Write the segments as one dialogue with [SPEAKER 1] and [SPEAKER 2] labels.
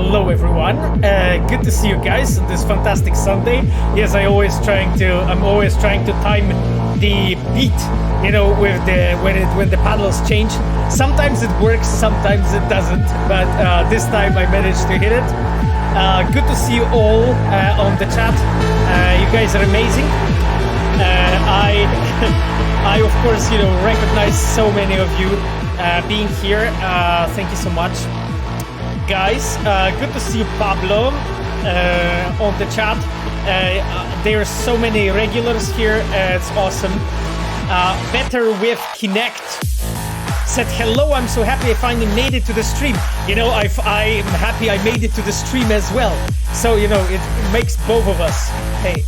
[SPEAKER 1] Hello everyone, good to see you guys on this fantastic Sunday. Yes, I'm always trying to time the beat, you know, with when the paddles change. Sometimes it works, sometimes it doesn't, but this time I managed to hit it. Good to see you all on the chat. You guys are amazing. I of course, you know, recognize so many of you being here. Thank you so much. Guys, good to see you, Pablo, on the chat. There's so many regulars here. It's awesome. Better with Kinect said, hello, I'm so happy I finally made it to the stream. You know, I'm happy I made it to the stream as well. So, you know, it makes both of us. Hey,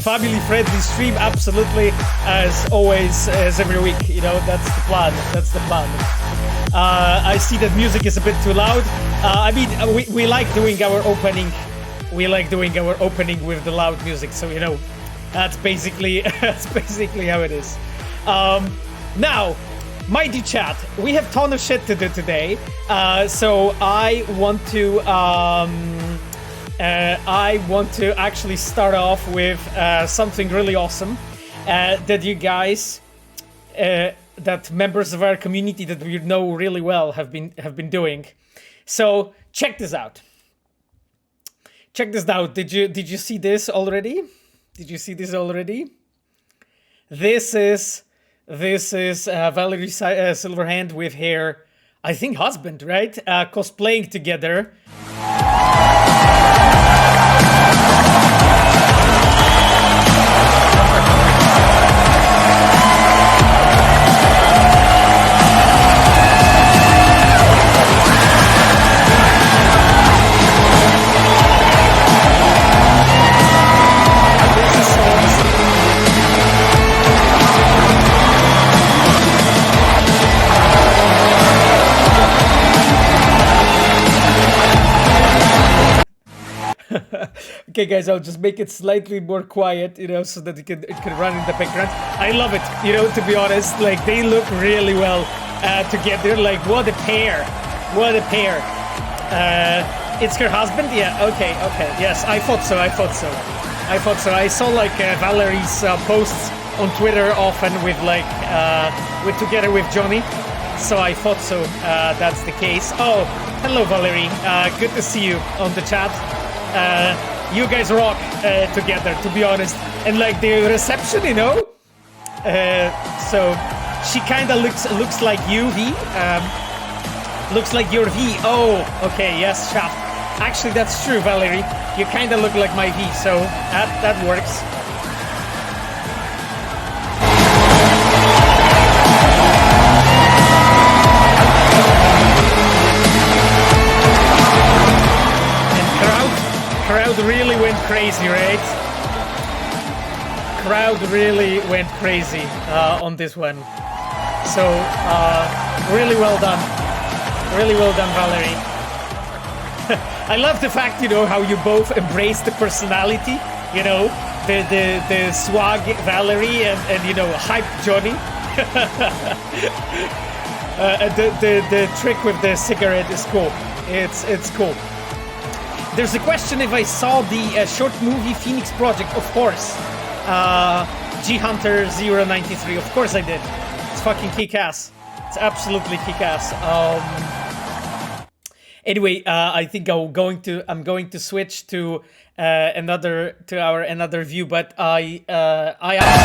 [SPEAKER 1] family-friendly stream, absolutely, as always, as every week. You know, that's the plan. That's the plan. I see that music is a bit too loud. I mean, we like doing our opening. We like doing our opening with the loud music. So, you know, that's basically how it is. Now, mighty chat, we have a ton of shit to do today. So I want to actually start off with something really awesome that you guys. That members of our community that we know really well have been doing. So check this out. Check this out. Did you see this already? Did you see this already? This is Valerie Silverhand with her, I think, husband, right? Cosplaying together. Okay, guys, I'll just make it slightly more quiet, you know, so that it can run in the background. I love it, you know, to be honest. Like, they look really well together. Like, what a pair. What a pair. It's her husband? Yeah, okay. Yes, I thought so. I saw, like, Valerie's posts on Twitter often with, like, with together with Johnny. So I thought so. That's the case. Oh, hello, Valerie. Good to see you on the chat. You guys rock together, to be honest. And like the reception, you know. So she kind of looks like you, V. Looks like your V. Oh, okay, yes, Shaft. Actually, that's true, Valerie. You kind of look like my V, so that works. Crowd really went crazy, right? Crowd really went crazy on this one. So, really well done. Really well done, Valerie. I love the fact, you know, how you both embrace the personality, you know, the swag Valerie and you know, hype Johnny. The trick with the cigarette is cool. It's cool. There's a question if I saw the short movie Phoenix Project. Of course. G Hunter 093. Of course I did. It's fucking kick-ass. It's absolutely kick-ass. Anyway, I think I'm going to switch to another view, but I absolutely.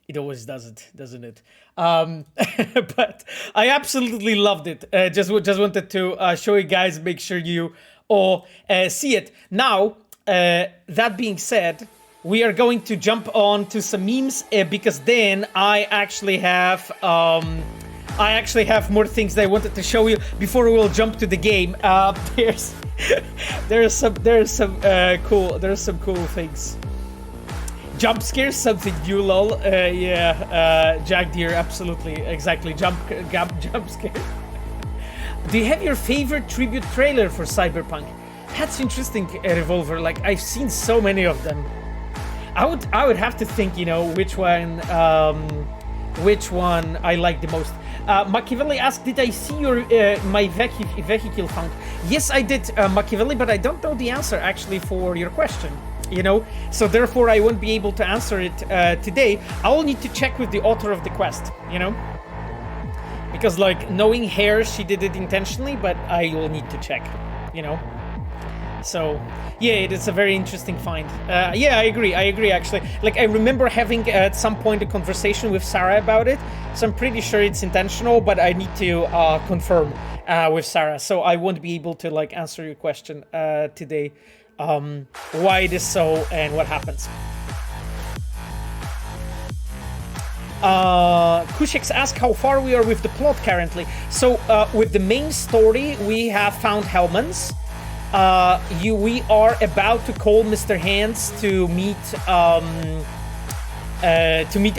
[SPEAKER 1] It always does it, doesn't it? But I absolutely loved it. Just wanted to show you guys, make sure you all see it. Now, that being said, we are going to jump on to some memes because then I actually have more things that I wanted to show you before we'll jump to the game. There's some cool things. Jump scares, something new, lol. Yeah, Jack Deere, absolutely, exactly. Jump scare. Do you have your favorite tribute trailer for Cyberpunk? That's interesting, Revolver. Like, I've seen so many of them. I would have to think, you know, which one which one I like the most. Machiavelli asked, did I see your my vehicle found? Yes, I did, Machiavelli, but I don't know the answer actually for your question. You know, so therefore I won't be able to answer it today. I will need to check with the author of the quest, you know, because like knowing her, she did it intentionally, but I will need to check, you know. So yeah, it is a very interesting find. Yeah, I agree actually. Like I remember having at some point a conversation with Sarah about it, so I'm pretty sure it's intentional, but I need to confirm with Sarah, so I won't be able to like answer your question today. Why it is so and what happens. Kushix asked how far we are with the plot currently. So with the main story, we have found Hellman's. We are about to call Mr. Hands to meet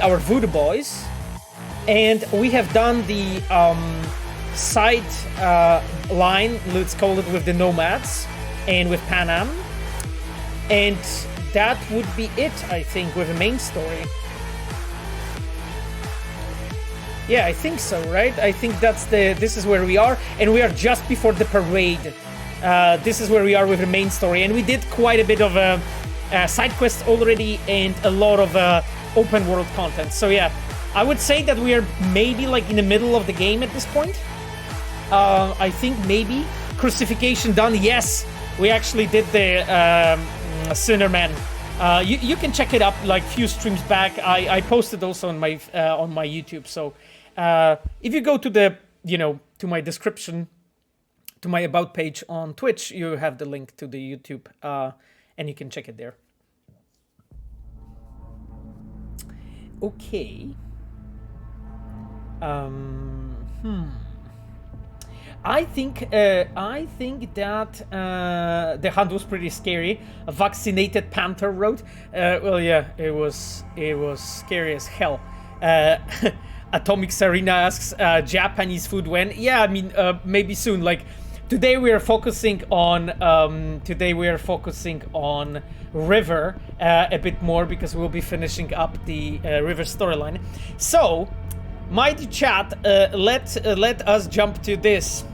[SPEAKER 1] our voodoo boys, and we have done the side line, let's call it, with the nomads and with Panam. And that would be it, I think, with the main story. Yeah, I think so, right? I think this is where we are, and we are just before the parade. This is where we are with the main story, and we did quite a bit of side quests already and a lot of open world content. So yeah, I would say that we are maybe like in the middle of the game at this point. I think maybe crucifixion done. Yes, we actually did the Sinner Man. You can check it up like few streams back. I posted also on my YouTube. So if you go to the to my description, to my about page on Twitch, you have the link to the YouTube, and you can check it there. Okay. I think that the hunt was pretty scary. A vaccinated panther wrote. Well, yeah, it was scary as hell. Atomic Serena asks, Japanese food when? Yeah, I mean, maybe soon. Like today we are focusing on River a bit more because we'll be finishing up the River storyline. So, mighty chat, let us jump to this.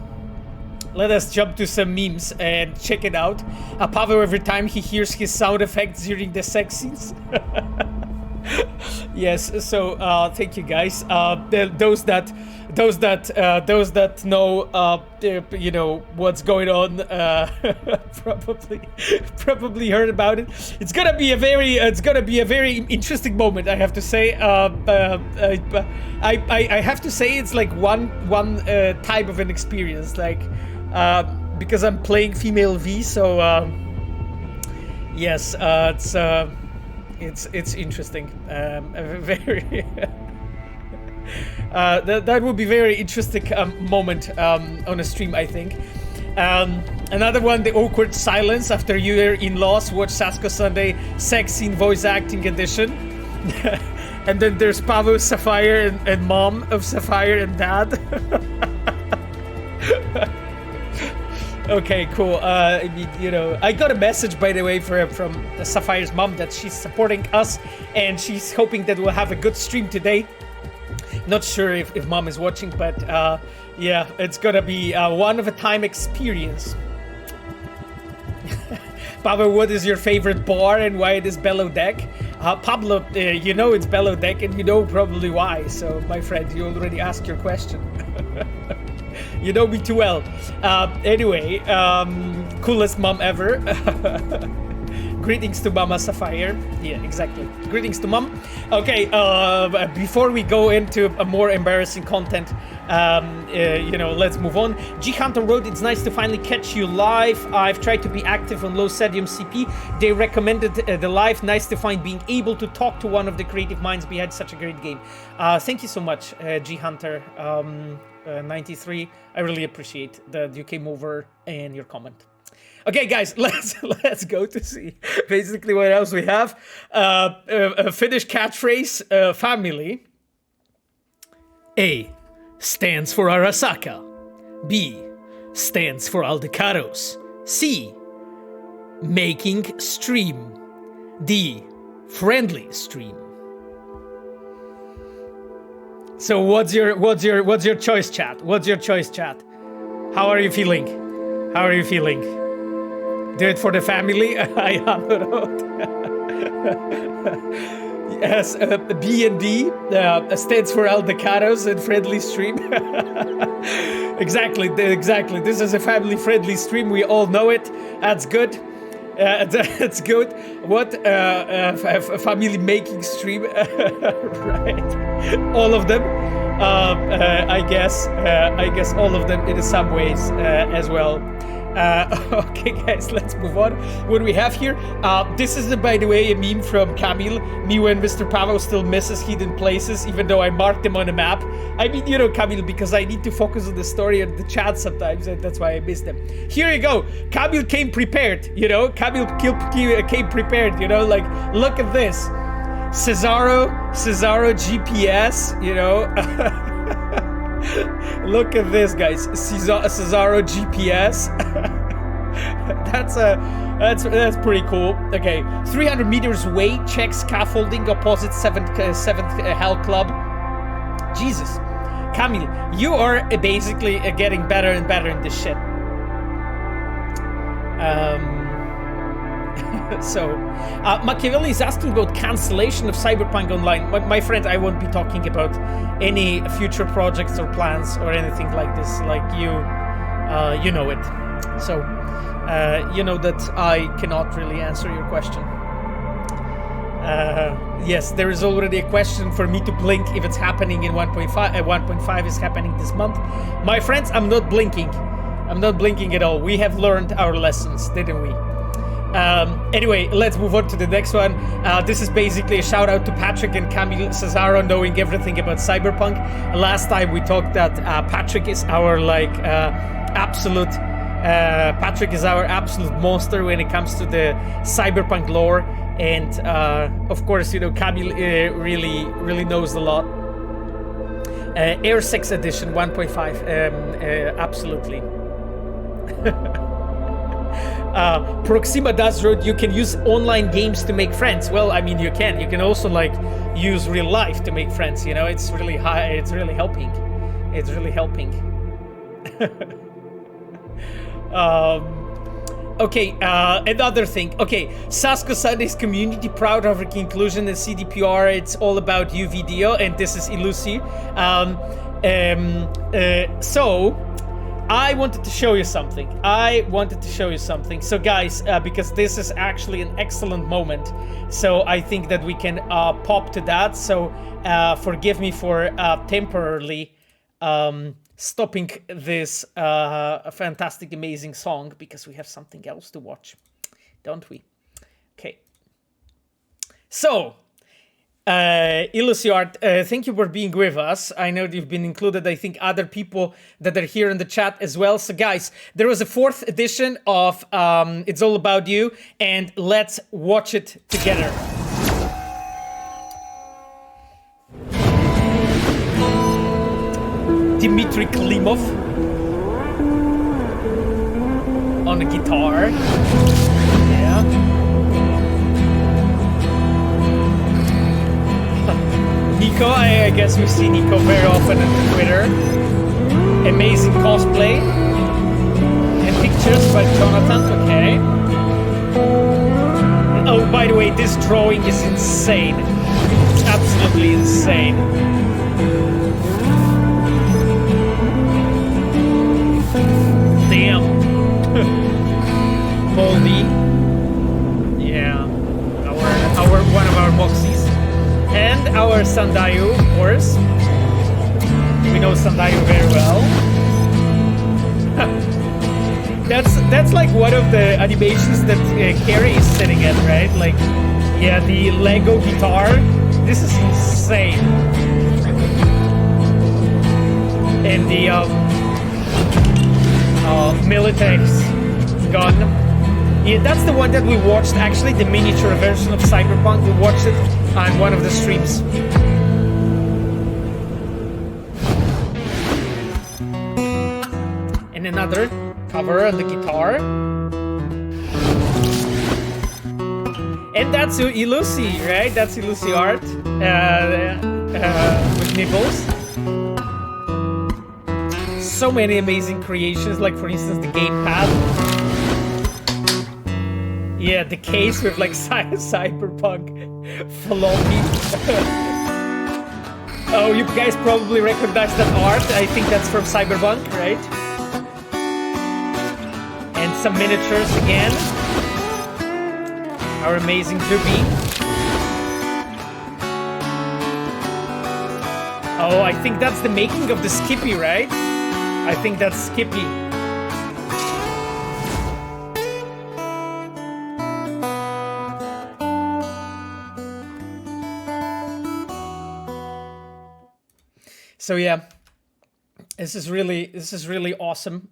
[SPEAKER 1] Let us jump to some memes and check it out. Pavel, every time he hears his sound effects during the sex scenes. Yes, so thank you guys. Those that know what's going on probably heard about it. It's gonna be a very interesting moment, I have to say. I have to say it's like one type of an experience, like because I'm playing female V, so yes, it's interesting. Very that would be very interesting moment on a stream, I think. Another one, the awkward silence after your in-laws watch Sasko Sunday sex scene voice acting edition. And then there's Pavel, Sapphire, and mom of Sapphire and dad. Okay, cool. I mean, I got a message, by the way, from Sapphire's mom that she's supporting us and she's hoping that we'll have a good stream today. Not sure if mom is watching, but yeah, it's gonna be a one-of-a-time experience. Pablo, what is your favorite bar and why it is Below Deck? Pablo, it's Below Deck and you know probably why. So, my friend, you already asked your question. You know me too well. Anyway, coolest mom ever. Greetings to Mama Sapphire. Yeah, exactly. Greetings to Mom. Okay, before we go into a more embarrassing content, let's move on. G Hunter wrote, it's nice to finally catch you live. I've tried to be active on low sodium CP. They recommended the live. Nice to find being able to talk to one of the creative minds behind such a great game. Thank you so much, G Hunter 93. I really appreciate that you came over and your comment. Okay, guys, let's go to see basically what else we have. A Finnish catchphrase, Familly. A stands for Arasaka. B stands for Aldecaros. C making stream. D friendly stream. So what's your choice, chat? What's your choice, chat? How are you feeling? How are you feeling? Do it for the family. I am Yes, B&D stands for Aldecados and friendly stream. Exactly. This is a family-friendly stream. We all know it. That's good. That's good. What family making stream? Right. All of them. I guess all of them in some ways as well. Okay, guys, let's move on. What we have here, this is, by the way, a meme from Camille. Me when Mr. Pavo still misses hidden places, even though I marked them on a map. I mean, you know, Camille, because I need to focus on the story and the chat sometimes, and that's why I missed them. Here you go. Camille came prepared, you know? Camille came prepared, you know? Like, look at this. Cesaro GPS, you know? Look at this, guys. Cesaro GPS. That's pretty cool. Okay, 300 meters away. Check scaffolding opposite 7th Hell Club. Jesus, Camille, you are basically getting better and better in this shit. So, Machiavelli is asking about cancellation of Cyberpunk Online. My friend, I won't be talking about any future projects or plans or anything like this. Like you know it. So, you know that I cannot really answer your question. Yes, there is already a question for me to blink if it's happening in 1.5. 1.5 is happening this month. My friends, I'm not blinking. I'm not blinking at all. We have learned our lessons, didn't we? Anyway, let's move on to the next one. This is basically a shout out to Patrick and Camille Cesaro knowing everything about Cyberpunk. Last time we talked that Patrick is our absolute monster when it comes to the Cyberpunk lore, and of course, you know, Camille really knows a lot. Air 6 edition 1.5, absolutely. Proxima does road. You can use online games to make friends. Well, I mean, you can also like use real life to make friends, you know. It's really helping. Okay, another thing. Okay, Sasko Sunday's community proud of her inclusion in CDPR. It's all about you video, and this is Ilusi. So I wanted to show you something. So guys, because this is actually an excellent moment, so I think that we can pop to that. So forgive me for temporarily stopping this fantastic, amazing song, because we have something else to watch, don't we? Okay. So, Illusiart, thank you for being with us. I know you've been included. I think other people that are here in the chat as well. So guys, there was a 4th edition of It's All About You, and let's watch it together. Dmitry Klimov on the guitar. Yeah. Nico, I guess we see Nico very often on Twitter. Amazing cosplay. And pictures by Jonathan, okay. Oh, by the way, this drawing is insane. It's absolutely insane. Damn. Moldy. Yeah. One of our boxies. And our Sandayu, of course. We know Sandayu very well. That's like one of the animations that Kerry is sitting at, right? Like, yeah, the Lego guitar. This is insane. And the Militex gun. Yeah, that's the one that we watched, actually, the miniature version of Cyberpunk. We watched it on one of the streams. And another cover on the guitar. And that's Ilusi, right? That's Ilusi art with nipples. So many amazing creations, like for instance the gamepad. Yeah, the case with like Cyberpunk floppy. Oh, you guys probably recognize that art. I think that's from Cyberpunk, right? And some miniatures again. Our amazing Ruby. Oh, I think that's the making of the Skippy, right? I think that's Skippy. So yeah, this is really awesome.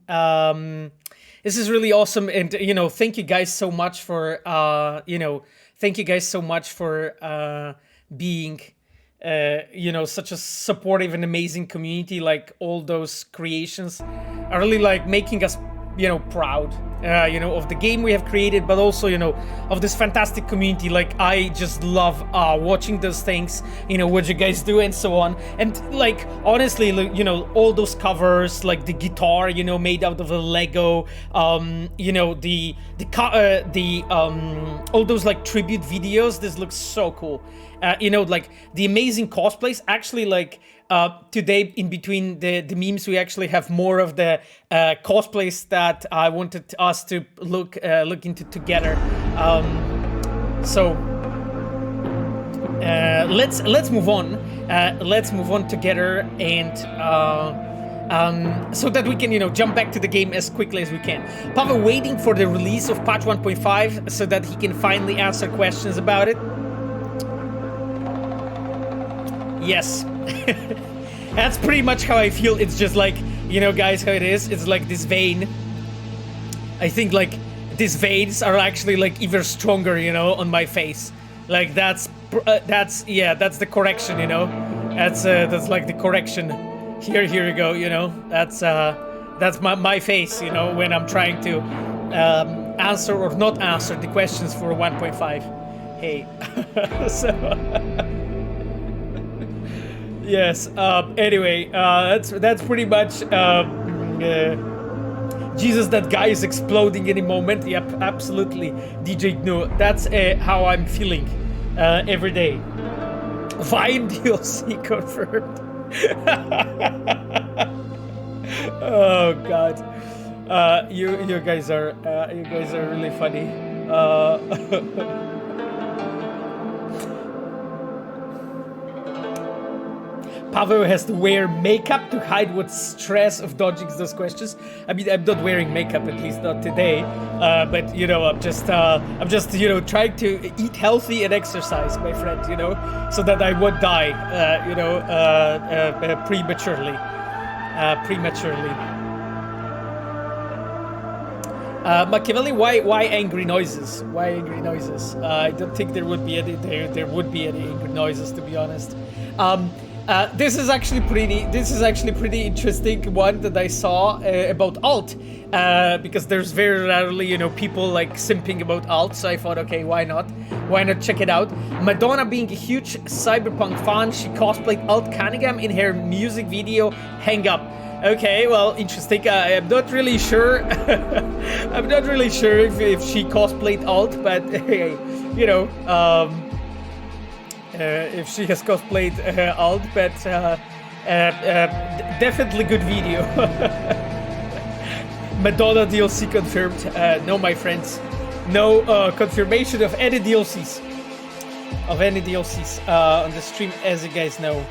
[SPEAKER 1] This is really awesome, and you know, thank you guys so much for being you know, such a supportive and amazing community. Like all those creations are really like making us, you know, proud, you know, of the game we have created, but also, you know, of this fantastic community. Like I just love watching those things, you know, what you guys do and so on. And like honestly, you know, all those covers, like the guitar, you know, made out of a Lego, you know, all those like tribute videos. This looks so cool. You know, like the amazing cosplays. Actually, like today, in between the memes, we actually have more of the cosplays that I wanted us to look into together. So let's move on. Let's move on together, and so that we can, you know, jump back to the game as quickly as we can. Pavel waiting for the release of patch 1.5 so that he can finally answer questions about it. Yes. That's pretty much how I feel. It's just like, you know, guys, how it is. It's like this vein. I think like these veins are actually like even stronger, you know, on my face. Like that's the correction, you know. That's like the correction. Here you go, you know. That's my face, you know, when I'm trying to answer or not answer the questions for 1.5. Hey. So yes. Anyway, that's pretty much Jesus. That guy is exploding any moment. Yep, absolutely, DJ Gnu. That's how I'm feeling every day. Vine DLC confirmed. Oh God, you guys are really funny. Pavel has to wear makeup to hide what stress of dodging those questions. I mean, I'm not wearing makeup, at least not today. But you know, I'm just you know, trying to eat healthy and exercise, my friend. You know, so that I won't die. You know, prematurely. Machiavelli, why angry noises? Why angry noises? I don't think there would be any. There would be any angry noises, to be honest. This is actually pretty interesting one that I saw about alt, because there's very rarely, you know, people like simping about alt, so I thought, okay, why not check it out. Madonna, being a huge Cyberpunk fan, she cosplayed Alt Cunningham in her music video Hang Up. Okay, well, interesting. I'm not really sure. I'm not really sure if she cosplayed alt, but hey, you know, if she has cosplayed alt, but definitely good video. Madonna DLC confirmed. No, my friends, no confirmation of any DLCs. On the stream, as you guys know.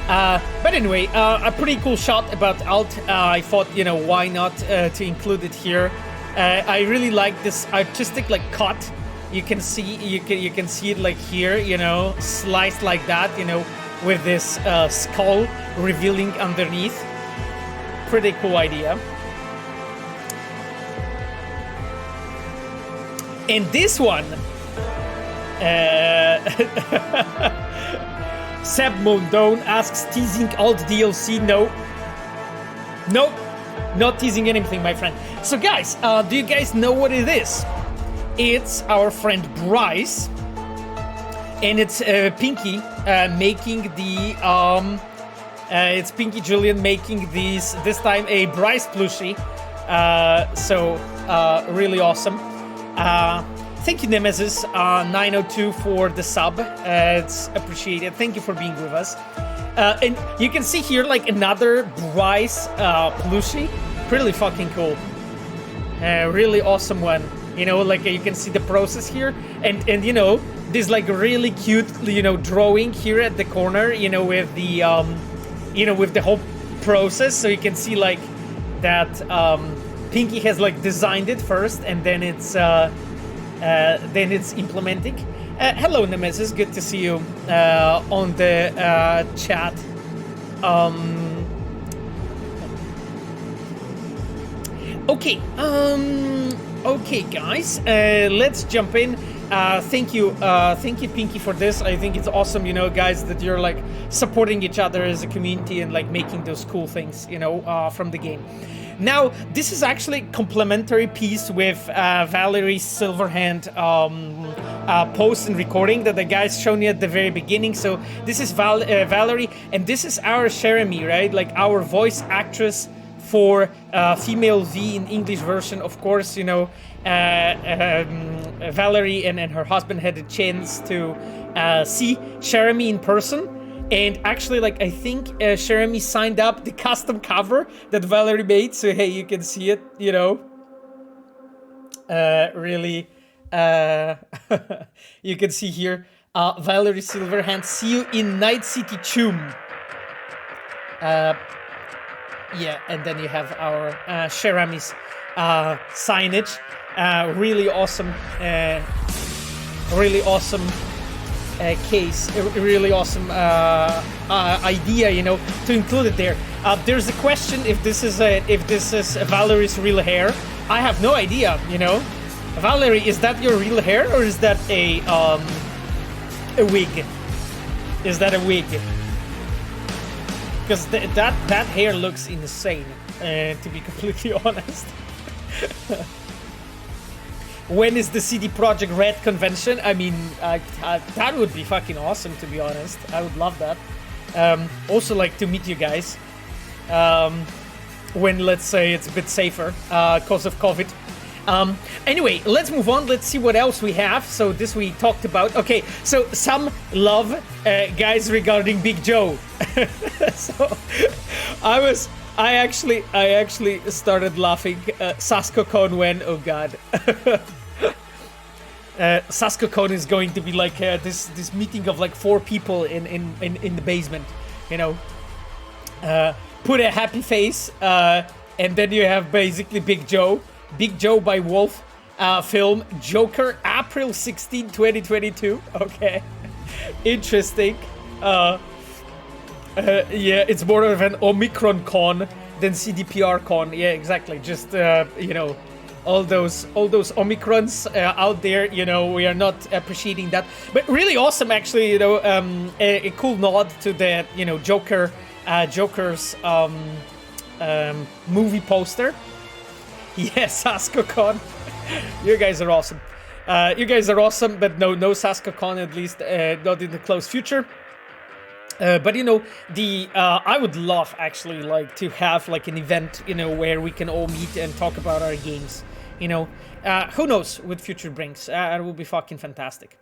[SPEAKER 1] But anyway, a pretty cool shot about alt. I thought, you know, why not to include it here. I really like this artistic like cut. You can see it like here, you know, sliced like that, you know, with this skull revealing underneath. Pretty cool idea. And this one, Seb Mondone asks, teasing alt DLC? No, not teasing anything, my friend. So guys, do you guys know what it is? It's our friend Bryce, and it's Pinky making the it's Pinky Julian making this time a Bryce plushie. So really awesome. Thank you, Nemesis 902 for the sub. It's appreciated. Thank you for being with us. And you can see here like another Bryce plushie. Really fucking cool. Really awesome one. You know, like you can see the process here, and you know, this like really cute, you know, drawing here at the corner. You know, with the you know, with the whole process, so you can see like that Pinky has like designed it first, and then it's implementing. Hello, Nemesis. Good to see you on the chat. Okay. Okay, guys. Let's jump in. Thank you, Pinky, for this. I think it's awesome, you know, guys, that you're like supporting each other as a community and like making those cool things, you know, from the game. Now, this is actually a complementary piece with Valerie Silverhand post and recording that the guys shown you at the very beginning. So this is Valerie, and this is our Jeremy, right? Like our voice actress for female V in English version. Of course, you know, Valerie and her husband had a chance to see Jeremy in person. And actually, like, I think Jeremy signed up the custom cover that Valerie made. So, hey, you can see it, you know. Really, you can see here, Valerie Silverhand, see you in Night City Tomb. Yeah, and then you have our Jeremy's signage. Really awesome case, a really awesome idea, you know, to include it there. There's a question if this is Valerie's real hair. I have no idea, you know. Valerie, is that your real hair, or is that a wig? Is that a wig? Because that hair looks insane, to be completely honest. When is the CD Projekt Red convention? I mean, that would be fucking awesome, to be honest. I would love that. Also, like to meet you guys when, let's say, it's a bit safer because of COVID. Anyway, let's move on. Let's see what else we have. So this we talked about. Okay, so some love, guys, regarding Big Joe. So I actually started laughing. Saskocon when, oh god. Saskocon is going to be like this meeting of like 4 people in the basement, you know. Put a happy face, and then you have basically Big Joe by Wolf, film Joker, April 16, 2022. Okay, interesting. Yeah, it's more of an Omicron con than CDPR con. Yeah, exactly. Just you know, all those Omicrons out there. You know, we are not appreciating that. But really awesome, actually. You know, a cool nod to the, you know, Joker's movie poster. Yes, Saskocon. You guys are awesome. You guys are awesome, but no Saskocon, at least not in the close future. But you know, I would love actually like to have like an event, you know, where we can all meet and talk about our games. You know, who knows what future brings? It will be fucking fantastic.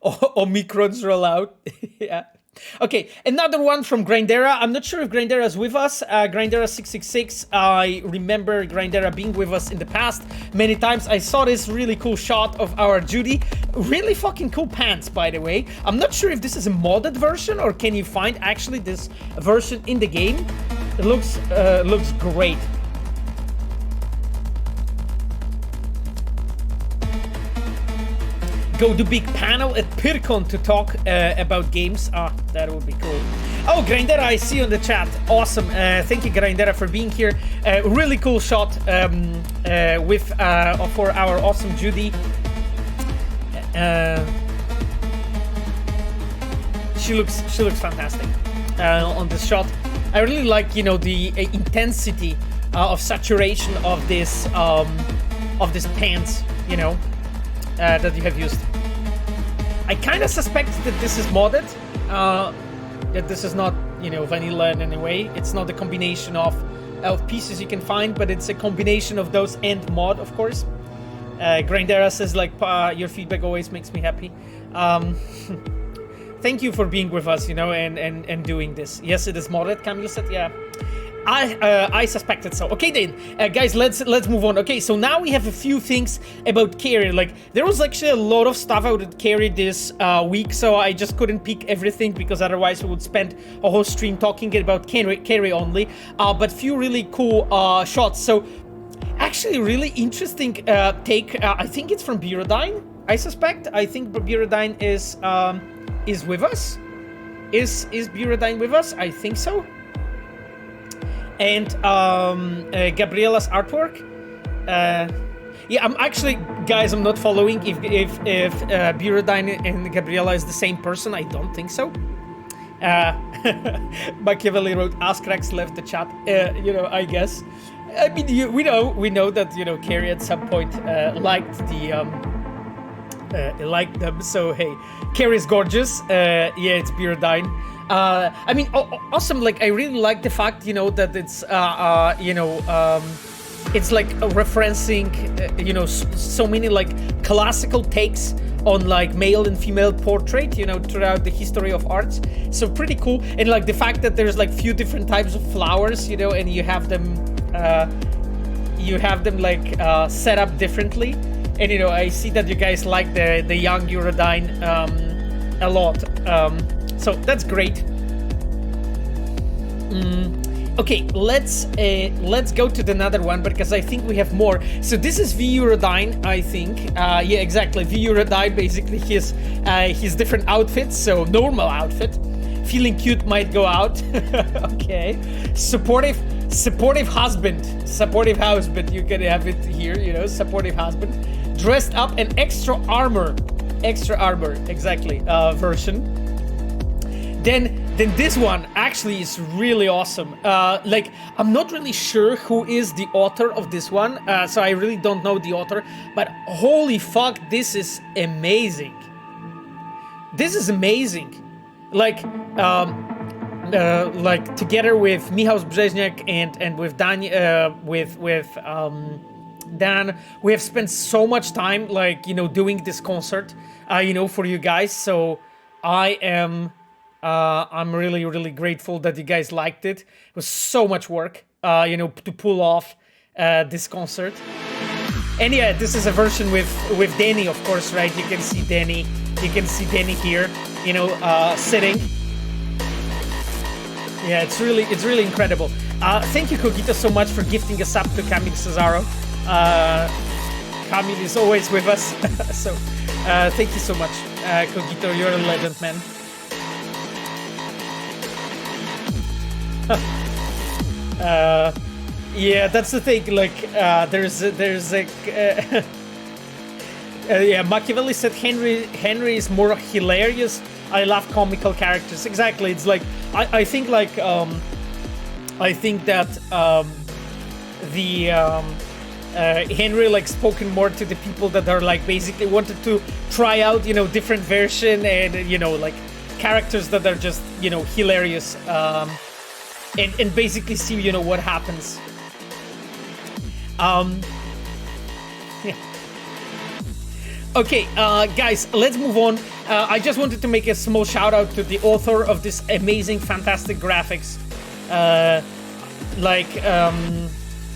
[SPEAKER 1] Omicrons roll out. Yeah. Okay, another one from Grindera. I'm not sure if Grindera is with us. Grindera666. I remember Grindera being with us in the past many times. I saw this really cool shot of our Judy. Really fucking cool pants, by the way. I'm not sure if this is a modded version or can you find actually this version in the game. It looks great. Go to big panel at Pircon to talk about games. That would be cool. Oh, Grindera, I see you in the chat. Awesome. Thank you, Grindera, for being here. Really cool shot with for our awesome Judy. She looks fantastic on this shot. I really like, you know, the intensity of saturation of this pants. You know. that you have used. I kind of suspect that this is modded, that this is not, you know, vanilla in any way. It's not a combination of pieces you can find, but it's a combination of those and mod, of course. Grindera says, like, your feedback always makes me happy. Thank you for being with us, you know, and doing this. Yes, it is modded, Camille said, yeah. I suspected so. Okay then, guys, let's move on. Okay, so now we have a few things about Kerry. Like, there was actually a lot of stuff out at Kerry this week, so I just couldn't pick everything because otherwise we would spend a whole stream talking about Kerry only. But few really cool shots. So, actually, really interesting take. I think it's from Buradine. I suspect. I think Buradine is with us. Is Buradine with us? I think so. And Gabriella's artwork. Yeah, I'm actually, guys, I'm not following if Buradine and Gabriella is the same person. I don't think so. Machiavelli wrote, "Ask Rex left the chat." You know, I guess. I mean, we know that, you know, Kerry at some point liked them. So hey, Kerry's gorgeous. Yeah, it's Buradine. I mean, awesome. Like, I really like the fact, you know, that it's, it's like referencing, you know, so many like classical takes on like male and female portrait, you know, throughout the history of arts. So pretty cool. And like the fact that there's like few different types of flowers, you know, and you have them like set up differently. And, you know, I see that you guys like the young Buradine a lot. So that's great. Okay, let's go to another one because I think we have more. So this is Buradine, I think. Yeah, exactly. Buradine, basically his different outfits. So normal outfit, feeling cute might go out. Okay, supportive husband. You can have it here. You know, supportive husband, dressed up in extra armor, exactly. Version. Then this one actually is really awesome. Like, I'm not really sure who is the author of this one, so I really don't know the author, but holy fuck, this is amazing. Like together with Michał Brzeźniak and with Dan, we have spent so much time, like, you know, doing this concert, you know, for you guys. So I'm really, really grateful that you guys liked it. It was so much work, you know, to pull off this concert. And yeah, this is a version with Danny, of course, right? You can see Danny. You can see Danny here, you know, sitting. Yeah, it's really incredible. Thank you, Cogito, so much for gifting us up to Camille Cesaro. Camille is always with us, so thank you so much, Cogito. You're a legend, man. Yeah, that's the thing. Like, there's a yeah. Machiavelli said Henry is more hilarious. I love comical characters. Exactly. It's like I think like I think that Henry like spoken more to the people that are like basically wanted to try out, you know, different version and, you know, like characters that are just, you know, hilarious. And basically see, you know, what happens. Yeah. Okay, guys, let's move on. I just wanted to make a small shout out to the author of this amazing, fantastic graphics.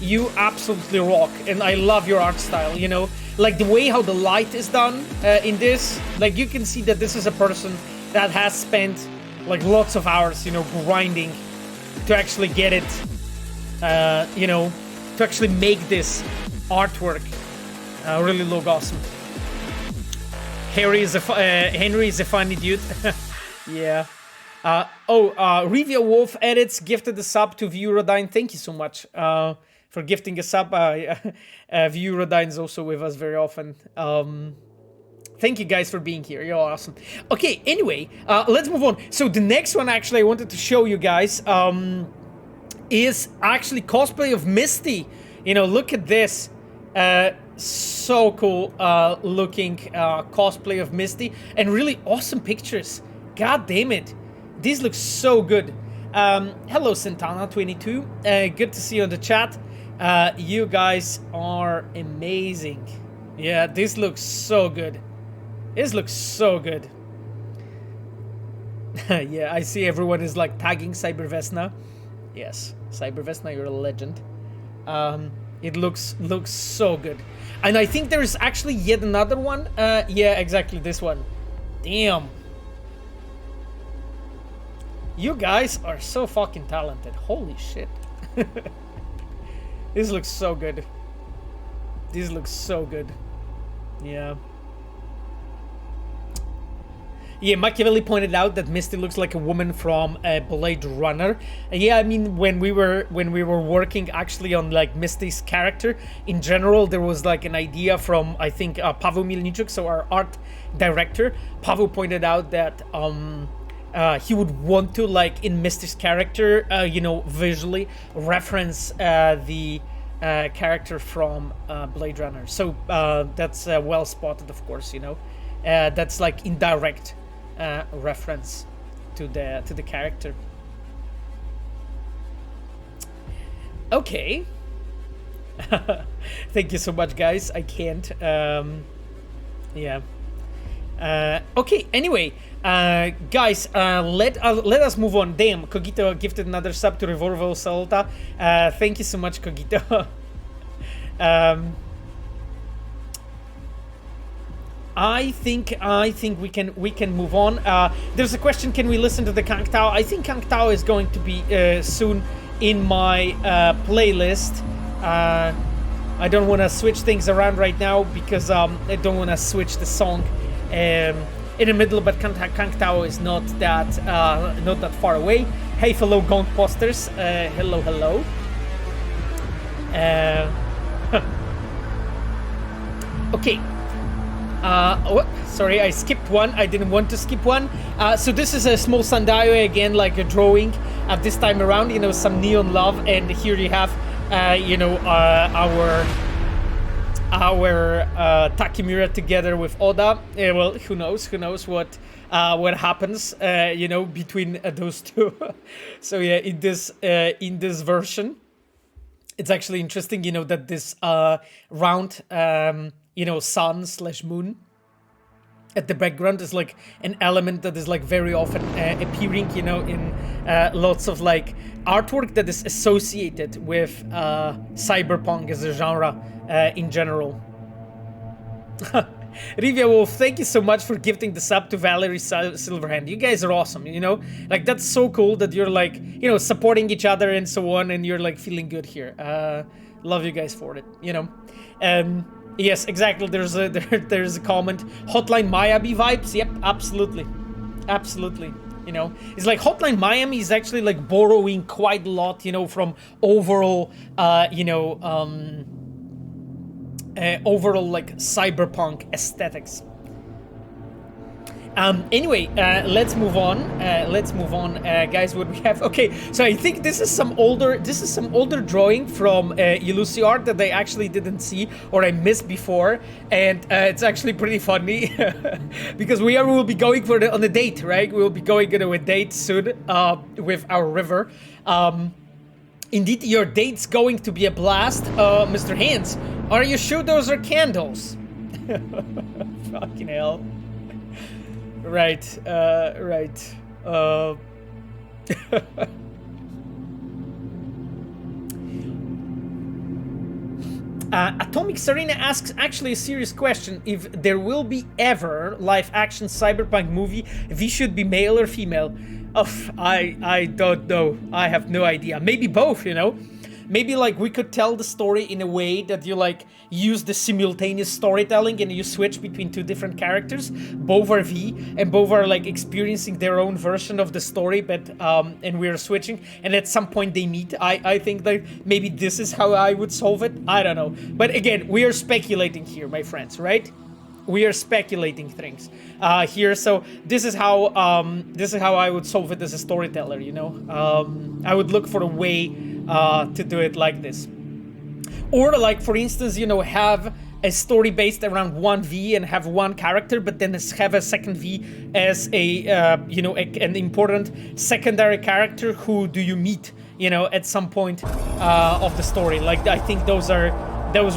[SPEAKER 1] You absolutely rock, and I love your art style, you know? Like the way how the light is done in this, like you can see that this is a person that has spent like lots of hours, you know, grinding to actually get it, you know, to actually make this artwork really look awesome. Henry is a funny dude. Yeah. Revia Wolf edits gifted the sub to Buradine. Thank you so much for gifting a sub. Buradine is also with us very often. Thank you guys for being here. You're awesome. Okay, anyway, let's move on. So the next one actually I wanted to show you guys is actually cosplay of Misty. You know, look at this. so cool looking cosplay of Misty, and really awesome pictures. God damn it, these look so good. Hello Santana22, good to see you on the chat. You guys are amazing. Yeah, this looks so good. This looks so good. Yeah, I see everyone is like tagging Cybervesna. Yes, Cybervesna, you're a legend. It looks so good. And I think there is actually yet another one. Yeah, exactly this one. Damn. You guys are so fucking talented. Holy shit. This looks so good. This looks so good. Yeah. Yeah, Machiavelli pointed out that Misty looks like a woman from Blade Runner. Yeah, I mean, when we were working actually on like Misty's character in general, there was like an idea from I think Pavel Milnichuk, so our art director. Pavel pointed out that he would want to like in Misty's character, you know, visually reference the character from Blade Runner. So that's well spotted, of course. You know, that's like indirect. Reference to the character. Okay. Thank you so much, guys. I can't. Yeah. Okay. Anyway, guys, let us move on. Damn, Cogito gifted another sub to Revolver Salta. Thank you so much, Cogito. I think we can move on. There's a question: can we listen to the Kang Tao? I think Kang Tao is going to be soon in my playlist. I don't want to switch things around right now because I don't want to switch the song in the middle. But Kang Tao is not that far away. Hey, fellow Gaunt posters. Hello. Okay. Oh, sorry, I skipped one. I didn't want to skip one. So this is a small sundial again, like a drawing at this time around. You know, some neon love, and here you have, you know, our Takemura together with Oda. Well, who knows what happens, you know, between those two. So yeah, in this version, it's actually interesting, you know, that this round. You know, sun/moon at the background is like an element that is like very often appearing, you know, in lots of like artwork that is associated with cyberpunk as a genre in general. Rivia Wolf, thank you so much for gifting the sub to Valerie Silverhand. You guys are awesome, you know, like that's so cool that you're like, you know, supporting each other and so on, and you're like feeling good here. Love you guys for it, you know. Yes, exactly. There's a comment. Hotline Miami vibes. Yep, absolutely. You know, it's like Hotline Miami is actually like borrowing quite a lot, you know, from overall, you know, overall like cyberpunk aesthetics. Anyway, let's move on, guys. What we have? Okay, so I think this is some older drawing from Illusiart that I actually didn't see or I missed before, and it's actually pretty funny because we will be going on a date, right? We'll be going on a date soon with our river. Indeed, your date's going to be a blast, Mr. Hands. Are you sure those are candles? Fucking hell. Right. Atomic Serena asks actually a serious question. If there will be ever live-action cyberpunk movie, we should be male or female? Oh, I don't know. I have no idea. Maybe both, you know? Maybe like we could tell the story in a way that you like use the simultaneous storytelling and you switch between two different characters. Both are V and both are like experiencing their own version of the story, but and we're switching, and at some point they meet. I think that maybe this is how I would solve it. I don't know. But again, we are speculating here, my friends, right? We are speculating things here. So this is how I would solve it as a storyteller, you know? I would look for a way to do it like this. Or like, for instance, you know, have a story based around one V and have one character, but then have a second V as a you know, an important secondary character who do you meet, you know, at some point of the story. Like, I think those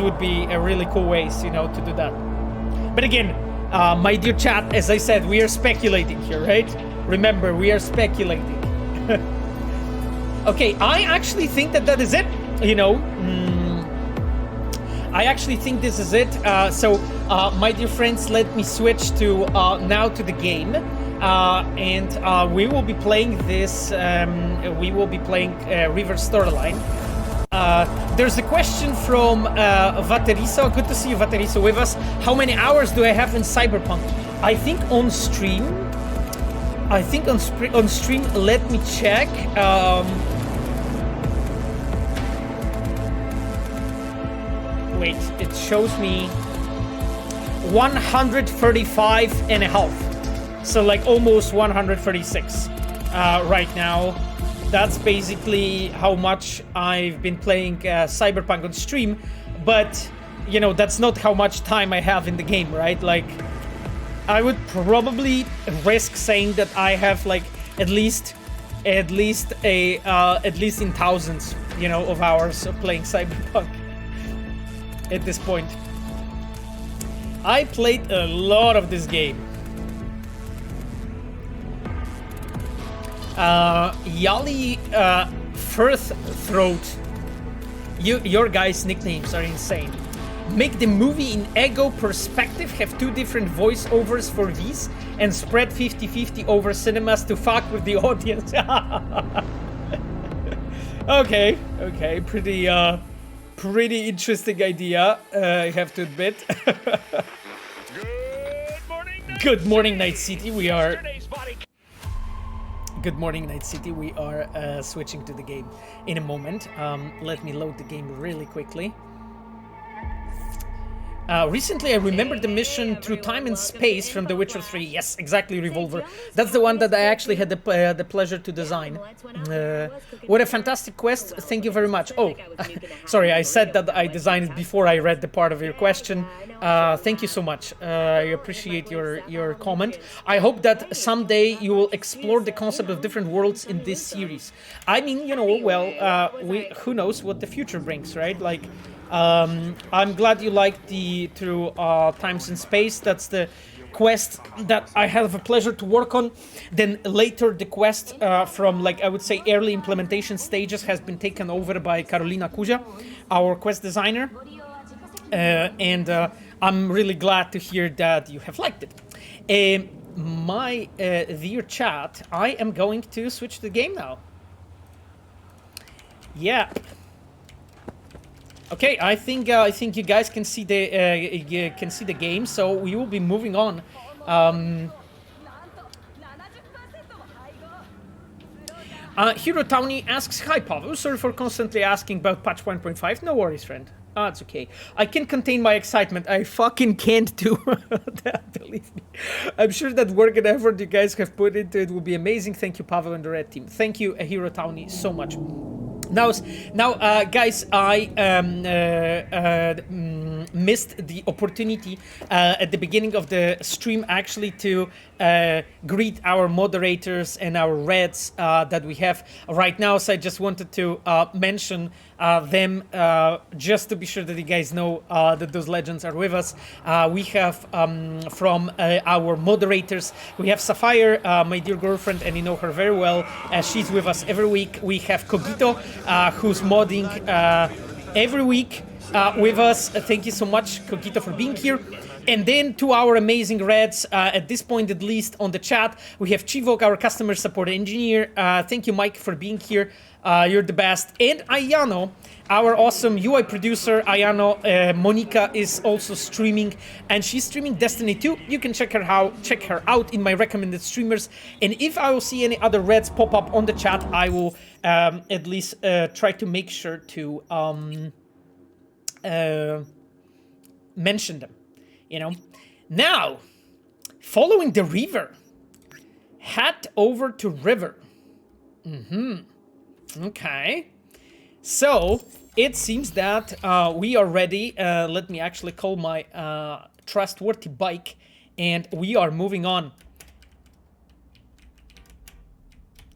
[SPEAKER 1] would be a really cool ways, you know, to do that. But again, my dear chat, as I said, we are speculating here, right? Remember, we are speculating. Okay, I actually think that is it, you know. I actually think this is it. So, my dear friends, let me switch to now to the game. And we will be playing this, we will be playing River Storyline. There's a question from Vateriso. Good to see you, Vateriso, with us. How many hours do I have in Cyberpunk? I think on stream, let me check. Wait, it shows me 135 and a half. So like almost 136 right now. That's basically how much I've been playing Cyberpunk on stream. But, you know, that's not how much time I have in the game, right? Like, I would probably risk saying that I have like at least in thousands, you know, of hours of playing Cyberpunk at this point. I played a lot of this game. Yali Firth Throat. Your guys' nicknames are insane. Make the movie in ego perspective, have two different voiceovers for these, and spread 50-50 over cinemas to fuck with the audience. Okay, pretty interesting idea, I have to admit. Good morning, Night City. We are... Good morning, Night City. We are switching to the game in a moment. Let me load the game really quickly. Recently, I remembered the mission through time and space from The Witcher 3. Yes, exactly, Revolver. That's the one that I actually had the pleasure to design. What a fantastic quest. Thank you very much. Oh, sorry, I said that I designed it before I read the part of your question. Thank you so much. I appreciate your comment. I hope that someday you will explore the concept of different worlds in this series. I mean, you know, well, who knows what the future brings, right? Like, I'm glad you liked the through times and space. That's the quest that I have a pleasure to work on. Then later the quest from, like, I would say early implementation stages has been taken over by Carolina Kuja, our quest designer. And I'm really glad to hear that you have liked it. My dear chat, I am going to switch the game now. Yeah. Okay, I think you guys can see the game, so we will be moving on. Hero Townie asks, "Hi Pavel, sorry for constantly asking about patch 1.5. No worries, friend. It's okay. I can contain my excitement. I fucking can't do that, believe me. I'm sure that work and effort you guys have put into it will be amazing. Thank you, Pavel and the Red Team. Thank you, Hero Townie, so much." Now, guys, I missed the opportunity at the beginning of the stream actually to greet our moderators and our Reds that we have right now. So I just wanted to mention them just to be sure that you guys know that those legends are with us. We have from our moderators, we have Sapphire, my dear girlfriend, and you know her very well. She's with us every week. We have Cogito, who's modding every week with us. Thank you so much, Cogito, for being here. And then to our amazing Reds, at this point at least on the chat, we have Chivok, our customer support engineer. Thank you, Mike, for being here. You're the best. And Ayano, our awesome UI producer. Ayano, Monica is also streaming, and she's streaming Destiny 2. You can check her out in my recommended streamers. And if I will see any other Reds pop up on the chat, I will at least try to make sure to mention them. You know, now, following the river, head over to river. Okay. So it seems that we are ready. Let me actually call my trustworthy bike, and we are moving on.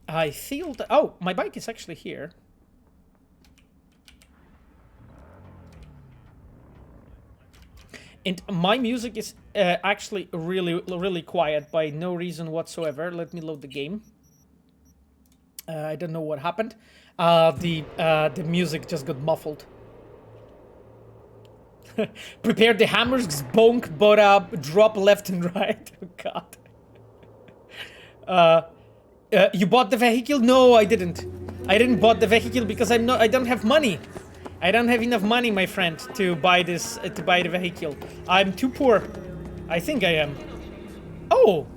[SPEAKER 1] I feel that... Oh, my bike is actually here. And my music is actually really quiet by no reason whatsoever. Let me load the game. I don't know what happened. The music just got muffled. Prepare the hammers, bonk, but drop left and right. Oh god. You bought the vehicle? No, I didn't. I didn't bought the vehicle because I don't have money. I don't have enough money, my friend, to buy this, to buy the vehicle. I'm too poor. I think I am. Oh!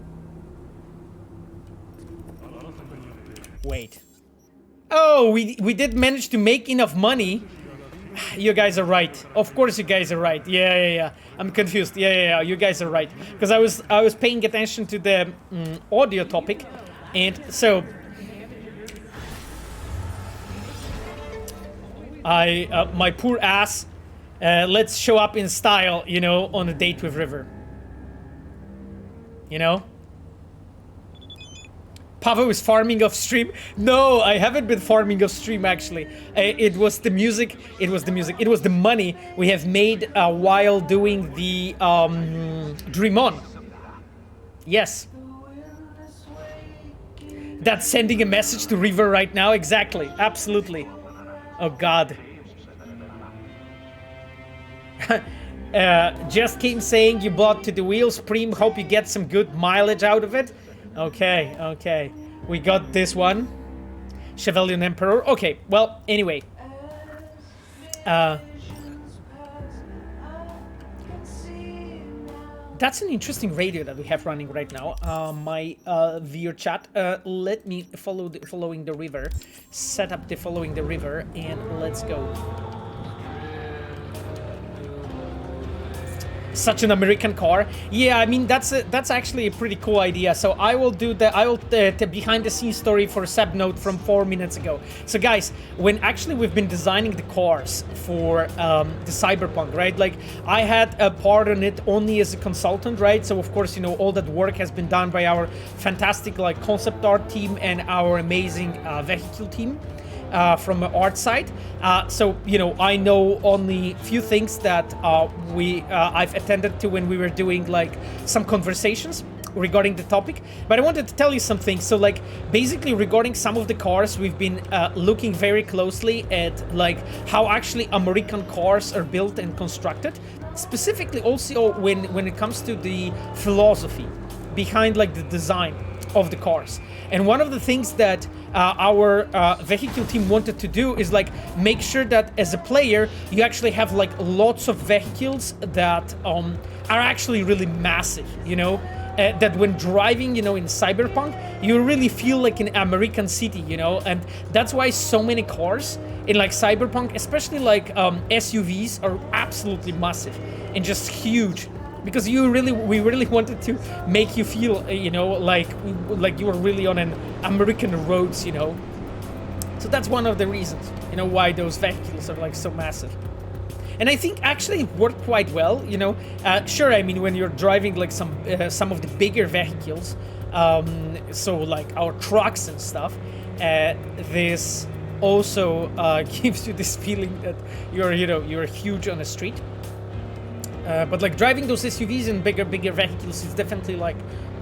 [SPEAKER 1] Wait. Oh, we did manage to make enough money. You guys are right. Of course you guys are right. Yeah. I'm confused. Yeah. You guys are right. Because I was paying attention to the audio topic. And so... my poor ass, let's show up in style, you know, on a date with River. You know? Pavo is farming off stream. No, I haven't been farming off stream, actually. It was the music. It was the money we have made while doing the Dream On. Yes. That's sending a message to River right now. Exactly. Absolutely. Oh god. Just came saying you bought to the wheels, Preem. Hope you get some good mileage out of it. Okay. We got this one. Chevalier Emperor. Okay, well, anyway. That's an interesting radio that we have running right now. My viewer chat. Let me following the river. Set up the following the river, and let's go. Such an American car. Yeah, I mean that's actually a pretty cool idea. So I will do the behind the scenes story for Seb Note from 4 minutes ago. So guys, when actually we've been designing the cars for the Cyberpunk, right? Like I had a part on it only as a consultant, right? So of course, you know, all that work has been done by our fantastic like concept art team and our amazing vehicle team. From an art side, so you know I know only few things that I've attended to when we were doing like some conversations regarding the topic, but I wanted to tell you something. So like basically regarding some of the cars, we've been looking very closely at like how actually American cars are built and constructed, specifically also when it comes to the philosophy behind like the design of the cars. And one of the things that our vehicle team wanted to do is like make sure that as a player you actually have like lots of vehicles that are actually really massive, you know, that when driving, you know, in Cyberpunk you really feel like an American city, you know. And that's why so many cars in like Cyberpunk, especially like SUVs, are absolutely massive and just huge. Because we really wanted to make you feel, you know, like you were really on an American roads, you know. So that's one of the reasons, you know, why those vehicles are like so massive. And I think actually it worked quite well, you know. Sure, I mean when you're driving like some of the bigger vehicles, so like our trucks and stuff, this also gives you this feeling that you're huge on the street. But like driving those SUVs and bigger vehicles is definitely like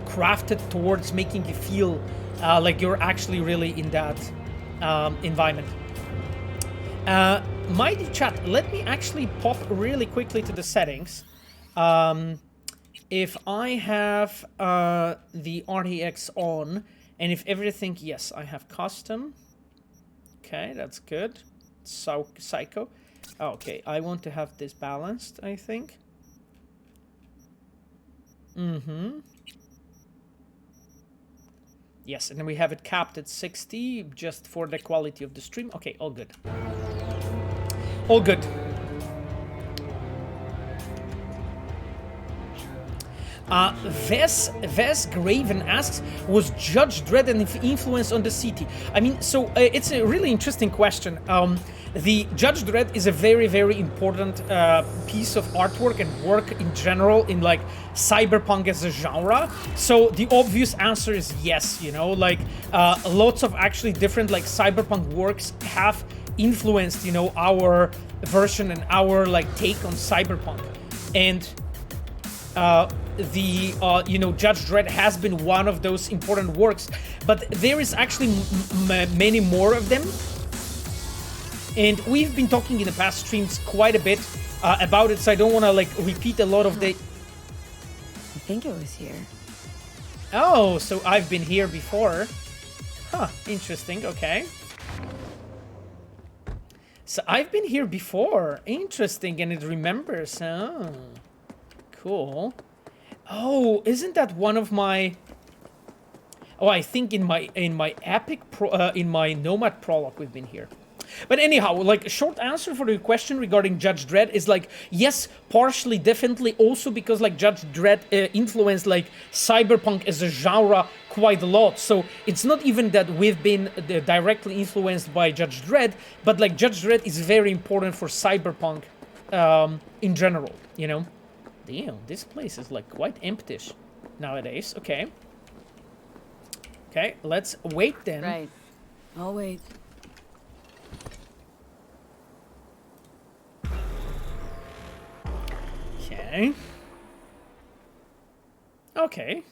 [SPEAKER 1] crafted towards making you feel like you're actually really in that environment. Mighty chat, let me actually pop really quickly to the settings. If I have the RTX on, and if everything, yes, I have custom. Okay, that's good. So psycho. Okay, I want to have this balanced, I think. Yes, and then we have it capped at 60 just for the quality of the stream. Okay, all good. All good. Ves Graven asks, was Judge Dredd an influence on the city? I mean, so it's a really interesting question. The Judge Dredd is a very, very important piece of artwork and work in general in like cyberpunk as a genre. So the obvious answer is yes, you know, like lots of actually different like cyberpunk works have influenced, you know, our version and our like take on cyberpunk. And you know, Judge Dredd has been one of those important works, but there is actually many more of them. And we've been talking in the past streams quite a bit about it, so I don't want to like repeat a lot of the...
[SPEAKER 2] I think it was here.
[SPEAKER 1] Oh, so I've been here before. Huh, interesting, okay. So I've been here before. Interesting, and it remembers. Oh, cool. Oh, isn't that one of my... Oh, I think in my epic in my Nomad prologue we've been here. But anyhow, like a short answer for the question regarding Judge Dredd is like, yes, partially, definitely, also because like Judge Dredd influenced like cyberpunk as a genre quite a lot. So it's not even that we've been directly influenced by Judge Dredd, but like Judge Dredd is very important for cyberpunk in general, you know? Damn, this place is like quite empty-ish nowadays. Okay. Okay, let's wait then.
[SPEAKER 2] Right. I'll wait.
[SPEAKER 1] Okay. Okay.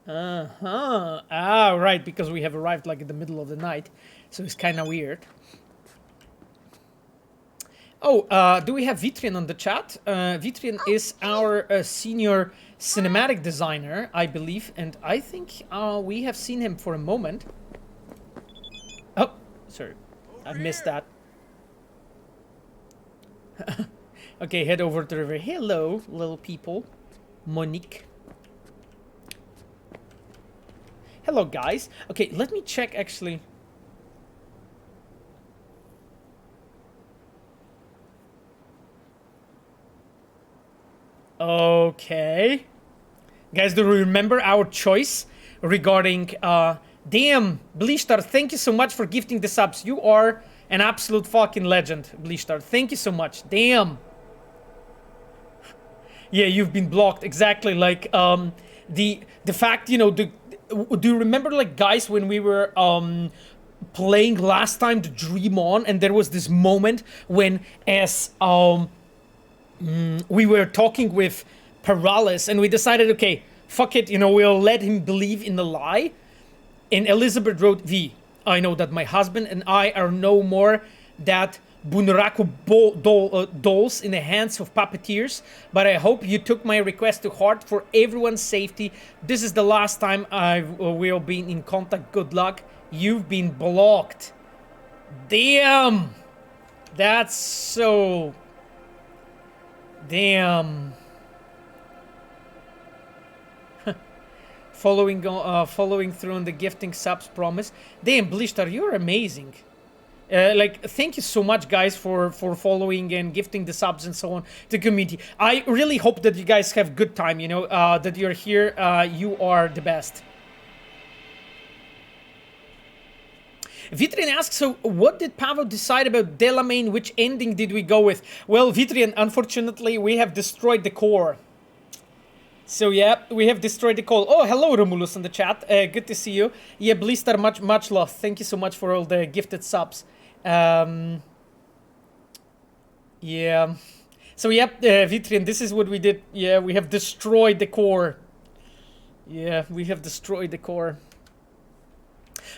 [SPEAKER 1] Uh-huh. Ah, right, because we have arrived like in the middle of the night, so it's kind of weird. Oh, do we have Vitrian on the chat? Vitrian is our senior cinematic designer, I believe, and I think we have seen him for a moment. Oh, sorry. I missed that. Okay, head over to the river. Hello, little people. Monique. Hello, guys. Okay, let me check, actually. Okay. Guys, do you remember our choice regarding... damn, Bleashtar, thank you so much for gifting the subs. You are an absolute fucking legend, Bleashtar. Thank you so much. Damn. Yeah, you've been blocked. Exactly. Like, the fact, you know, do you remember, like, guys, when we were playing last time the Dream On, and there was this moment when as we were talking with Peralez, and we decided, okay, fuck it, you know, we'll let him believe in the lie. And Elizabeth wrote, V, I know that my husband and I are no more that Bunraku dolls in the hands of puppeteers, but I hope you took my request to heart for everyone's safety. This is the last time I will be in contact. Good luck. You've been blocked. Damn. That's so... Damn. Following through on the gifting subs promise. Damn, Blishtar, you're amazing. Like, thank you so much, guys, for following and gifting the subs and so on to the community. I really hope that you guys have good time, you know, that you're here. You are the best. Vitrian asks, so what did Pavel decide about Delamain? Which ending did we go with? Well, Vitrian, unfortunately, we have destroyed the core. So yeah, we have destroyed the core. Oh, hello, Romulus in the chat. Good to see you. Yeah, Blister, much love. Thank you so much for all the gifted subs. Yeah. So yeah, Vitrian, this is what we did. Yeah, we have destroyed the core. Yeah, we have destroyed the core.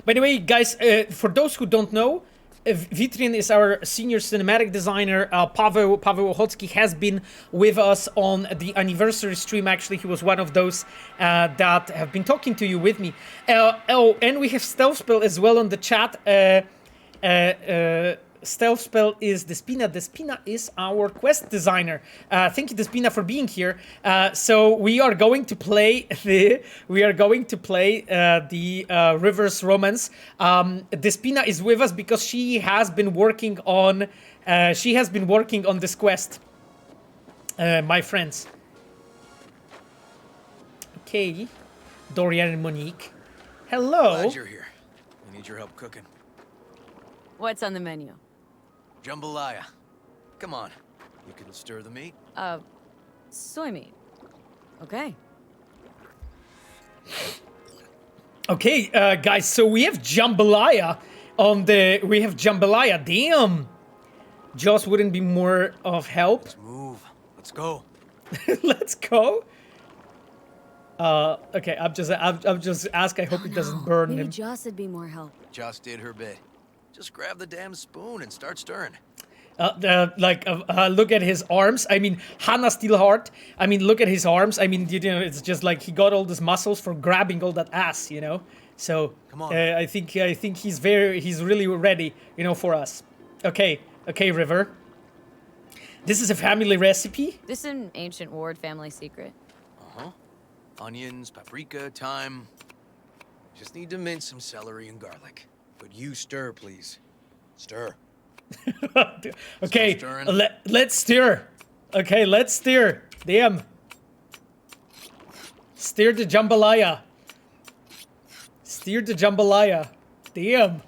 [SPEAKER 1] By the way, guys, for those who don't know, Vitrian is our senior cinematic designer. Pavel Ochotsky has been with us on the anniversary stream. Actually, he was one of those that have been talking to you with me. Oh, and we have Stealth Spell as well on the chat. Stealth Spell is Despina. Despina is our quest designer. Thank you, Despina, for being here. So we are going to play the Reverse Romance. Despina is with us because she has been working on this quest. My friends. Okay, Dorian and Monique. Hello.
[SPEAKER 3] Glad you're here. We need your help cooking.
[SPEAKER 2] What's on the menu?
[SPEAKER 3] Jambalaya. Come on. You can stir the meat.
[SPEAKER 2] Soy meat. Okay.
[SPEAKER 1] Okay, guys, so we have jambalaya on the... We have jambalaya. Damn! Joss wouldn't be more of help.
[SPEAKER 3] Let's move. Let's go.
[SPEAKER 1] Let's go. Okay, I'm just asking. I hope it doesn't burn
[SPEAKER 2] Maybe
[SPEAKER 1] him.
[SPEAKER 2] Joss would be more help.
[SPEAKER 3] Joss did her bit. Just grab the damn spoon and start stirring.
[SPEAKER 1] Look at his arms. I mean, Hannah Steelheart. I mean, look at his arms. I mean, you know, it's just like he got all these muscles for grabbing all that ass, you know. So
[SPEAKER 3] Come on.
[SPEAKER 1] I think he's really ready, you know, for us. Okay, River. This is a family recipe.
[SPEAKER 2] This is an ancient Ward family secret.
[SPEAKER 3] Uh-huh. Onions, paprika, thyme. Just need to mince some celery and garlic. But you stir, please. Stir.
[SPEAKER 1] Okay,
[SPEAKER 3] Still stirring?
[SPEAKER 1] let's stir. Okay, let's stir. Damn. Stir the jambalaya. Stir the jambalaya. Damn.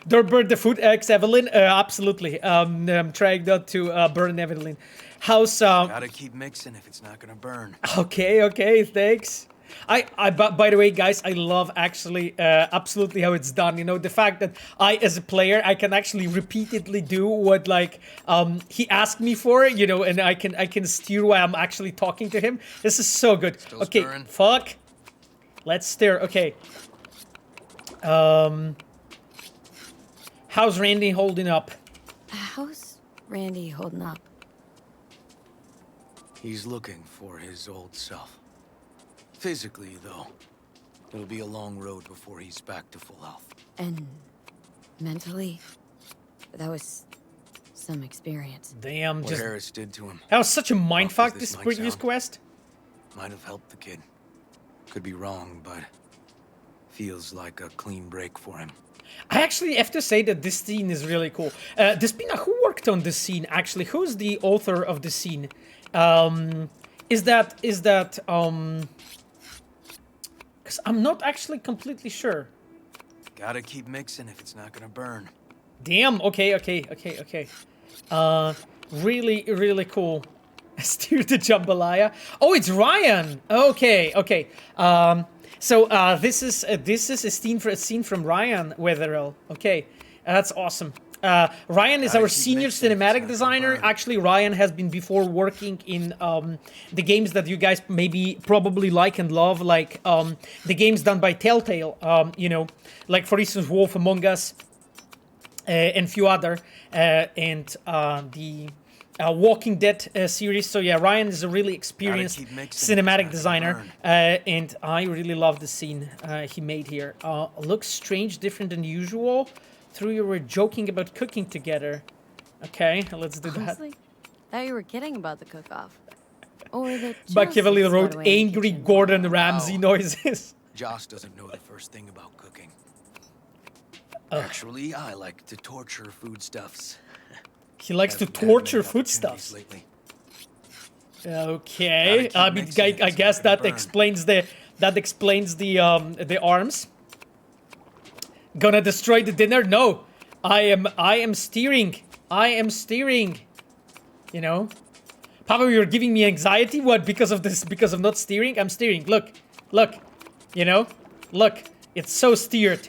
[SPEAKER 1] Don't burn the food, Evelyn. Absolutely. I'm trying not to burn Evelyn. How's
[SPEAKER 3] Gotta keep mixing if it's not gonna burn.
[SPEAKER 1] Okay, thanks. By the way, guys, I love actually absolutely how it's done. You know, the fact that I, as a player, I can actually repeatedly do what like he asked me for. You know, and I can steer while I'm actually talking to him. This is so good.
[SPEAKER 3] Still
[SPEAKER 1] Okay,
[SPEAKER 3] stirring?
[SPEAKER 1] fuck. Let's stir. Okay. How's Randy holding up?
[SPEAKER 2] How's Randy holding up?
[SPEAKER 3] He's looking for his old self. Physically, though, it'll be a long road before he's back to full health.
[SPEAKER 2] And mentally, that was some experience.
[SPEAKER 1] Damn,
[SPEAKER 3] What
[SPEAKER 1] just
[SPEAKER 3] Harris did to him
[SPEAKER 1] that was such a mindfuck.
[SPEAKER 3] this
[SPEAKER 1] This
[SPEAKER 3] might
[SPEAKER 1] previous
[SPEAKER 3] sound.
[SPEAKER 1] quest.
[SPEAKER 3] might have helped the kid. Could be wrong, but feels like a clean break for him.
[SPEAKER 1] I actually have to say that this scene is really cool. Despina, who worked on this scene actually? Who's the author of the scene? Is that because I'm not actually completely sure.
[SPEAKER 3] Gotta keep mixing if it's not gonna burn.
[SPEAKER 1] Damn. Okay. Really cool. Steer the jambalaya. Oh, it's Ryan. Okay. So this is a scene from Ryan Wetherell. Okay, that's awesome. Ryan is
[SPEAKER 3] Gotta
[SPEAKER 1] our
[SPEAKER 3] keep
[SPEAKER 1] senior
[SPEAKER 3] mixing, it's
[SPEAKER 1] cinematic
[SPEAKER 3] not gonna
[SPEAKER 1] designer.
[SPEAKER 3] burn.
[SPEAKER 1] Actually, Ryan has been before working in the games that you guys probably like and love, like the games done by Telltale. You know, like for instance, Wolf Among Us and few other, and the Walking Dead series. So yeah, Ryan is a really experienced
[SPEAKER 3] keep mixing,
[SPEAKER 1] cinematic
[SPEAKER 3] it's
[SPEAKER 1] designer,
[SPEAKER 3] not gonna
[SPEAKER 1] and I really love the scene he made here. Looks strange, different than usual. Through you were joking about cooking together. Okay, let's do that.
[SPEAKER 2] Honestly, thought you were kidding about the cook-off. Or that
[SPEAKER 1] Machiavelli
[SPEAKER 2] Joss
[SPEAKER 1] wrote
[SPEAKER 2] slowed away in the
[SPEAKER 1] angry
[SPEAKER 2] kitchen.
[SPEAKER 1] Gordon Ramsay
[SPEAKER 3] Wow.
[SPEAKER 1] noises.
[SPEAKER 3] Joss doesn't know the first thing about cooking. Actually, I like to torture foodstuffs.
[SPEAKER 1] He likes to
[SPEAKER 3] Haven't had many
[SPEAKER 1] torture
[SPEAKER 3] opportunities
[SPEAKER 1] foodstuffs.
[SPEAKER 3] lately.
[SPEAKER 1] Okay,
[SPEAKER 3] Gotta
[SPEAKER 1] I
[SPEAKER 3] keep
[SPEAKER 1] mean,
[SPEAKER 3] mixing it,
[SPEAKER 1] I
[SPEAKER 3] it's
[SPEAKER 1] guess
[SPEAKER 3] not gonna
[SPEAKER 1] that
[SPEAKER 3] burn.
[SPEAKER 1] explains the arms. Gonna destroy the dinner? No, I am steering. You know, Papa, you're giving me anxiety. What? Because of this? Because of not steering? I'm steering. Look. You know, look. It's so steered.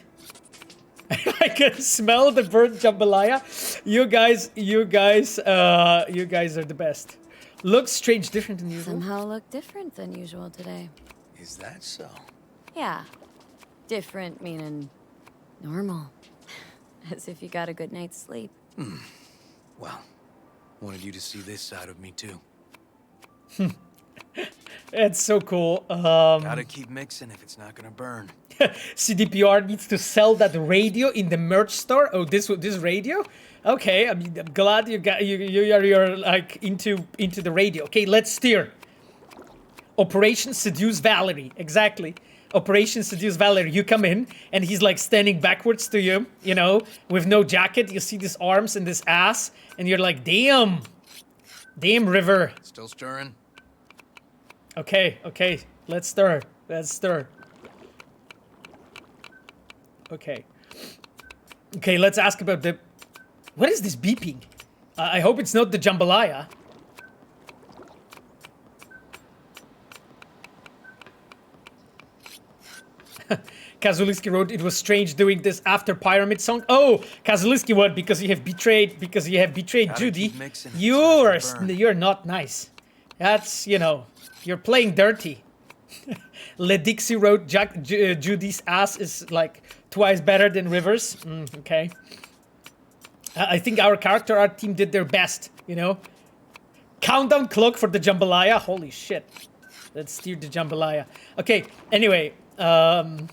[SPEAKER 1] I can smell the burnt jambalaya. You guys are the best. Looks strange, different than usual.
[SPEAKER 2] Somehow look different than usual today.
[SPEAKER 3] Is that so?
[SPEAKER 2] Yeah. Different meaning normal. As if you got a good night's sleep.
[SPEAKER 3] Well, wanted you to see this side of me too.
[SPEAKER 1] It's so cool.
[SPEAKER 3] Gotta keep mixing if it's not gonna burn.
[SPEAKER 1] CDPR needs to sell that radio in the merch store. Oh, this radio? Okay, I mean, I'm glad you're like into the radio. Okay, let's steer. Operation Seduce Valerie. Exactly. Operation Seduce Valerie. You come in and he's like standing backwards to you, you know, with no jacket. You see these arms and this ass, and you're like, damn, River.
[SPEAKER 3] Still stirring?
[SPEAKER 1] Okay, let's stir. Okay, let's ask about the What is this beeping? I hope it's not the jambalaya. Kazuliski wrote, it was strange doing this after Pyramid Song. Oh, Kazuliski, what? Because you have betrayed Judy. You're not nice. That's, you know, you're playing dirty. Ledixie wrote, Judy's ass is like twice better than Rivers. Okay. I think our character art team did their best, you know. Countdown clock for the jambalaya. Holy shit. Let's steer the jambalaya. Okay, anyway.
[SPEAKER 2] Don't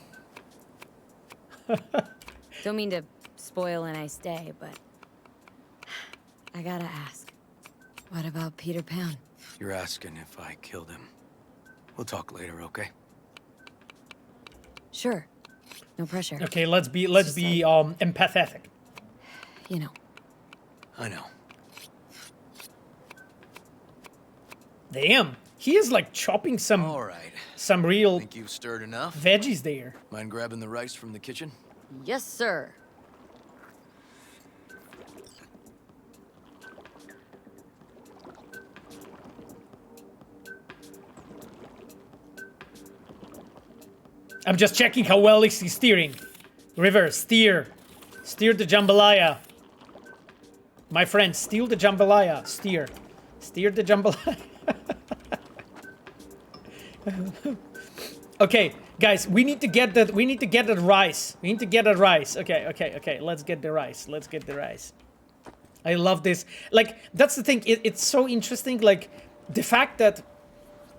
[SPEAKER 2] mean to spoil a nice day, but I gotta ask. What about Peter Pan?
[SPEAKER 3] You're asking if I killed him. We'll talk later, okay?
[SPEAKER 2] Sure. No pressure.
[SPEAKER 1] Okay, let's be empathetic.
[SPEAKER 2] You know.
[SPEAKER 3] I know.
[SPEAKER 1] Damn, he is like chopping some real
[SPEAKER 3] Think you've stirred enough?
[SPEAKER 1] veggies there.
[SPEAKER 3] Mind grabbing the rice from the kitchen?
[SPEAKER 2] Yes, sir.
[SPEAKER 1] I'm just checking how well is he steering. River, steer. Steer the jambalaya. My friend, steal the jambalaya. Steer. Steer the jambalaya. Okay, guys, we need to get that rice. We need to get that rice. Okay. Let's get the rice. Let's get the rice. I love this. Like, that's the thing. It's so interesting. Like, the fact that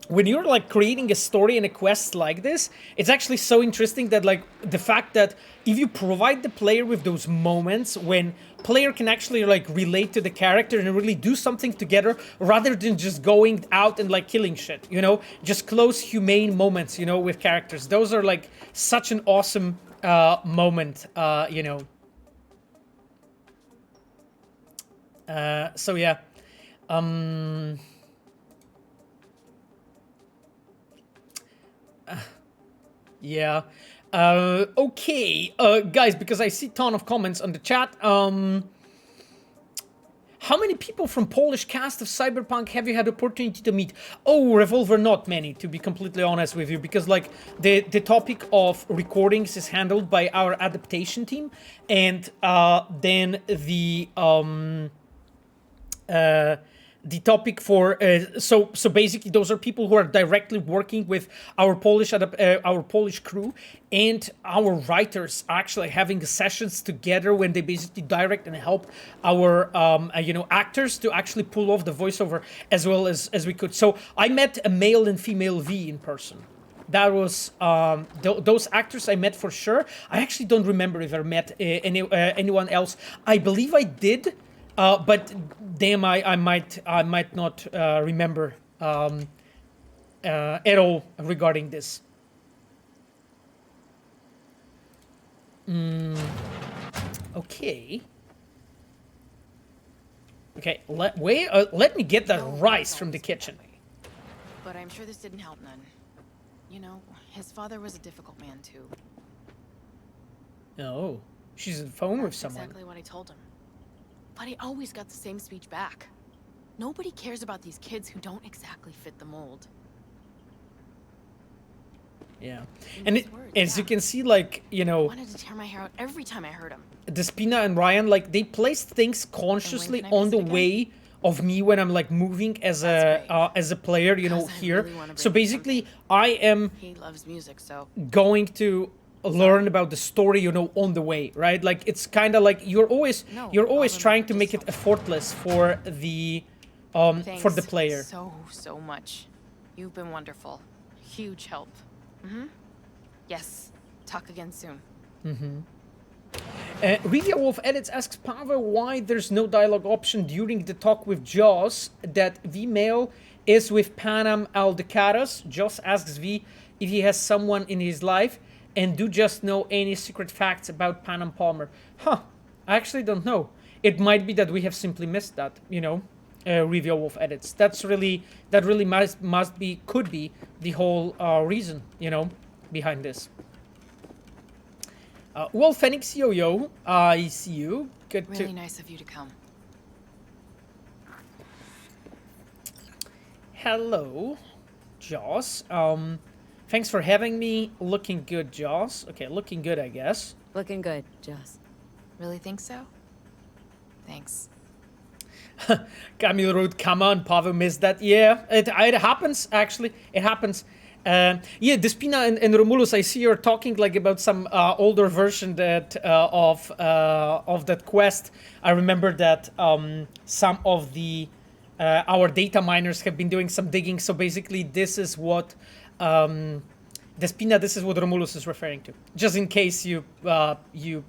[SPEAKER 1] when you're like creating a story and a quest like this, it's actually so interesting that like the fact that if you provide the player with those moments when player can actually like relate to the character and really do something together rather than just going out and like killing shit, you know, just close humane moments, you know, with characters. Those are like such an awesome moment, you know. So yeah. Yeah. Okay, guys, because I see a ton of comments on the chat. How many people from Polish cast of Cyberpunk have you had opportunity to meet? Oh, Revolver, not many, to be completely honest with you, because like the topic of recordings is handled by our adaptation team, and then the topic for so basically those are people who are directly working with our Polish crew, and our writers are actually having sessions together when they basically direct and help our you know, actors to actually pull off the voiceover as well as we could. So I met a male and female V in person. That was those actors I met for sure. I actually don't remember if I met anyone else. I believe I did. But damn, I might not remember at all regarding this. Okay. Okay, let me get that rice from the kitchen.
[SPEAKER 4] But I'm sure this didn't help none. You know, his father was a difficult man too.
[SPEAKER 1] Oh, she's on the phone with someone.
[SPEAKER 4] Exactly what I told him. But he always got the same speech back. Nobody cares about these kids who don't exactly fit the mold.
[SPEAKER 1] Yeah, and as you can see, like, you know,
[SPEAKER 4] I wanted to tear my hair out every time I heard him.
[SPEAKER 1] Despina and Ryan, like, they placed things consciously on the way of me when I'm like moving as a player, you know, here. Really so basically, I am.
[SPEAKER 4] He loves music, so
[SPEAKER 1] going to learn about the story, you know, on the way, right? Like, it's kind of like you're always trying to make it effortless for the player.
[SPEAKER 4] So much. You've been wonderful. Huge help. Yes. Talk again soon.
[SPEAKER 1] Review of Edits asks Pavel why there's no dialogue option during the talk with Joss that V-Mail is with Panam Aldecaras. Joss asks V if he has someone in his life and do just know any secret facts about Panam Palmer. Huh, I actually don't know. It might be that we have simply missed that, you know, review of Edits. That really could be the whole reason, you know, behind this. Well, Phoenix Yo-Yo, I see you. Good
[SPEAKER 4] Really
[SPEAKER 1] to...
[SPEAKER 4] nice of you to come.
[SPEAKER 1] Hello, Joss. Thanks for having me. Looking good, Joss. Okay, looking good, I guess.
[SPEAKER 2] Looking good, Joss.
[SPEAKER 4] Really think so? Thanks.
[SPEAKER 1] Camille wrote, come on, Pavel missed that. Yeah, it happens, actually. It happens. Yeah, Despina and Romulus, I see you're talking like about some older version that of that quest. I remember that some of the our data miners have been doing some digging. So basically, this is what Despina, this is what Romulus is referring to. Just in case you didn't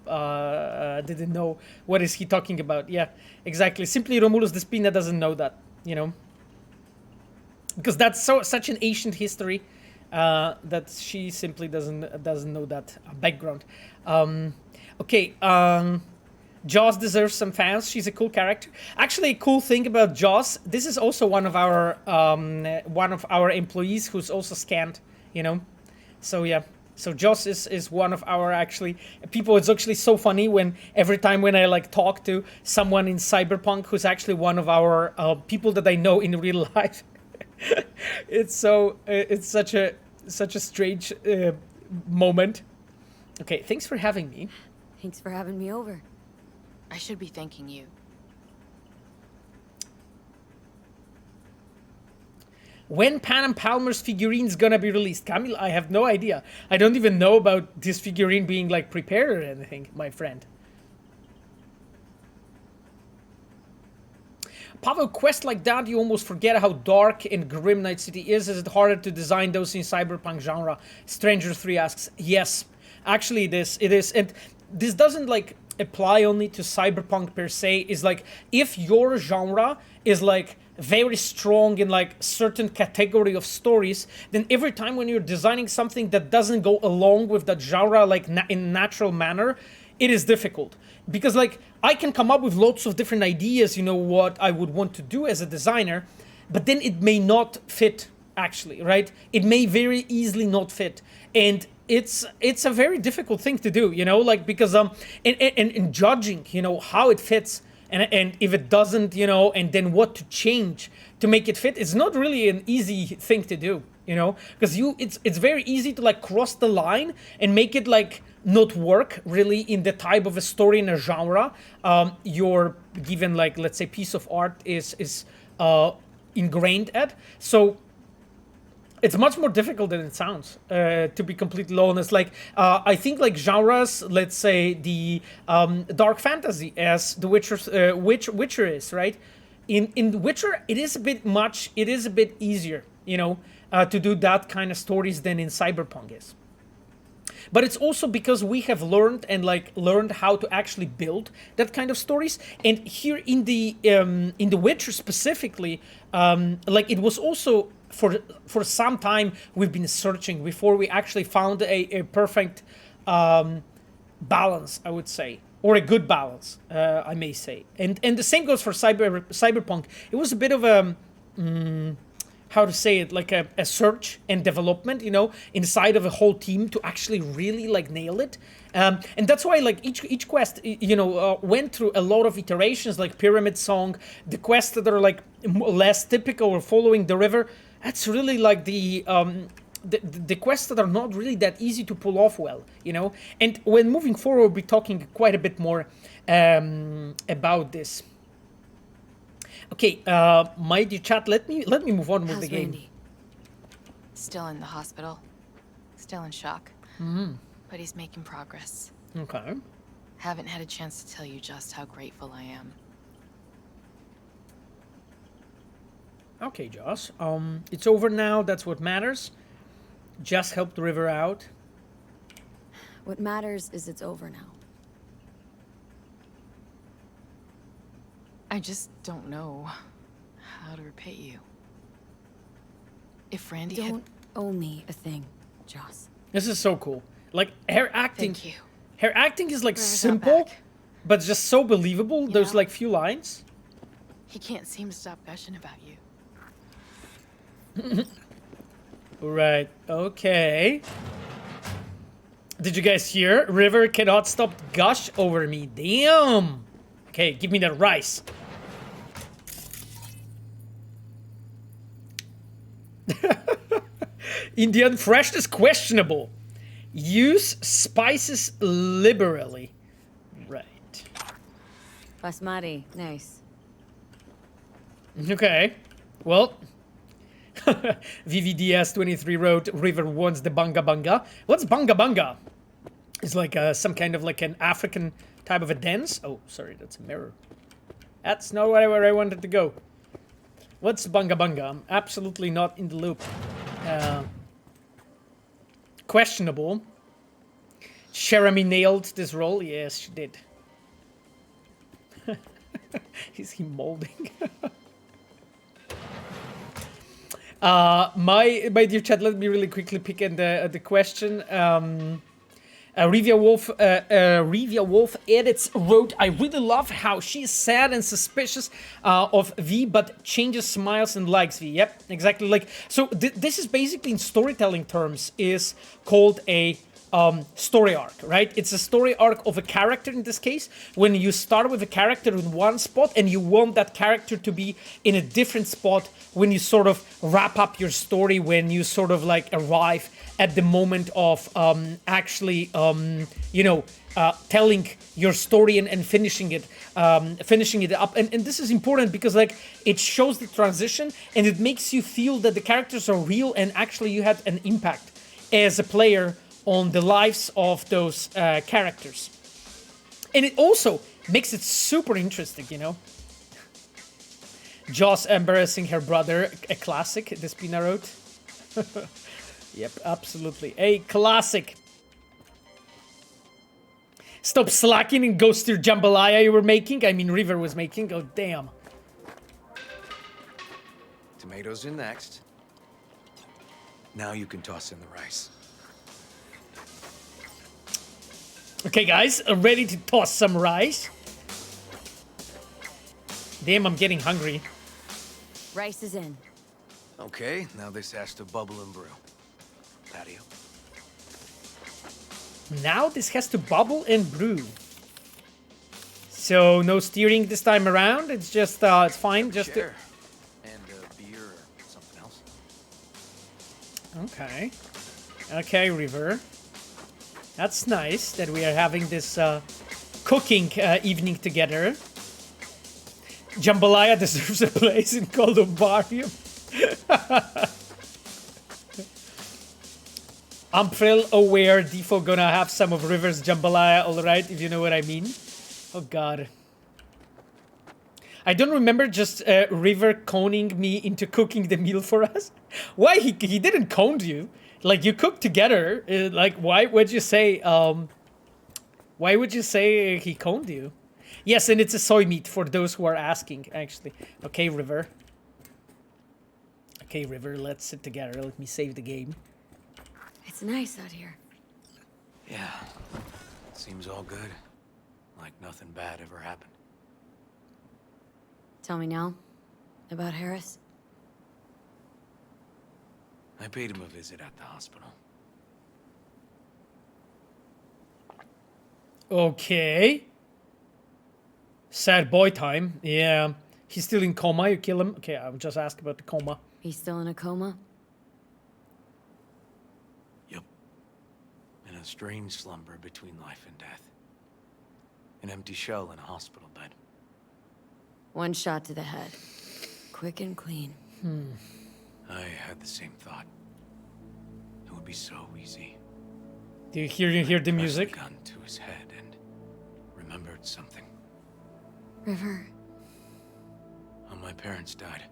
[SPEAKER 1] know, what is he talking about? Yeah, exactly. Simply Romulus Despina doesn't know that, you know, because that's such an ancient history that she simply doesn't know that background. Okay. Joss deserves some fans. She's a cool character. Actually, a cool thing about Joss, this is also one of our employees who's also scanned, you know. So yeah, so Joss is one of our actually people. It's actually so funny when every time when I like talk to someone in Cyberpunk who's actually one of our people that I know in real life. It's such a strange moment. Okay, thanks for having me.
[SPEAKER 2] Thanks for having me over.
[SPEAKER 4] I should be thanking you.
[SPEAKER 1] When Pan and Palmer's figurine's gonna be released? Camille, I have no idea. I don't even know about this figurine being like prepared or anything, my friend. Pavel, quest like that, you almost forget how dark and grim Night City is. Is it harder to design those in cyberpunk genre? Stranger3 asks. Yes, actually it is. And this doesn't like apply only to cyberpunk per se. Is like, if your genre is like very strong in like certain category of stories, then every time when you're designing something that doesn't go along with that genre like in natural manner, it is difficult. Because like I can come up with lots of different ideas, you know, what I would want to do as a designer, but then it may not fit actually, right? It may very easily not fit. And it's a very difficult thing to do, you know, like because in judging, you know, how it fits and if it doesn't, you know, and then what to change to make it fit, it's not really an easy thing to do, you know, because it's very easy to like cross the line and make it like not work really in the type of a story in a genre you're given, like, let's say, piece of art is ingrained at. So it's much more difficult than it sounds, to be completely honest. Like, I think like genres, let's say the dark fantasy, as The Witcher, Witcher is, right? In Witcher, it is a bit easier, you know, to do that kind of stories than in Cyberpunk is. But it's also because we have learned how to actually build that kind of stories. And here in the Witcher specifically, like it was also for some time we've been searching before we actually found a perfect balance, I would say, or a good balance, I may say. And the same goes for Cyberpunk. It was a bit of a how to say it, like a search and development, you know, inside of a whole team to actually really like nail it. And that's why like each quest, you know, went through a lot of iterations, like Pyramid Song, the quests that are like less typical or following the river. That's really like the quests that are not really that easy to pull off well, you know. And when moving forward, we'll be talking quite a bit more about this. Okay, my dear chat, let me move on with
[SPEAKER 4] How's
[SPEAKER 1] the game.
[SPEAKER 4] Randy? Still in the hospital. Still in shock. But he's making progress.
[SPEAKER 1] Okay.
[SPEAKER 4] Haven't had a chance to tell you just how grateful I am.
[SPEAKER 1] Okay, Joss. It's over now. That's what matters. Just help the river out.
[SPEAKER 2] What matters is it's over now.
[SPEAKER 4] I just don't know how to repay you. If Randy
[SPEAKER 2] Don't owe me a thing, Joss.
[SPEAKER 1] This is so cool. Like her acting.
[SPEAKER 4] Thank you.
[SPEAKER 1] Her acting is like
[SPEAKER 4] River's not
[SPEAKER 1] simple,
[SPEAKER 4] back.
[SPEAKER 1] but just so believable.
[SPEAKER 4] You
[SPEAKER 1] Those
[SPEAKER 4] know?
[SPEAKER 1] like few lines.
[SPEAKER 4] He can't seem to stop gushing about you.
[SPEAKER 1] Right. Okay. Did you guys hear? River cannot stop gush over me. Damn. Okay, give me the rice. Indian freshness questionable. Use spices liberally. Right.
[SPEAKER 2] Basmati, nice.
[SPEAKER 1] Okay. Well, VVDS23 wrote, River wants the banga banga. What's banga banga? It's like some kind of like an African type of a dance. Oh, sorry, that's a mirror. That's not where I wanted to go. What's banga banga? I'm absolutely not in the loop. Questionable. Jeremy nailed this role. Yes, she did. Is he molding? My dear chat, let me really quickly pick in the question. Rivia Wolf edits wrote, I really love how she's sad and suspicious of V, but changes, smiles, and likes V. Yep, exactly. Like, so this is basically in storytelling terms is called a story arc, right? It's a story arc of a character in this case, when you start with a character in one spot and you want that character to be in a different spot when you sort of wrap up your story, when you sort of like arrive at the moment of actually, telling your story and finishing it up. And this is important because like it shows the transition and it makes you feel that the characters are real and actually you had an impact as a player on the lives of those characters. And it also makes it super interesting, you know? Joss embarrassing her brother, a classic, Despina wrote. Yep, absolutely. A classic. Stop slacking and go to jambalaya you were making. I mean, River was making. Oh, damn.
[SPEAKER 3] Tomatoes in next. Now you can toss in the rice.
[SPEAKER 1] Okay, guys, ready to toss some rice? Damn, I'm getting hungry.
[SPEAKER 2] Rice is in.
[SPEAKER 3] Okay, now this has to bubble and brew. Patio.
[SPEAKER 1] Now this has to bubble and brew. So no steering this time around. It's just it's fine. Just
[SPEAKER 3] chair. And beer or something else.
[SPEAKER 1] Okay. Okay, River. That's nice that we are having this cooking evening together. Jambalaya deserves a place in Columbarium. I'm full aware Defo gonna have some of River's jambalaya, alright, if you know what I mean. Oh god. I don't remember just River coning me into cooking the meal for us. Why? He didn't cone you. Like, you cooked together. Like, why would you say, why would you say he coned you? Yes, and it's a soy meat for those who are asking, actually. Okay, River. Okay, River, let's sit together. Let me save the game.
[SPEAKER 2] It's nice out here.
[SPEAKER 3] Yeah. Seems all good. Like nothing bad ever happened.
[SPEAKER 2] Tell me now about Harris.
[SPEAKER 3] I paid him a visit at the hospital.
[SPEAKER 1] Okay. Sad boy time. Yeah. He's still in coma. You kill him. Okay, I'll just ask about the coma.
[SPEAKER 2] He's still in a coma?
[SPEAKER 3] Yep. In a strange slumber between life and death. An empty shell in a hospital bed.
[SPEAKER 2] One shot to the head. Quick and clean.
[SPEAKER 3] I had the same thought. It would be so easy.
[SPEAKER 1] Do you hear the music?
[SPEAKER 3] Pressed the gun to his head and remembered something.
[SPEAKER 2] River.
[SPEAKER 3] How my parents died.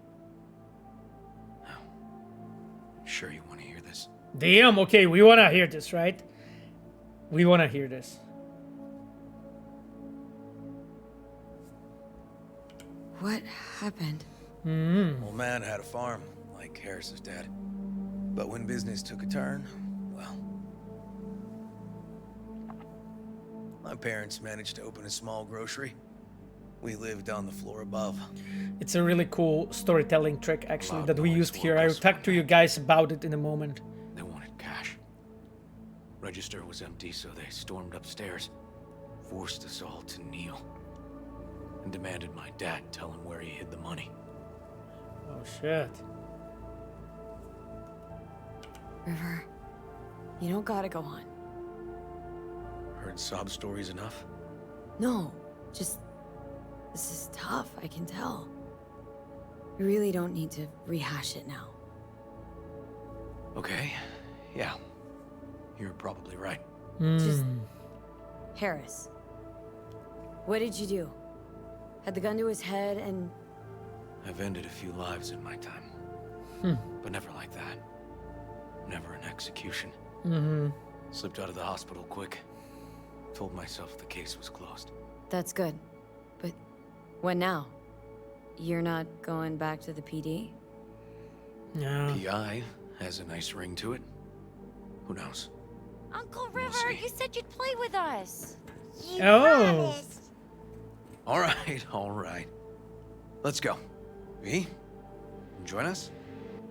[SPEAKER 3] Now, sure you want to hear this?
[SPEAKER 1] Damn, okay, we want to hear this, right? We want to hear this.
[SPEAKER 2] What happened?
[SPEAKER 3] Old man had a farm, like Harris's dad. But when business took a turn, well... My parents managed to open a small grocery. We lived on the floor above.
[SPEAKER 1] It's a really cool storytelling trick, actually, that we used here. I will talk to you guys about it in a moment.
[SPEAKER 3] They wanted cash. Register was empty, so they stormed upstairs. Forced us all to kneel. and demanded my dad tell him where he hid the money.
[SPEAKER 1] Oh, shit.
[SPEAKER 2] River, you don't gotta go on.
[SPEAKER 3] Heard sob stories enough?
[SPEAKER 2] No, just... This is tough, I can tell. We really don't need to rehash it now.
[SPEAKER 3] Okay, yeah. You're probably right.
[SPEAKER 2] Just... Harris. What did you do? Had the gun to his head and...
[SPEAKER 3] I've ended a few lives in my time. But never like that. Never an execution. Slipped out of the hospital quick. Told myself the case was closed.
[SPEAKER 2] That's good. But what now? You're not going back to the PD?
[SPEAKER 1] Yeah.
[SPEAKER 3] PI has a nice ring to it. Who knows?
[SPEAKER 5] Uncle
[SPEAKER 3] We'll
[SPEAKER 5] River,
[SPEAKER 3] see.
[SPEAKER 5] you said you'd play with us.
[SPEAKER 6] You
[SPEAKER 1] Oh.
[SPEAKER 6] promised.
[SPEAKER 3] All right, all right. Let's go. V, join us?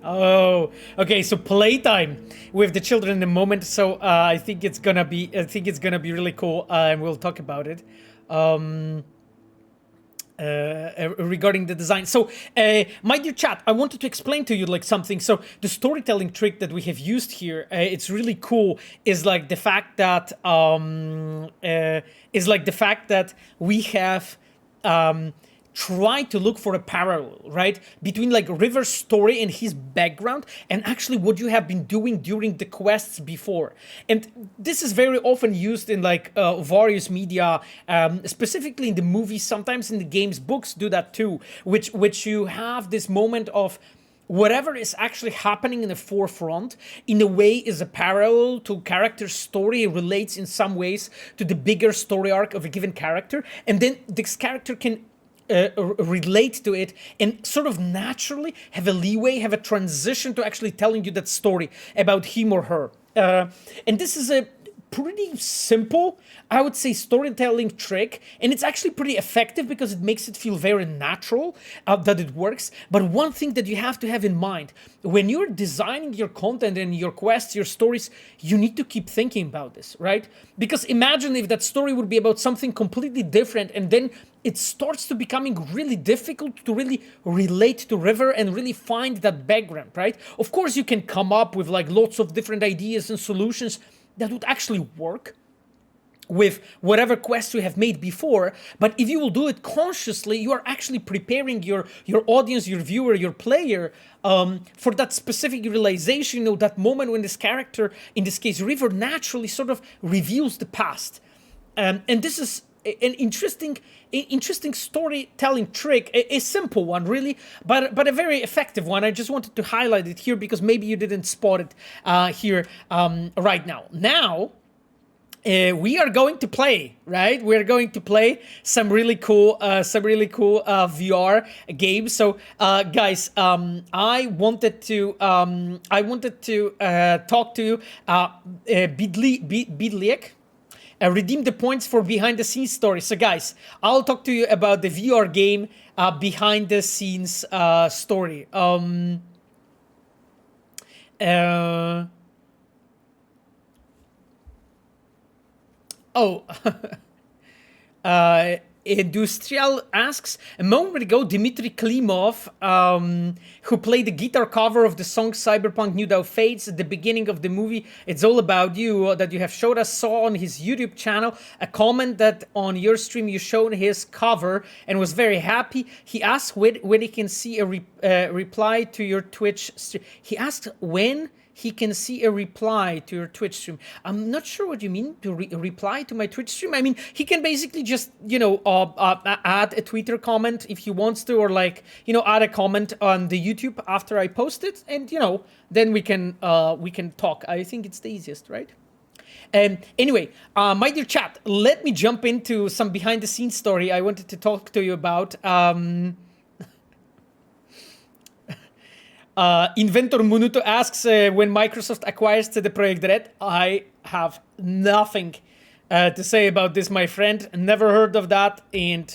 [SPEAKER 1] Oh, okay. So playtime with the children in a moment. So I think it's gonna be really cool, and we'll talk about it. Regarding the design. So, my dear chat, I wanted to explain to you like something. So the storytelling trick that we have used here, it's really cool. Is like the fact that we have try to look for a parallel, right, between like River's story and his background and actually what you have been doing during the quests before. And this is very often used in like various media, specifically in the movies, sometimes in the games. Books do that too, which you have this moment of whatever is actually happening in the forefront, in a way, is a parallel to character's story. It relates in some ways to the bigger story arc of a given character, and then this character can relate to it and sort of naturally have a leeway, have a transition to actually telling you that story about him or her. And this is a pretty simple, I would say, storytelling trick, and it's actually pretty effective because it makes it feel very natural that it works. But one thing that you have to have in mind, when you're designing your content and your quests, your stories, you need to keep thinking about this, right? Because imagine if that story would be about something completely different, and then it starts to becoming really difficult to really relate to River and really find that background, right? Of course, you can come up with like lots of different ideas and solutions that would actually work with whatever quest you have made before, but if you will do it consciously, you are actually preparing your audience, your viewer, your player for that specific realization, you know, that moment when this character, in this case River, naturally sort of reveals the past. And this is an interesting storytelling trick, a simple one really, but a very effective one. I just wanted to highlight it here because maybe you didn't spot it here right now. Now, we are going to play, right? We're going to play some really cool VR games. So, guys, I wanted to talk to you, Bidliek. Redeem the points for behind the scenes story. So guys, I'll talk to you about the VR game behind the scenes story. Industrial asks, a moment ago, Dmitry Klimov, who played the guitar cover of the song Cyberpunk New Dawn Fades at the beginning of the movie It's All About You that you have showed us, saw on his YouTube channel a comment that on your stream you showed his cover and was very happy. He asked when he can see a reply to your Twitch stream. He asked when he can see a reply to your Twitch stream. I'm not sure what you mean to reply to my Twitch stream. I mean, he can basically just, you know, add a Twitter comment if he wants to, or like, you know, add a comment on the YouTube after I post it, and you know, then we can talk. I think it's the easiest, right? Anyway, my dear chat, let me jump into some behind the scenes story I wanted to talk to you about. Inventor Munuto asks, when Microsoft acquires CD Projekt Red, I have nothing to say about this, my friend. Never heard of that, and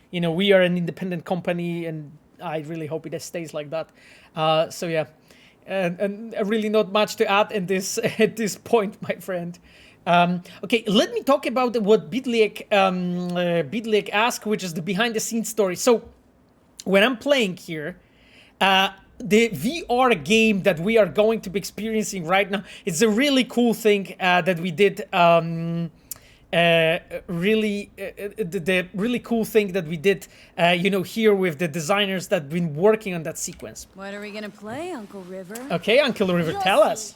[SPEAKER 1] you know, we are an independent company, and I really hope it stays like that. So yeah, and really not much to add in this at this point, my friend. Okay, let me talk about what Bidliek asked, which is the behind-the-scenes story. So, when I'm playing here, the VR game that we are going to be experiencing right now, it's a really cool thing that we did. The really cool thing that we did, you know, here with the designers that have been working on that sequence.
[SPEAKER 2] What are we gonna play, Uncle River?
[SPEAKER 1] Okay, Uncle River,
[SPEAKER 5] You'll
[SPEAKER 1] tell
[SPEAKER 5] see.
[SPEAKER 1] us.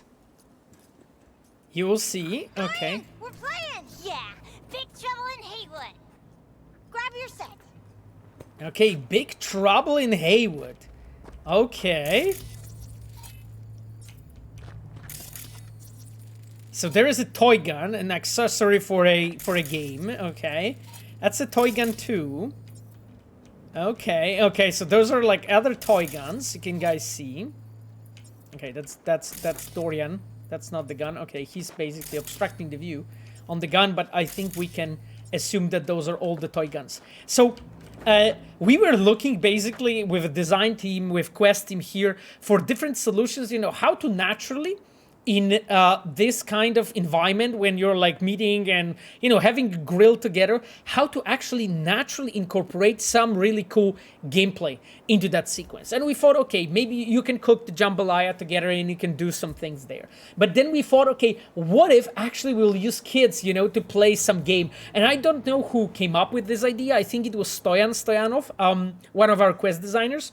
[SPEAKER 1] You will see. Okay.
[SPEAKER 5] Ryan, we're playing! Yeah, Big Trouble in Haywood. Grab your set.
[SPEAKER 1] Okay, Big Trouble in Haywood. Okay. So there is a toy gun, an accessory for a game. Okay, that's a toy gun too. Okay, okay. So those are like other toy guns. You can guys see. Okay, that's Dorian. That's not the gun. Okay, he's basically obstructing the view on the gun, but I think we can assume that those are all the toy guns. So we were looking basically with a design team, with Quest team here for different solutions, you know, how to naturally in this kind of environment when you're like meeting and, you know, having a grill together, how to actually naturally incorporate some really cool gameplay into that sequence. And we thought, okay, maybe you can cook the jambalaya together and you can do some things there. But then we thought, okay, what if actually we'll use kids, you know, to play some game? And I don't know who came up with this idea. I think it was Stoyan Stoyanov, one of our Quest designers.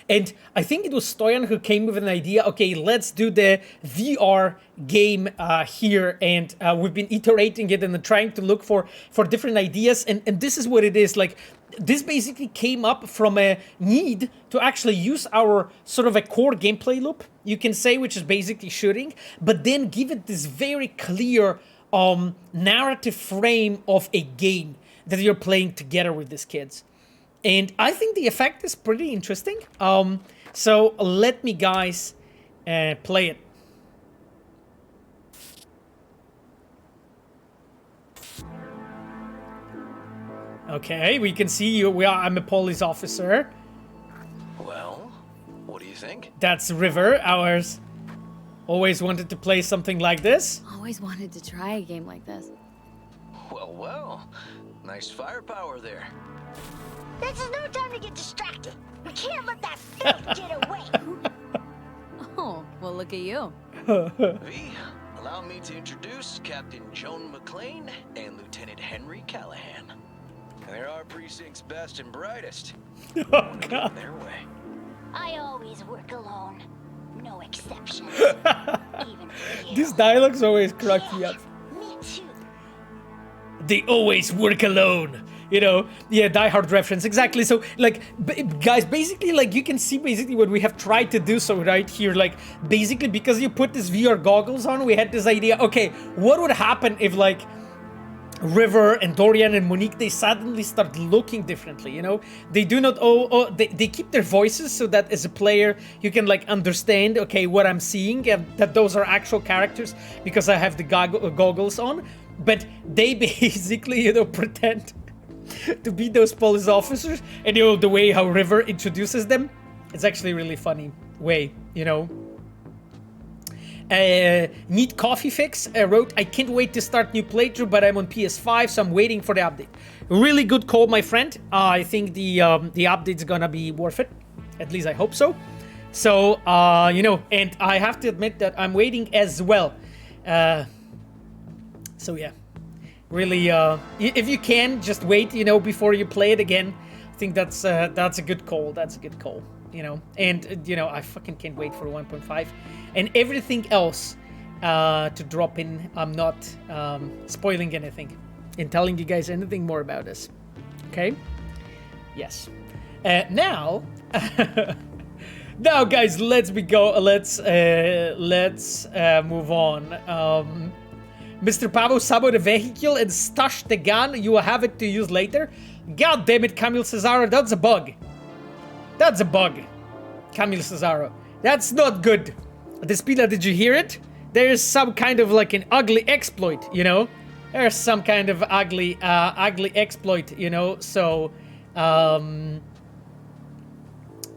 [SPEAKER 1] And I think it was Stoyan who came with an idea, okay, let's do the VR game here. And we've been iterating it and trying to look for different ideas. And this is what it is. Like, this basically came up from a need to actually use our sort of a core gameplay loop, you can say, which is basically shooting, but then give it this very clear narrative frame of a game that you're playing together with these kids. And I think the effect is pretty interesting. So let me guys play it. Okay, we can see you. I'm a police officer.
[SPEAKER 3] Well, what do you think?
[SPEAKER 1] That's River, ours. Always wanted to play something like this.
[SPEAKER 2] Always wanted to try a game like this.
[SPEAKER 3] Well, well. Nice firepower there.
[SPEAKER 5] This is no time to get distracted. We can't let that filth get away.
[SPEAKER 2] Oh, well, look at you.
[SPEAKER 3] V, allow me to introduce Captain Joan McClane and Lieutenant Henry Callahan. They're our precinct's best and brightest.
[SPEAKER 1] Oh,
[SPEAKER 3] Get
[SPEAKER 1] God.
[SPEAKER 3] in their way.
[SPEAKER 5] I always work alone. No exceptions. Even for you.
[SPEAKER 1] These dialogues always crack me up.
[SPEAKER 5] Me too.
[SPEAKER 1] They always work alone. You know, yeah, Die Hard reference, exactly. So, like, guys, basically, like, you can see basically what we have tried to do. So right here, like, basically, because you put this VR goggles on, we had this idea, okay, what would happen if, like, River and Dorian and Monique, they suddenly start looking differently, you know? They do not, they keep their voices so that as a player, you can, like, understand, okay, what I'm seeing, and that those are actual characters because I have the goggles on. But they basically, you know, pretend to be those police officers, and you know the way how River introduces them, it's actually a really funny way, you know. Need Coffee Fix wrote, I can't wait to start new playthrough, but I'm on PS5, so I'm waiting for the update. Really good call, my friend. I think the update's gonna be worth it. At least I hope so. So you know, and I have to admit that I'm waiting as well. So yeah. Really, if you can, just wait, you know, before you play it again. I think that's a good call. That's a good call, you know. And, you know, I fucking can't wait for 1.5. And everything else to drop in. I'm not spoiling anything and telling you guys anything more about this. Okay? Yes. Now, now, guys, let's move on. Mr. Pavo sabo the vehicle and stash the gun. You will have it to use later. God damn it, Camille Cesaro. That's a bug. That's a bug. Camille Cesaro. That's not good. Despila, did you hear it? There's some kind of like an ugly exploit, you know? There's some kind of ugly exploit, you know? So,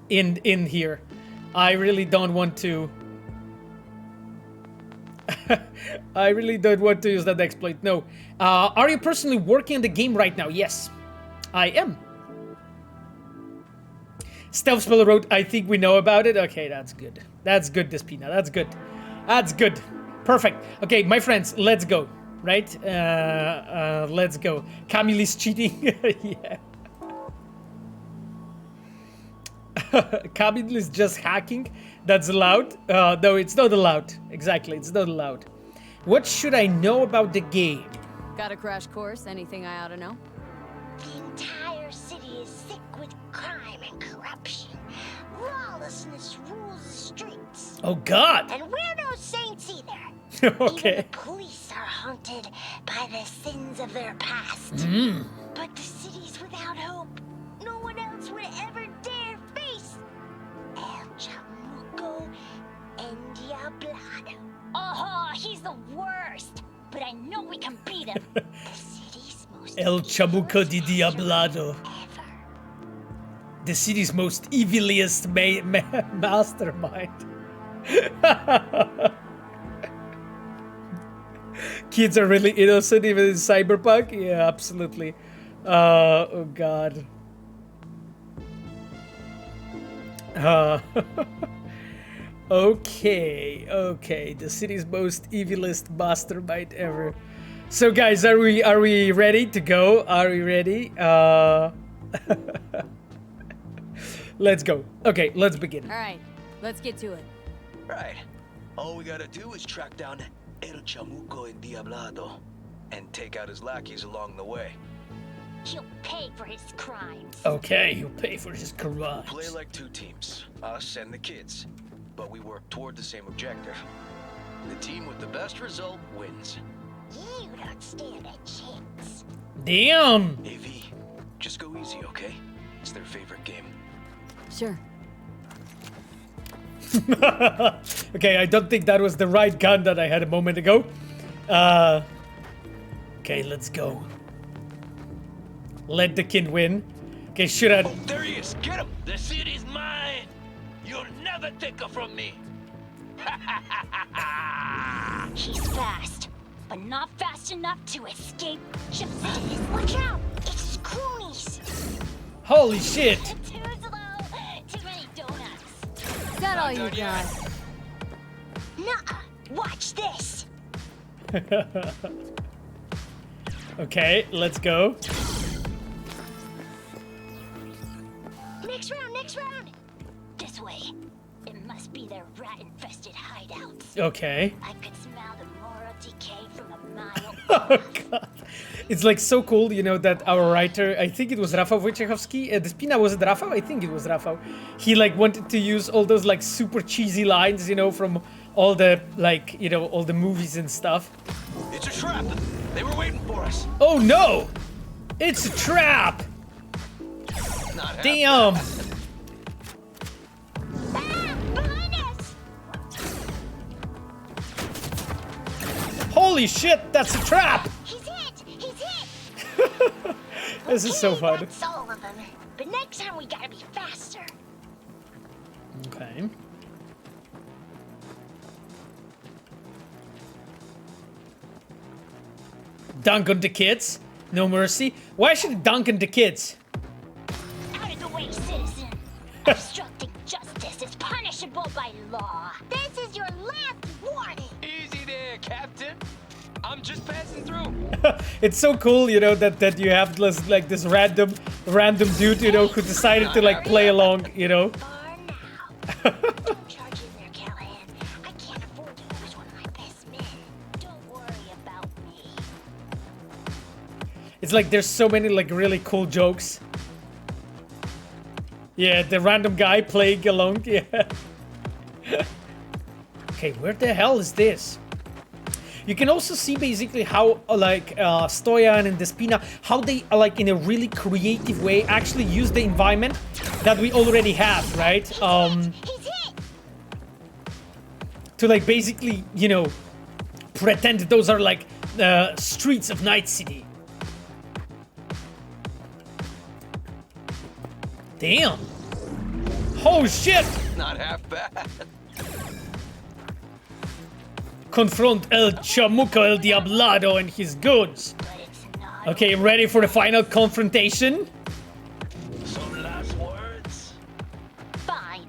[SPEAKER 1] in here. I really don't want to... I really don't want to use that exploit. No. Are you personally working on the game right now? Yes, I am. Stealth Spell wrote, I think we know about it. Okay, that's good. That's good, Despina. That's good. That's good. Perfect. Okay, my friends, let's go. Right? Let's go. Camille is cheating. Yeah. Camille is just hacking. That's allowed. No, it's not allowed. Exactly, it's not allowed. What should I know about the game?
[SPEAKER 2] Got a crash course? Anything I ought to know?
[SPEAKER 5] The entire city is sick with crime and corruption. Lawlessness rules the streets.
[SPEAKER 1] Oh God!
[SPEAKER 5] And we're no saints either.
[SPEAKER 1] Okay.
[SPEAKER 5] Even the police are haunted by the sins of their past. But the city's without hope. No one else would ever dare face El Chamuco and Diablado. Oh, he's the worst. But I know we can beat him. The city's most
[SPEAKER 1] El Chamuco di Diablado.
[SPEAKER 5] ever.
[SPEAKER 1] The city's most eviliest mastermind. Kids are really innocent even in Cyberpunk? Yeah, absolutely. Oh God. Okay. The city's most evilest mastermind ever. So guys, are we ready to go? Are we ready? Let's go. Okay, let's begin.
[SPEAKER 2] All right, let's get to it.
[SPEAKER 6] Right. All we gotta do is track down El Chamuco and Diablado and take out his lackeys along the way.
[SPEAKER 5] He'll pay for his crimes.
[SPEAKER 1] Okay, he'll pay for his crimes.
[SPEAKER 6] Play like two teams, us and the kids, but we work toward the same objective. The team with the best result wins.
[SPEAKER 5] You don't stand a chance.
[SPEAKER 1] Damn.
[SPEAKER 6] AV, just go easy, okay? It's their favorite game.
[SPEAKER 2] Sure.
[SPEAKER 1] Okay, I don't think that was the right gun that I had a moment ago. Okay, let's go. Let the kid win. Okay, should I...
[SPEAKER 6] Oh, there he is! Get him! The city's mine! You'll never take her from me!
[SPEAKER 5] He's fast, but not fast enough to escape justice. Watch out! It's Croonies.
[SPEAKER 1] Holy shit!
[SPEAKER 5] Too slow. Too many donuts.
[SPEAKER 2] Is that all you got?
[SPEAKER 5] Nuh-uh. Watch this.
[SPEAKER 1] Okay, let's go.
[SPEAKER 5] Next round. This way. It must be their rat-infested hideouts.
[SPEAKER 1] Okay.
[SPEAKER 5] I could smell the moral decay from a mile.
[SPEAKER 1] Oh God. It's like so cool, you know, that our writer, I think it was Rafał Wojciechowski, Despina, was it Rafał? I think it was Rafał. He like wanted to use all those like super cheesy lines, you know, from all the like, you know, all the movies and stuff.
[SPEAKER 6] It's a trap! They were waiting for us!
[SPEAKER 1] Oh no! It's a trap!
[SPEAKER 6] Not half
[SPEAKER 1] Damn!
[SPEAKER 5] Behind us!
[SPEAKER 1] Holy shit, that's a trap!
[SPEAKER 5] He's hit!
[SPEAKER 1] This is so fun.
[SPEAKER 5] That's all of them. But next time we gotta be faster.
[SPEAKER 1] Okay. Dunk on the kids. No mercy. Why should it dunk on the kids?
[SPEAKER 5] Out of the way, citizen. Obstructing justice is punishable by law. This is your last warning.
[SPEAKER 6] Easy there, Captain. I'm just passing through.
[SPEAKER 1] It's so cool, you know, that you have this, like this random dude, you know, who decided to like play along, you know.
[SPEAKER 5] For now. Don't charge in there, Callahan. I can't afford to lose one of my best men. Don't worry about me.
[SPEAKER 1] It's like there's so many like really cool jokes. Yeah, the random guy playing along, yeah. Okay, where the hell is this? You can also see basically how like Stoyan and Despina, how they like in a really creative way actually use the environment that we already have, right?
[SPEAKER 5] He's hit.
[SPEAKER 1] To like basically, you know, pretend that those are like streets of Night City. Damn. Oh shit.
[SPEAKER 6] Not half bad.
[SPEAKER 1] confront El Chamuco El Diablado and his goods.
[SPEAKER 5] But it's not.
[SPEAKER 1] Okay, ready for the final confrontation?
[SPEAKER 6] Some last words?
[SPEAKER 5] Fine.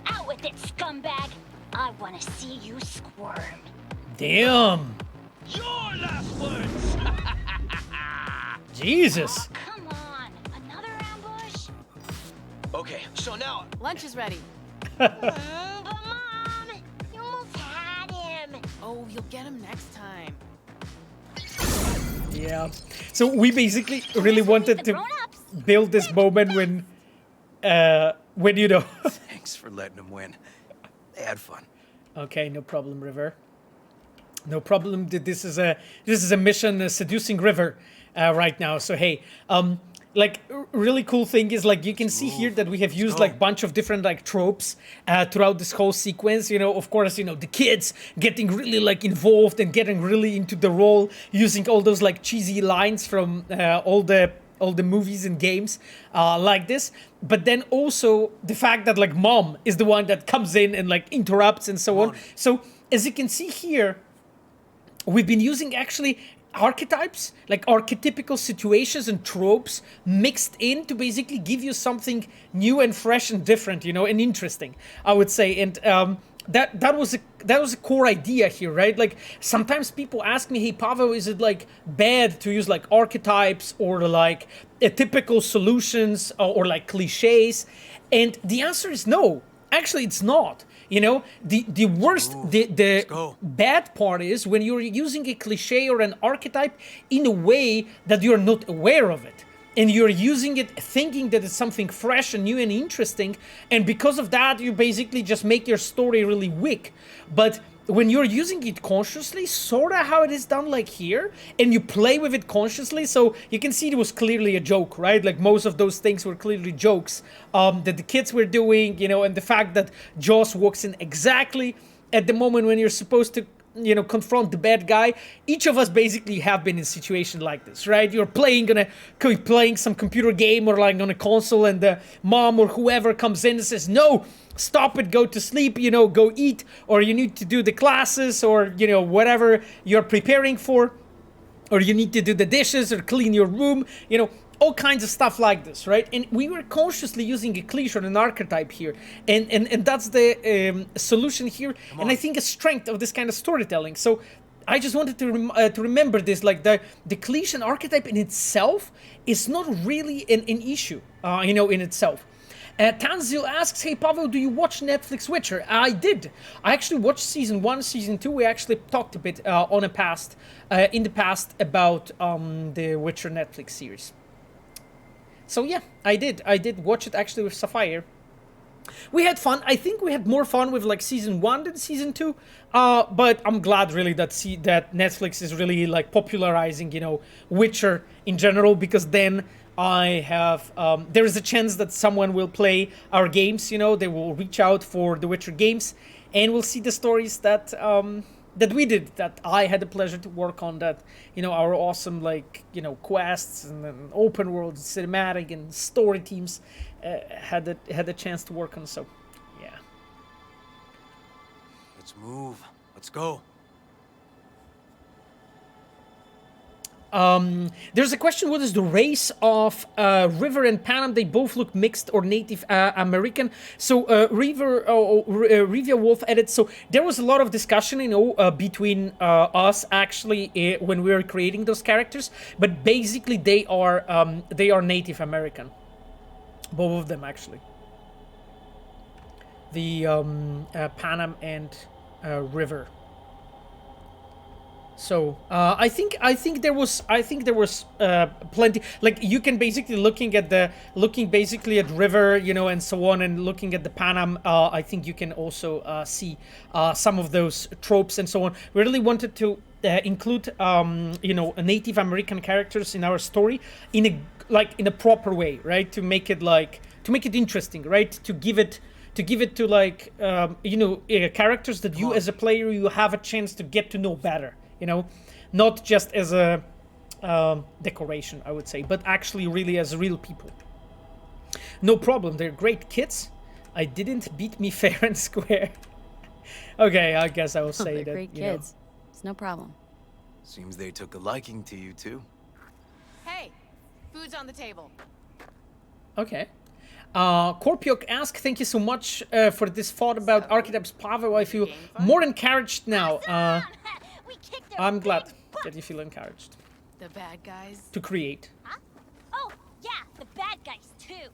[SPEAKER 5] Out with it, scumbag. I want to see you squirm.
[SPEAKER 1] Damn.
[SPEAKER 6] Your last words!
[SPEAKER 1] Jesus.
[SPEAKER 5] Come on. Another ambush?
[SPEAKER 6] Okay, so now
[SPEAKER 4] Lunch is ready.
[SPEAKER 5] But Mom, you almost had him.
[SPEAKER 4] Oh, you'll get him next time.
[SPEAKER 1] Yeah. So we basically really wanted
[SPEAKER 5] The
[SPEAKER 1] to
[SPEAKER 5] grown-ups.
[SPEAKER 1] build this moment when you know.
[SPEAKER 3] Thanks for letting them win. They had fun.
[SPEAKER 1] Okay, no problem, River. No problem. This is a mission seducing River right now. So hey, like really cool thing is like you can see here that we have used like bunch of different like tropes throughout this whole sequence. You know, of course, you know, the kids getting really like involved and getting really into the role, using all those like cheesy lines from all the movies and games like this. But then also the fact that like Mom is the one that comes in and like interrupts and so on. So as you can see here, we've been using actually archetypes, like archetypical situations and tropes mixed in to basically give you something new and fresh and different, you know, and interesting, I would say. And that was a core idea here, right? Like sometimes people ask me, hey Pavel, is it like bad to use like archetypes or like typical solutions or like cliches? And the answer is no. Actually, it's not. You know, the worst, the bad part is when you're using a cliche or an archetype in a way that you're not aware of it. And you're using it thinking that it's something fresh and new and interesting. And because of that, you basically just make your story really weak. But when you're using it consciously, sort of how it is done like here, and you play with it consciously, so you can see it was clearly a joke, right? Like most of those things were clearly jokes that the kids were doing, you know, and the fact that Joss walks in exactly at the moment when you're supposed to, you know, confront the bad guy. Each of us basically have been in a situation like this, right? You're playing some computer game or like on a console, and the mom or whoever comes in and says, no, stop it, go to sleep, you know, go eat, or you need to do the classes, or, you know, whatever you're preparing for, or you need to do the dishes or clean your room, you know, all kinds of stuff like this, right? And we were consciously using a cliche or an archetype here, and that's the solution here, and I think a strength of this kind of storytelling. So I just wanted to remember this, like the cliche and archetype in itself is not really an issue, you know, in itself. Tanzil asks, hey Pavel, do you watch Netflix Witcher? I did. I actually watched season 1, season 2. We actually talked a bit in the past about the Witcher Netflix series. So yeah, I did watch it actually with Sapphire. We had fun. I think we had more fun with like season 1 than season 2. But I'm glad really that Netflix is really like popularizing, you know, Witcher in general, because then I have there is a chance that someone will play our games, you know, they will reach out for the Witcher games, and we'll see the stories that that we did, that I had the pleasure to work on, that, you know, our awesome, like, you know, quests and open world cinematic and story teams had the chance to work on. So yeah,
[SPEAKER 3] Let's move. Let's go.
[SPEAKER 1] There's a question, what is the race of River and Panam? They both look mixed or Native American. So Rivia Wolf added, so there was a lot of discussion, you know, between us actually when we were creating those characters, but basically they are Native American. Both of them actually. The Panam and River. So I think there was plenty. Like you can basically looking basically at River, you know, and so on, and looking at the Panam. I think you can also see some of those tropes and so on. We really wanted to include you know, Native American characters in our story in a proper way, right? To make it interesting, right? To give it to like you know, characters that you as a player you have a chance to get to know better. You know, not just as a decoration, I would say, but actually really as real people. No problem, they're great kids. I didn't beat me fair and square. Okay, I guess I will say
[SPEAKER 2] They're
[SPEAKER 1] that.
[SPEAKER 2] great
[SPEAKER 1] You know,
[SPEAKER 2] kids. It's no problem.
[SPEAKER 3] Seems they took a liking to you, too.
[SPEAKER 4] Hey, food's on the table.
[SPEAKER 1] Okay. Korpiok asks, thank you so much for this thought about archetypes. Pavel, I feel more encouraged now.
[SPEAKER 5] We kicked their
[SPEAKER 1] I'm glad
[SPEAKER 5] big butt.
[SPEAKER 1] that you feel encouraged
[SPEAKER 4] The bad guys.
[SPEAKER 1] to create.
[SPEAKER 5] Huh? Oh, yeah, the bad guys too.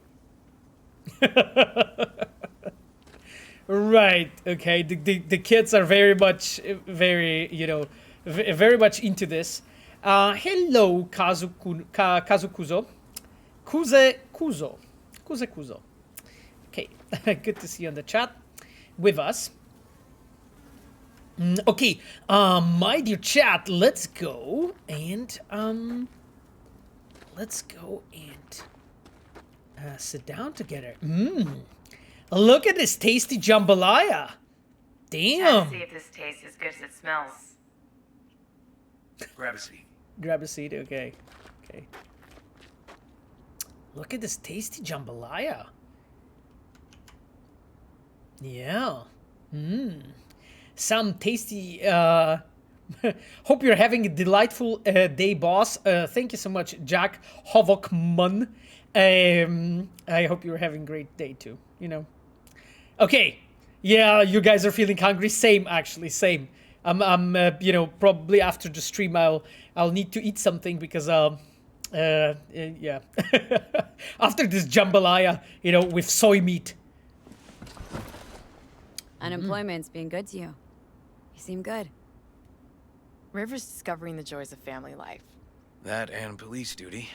[SPEAKER 1] Right, okay, the kids are very much, you know, very much into this. Hello, Kazukuzo. Kuze. Okay, good to see you on the chat with us. Okay, my dear chat, let's go and sit down together. Look at this tasty jambalaya. Damn.
[SPEAKER 7] Let's see if this tastes as good as it smells.
[SPEAKER 3] Grab a seat.
[SPEAKER 1] Grab a seat, okay. Okay. Look at this tasty jambalaya. Yeah. Some tasty, hope you're having a delightful day, boss. Thank you so much, Jack Hovokman. I hope you're having a great day too, you know. Okay. Yeah, you guys are feeling hungry. Same, actually, same. I'm you know, probably after the stream I'll need to eat something because yeah. After this jambalaya, you know, with soy meat.
[SPEAKER 2] Unemployment's being good to you. You seem good.
[SPEAKER 4] River's discovering the joys of family life.
[SPEAKER 3] That and police duty.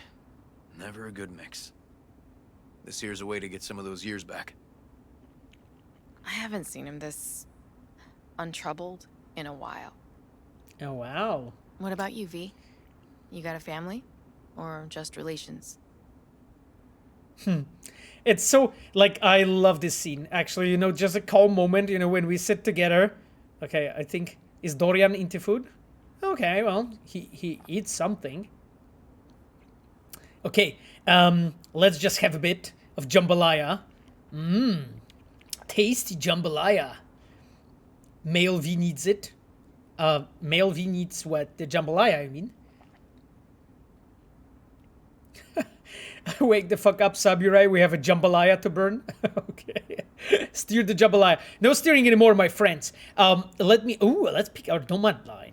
[SPEAKER 3] Never a good mix. This here's a way to get some of those years back.
[SPEAKER 4] I haven't seen him this untroubled in a while.
[SPEAKER 1] Oh, wow.
[SPEAKER 4] What about you, V? You got a family? Or just relations?
[SPEAKER 1] It's so, like, I love this scene, actually, you know, just a calm moment, you know, when we sit together. Okay, I think, is Dorian into food? Okay, well, he eats something. Okay, let's just have a bit of jambalaya. Tasty jambalaya. Male V needs it. Male V needs what? The jambalaya, I mean. Wake the fuck up, Saburai. We have a jambalaya to burn. Okay. Steer the jambalaya. No steering anymore, my friends. Let's pick our nomad line.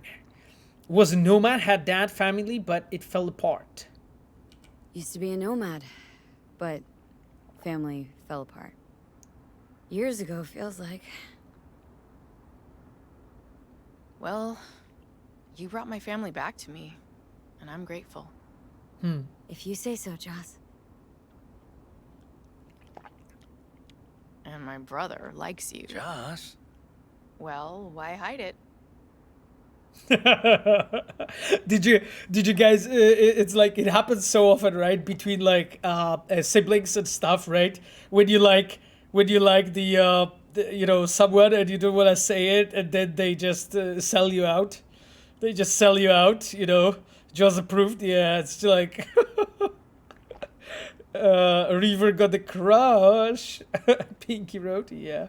[SPEAKER 1] Was a nomad, had dad, family, but it fell apart.
[SPEAKER 2] Used to be a nomad, but family fell apart. Years ago, feels like.
[SPEAKER 4] Well, you brought my family back to me, and I'm grateful.
[SPEAKER 2] If you say so, Joss.
[SPEAKER 4] And my brother likes you.
[SPEAKER 3] Josh?
[SPEAKER 4] Well, why hide it?
[SPEAKER 1] Did you guys, it's like it happens so often, right, between like siblings and stuff, right, when you like the you know, someone and you don't want to say it, and then they just sell you out. They just sell you out, you know. Just approved. Yeah, it's like Reaver got the crush. Pinky wrote, yeah,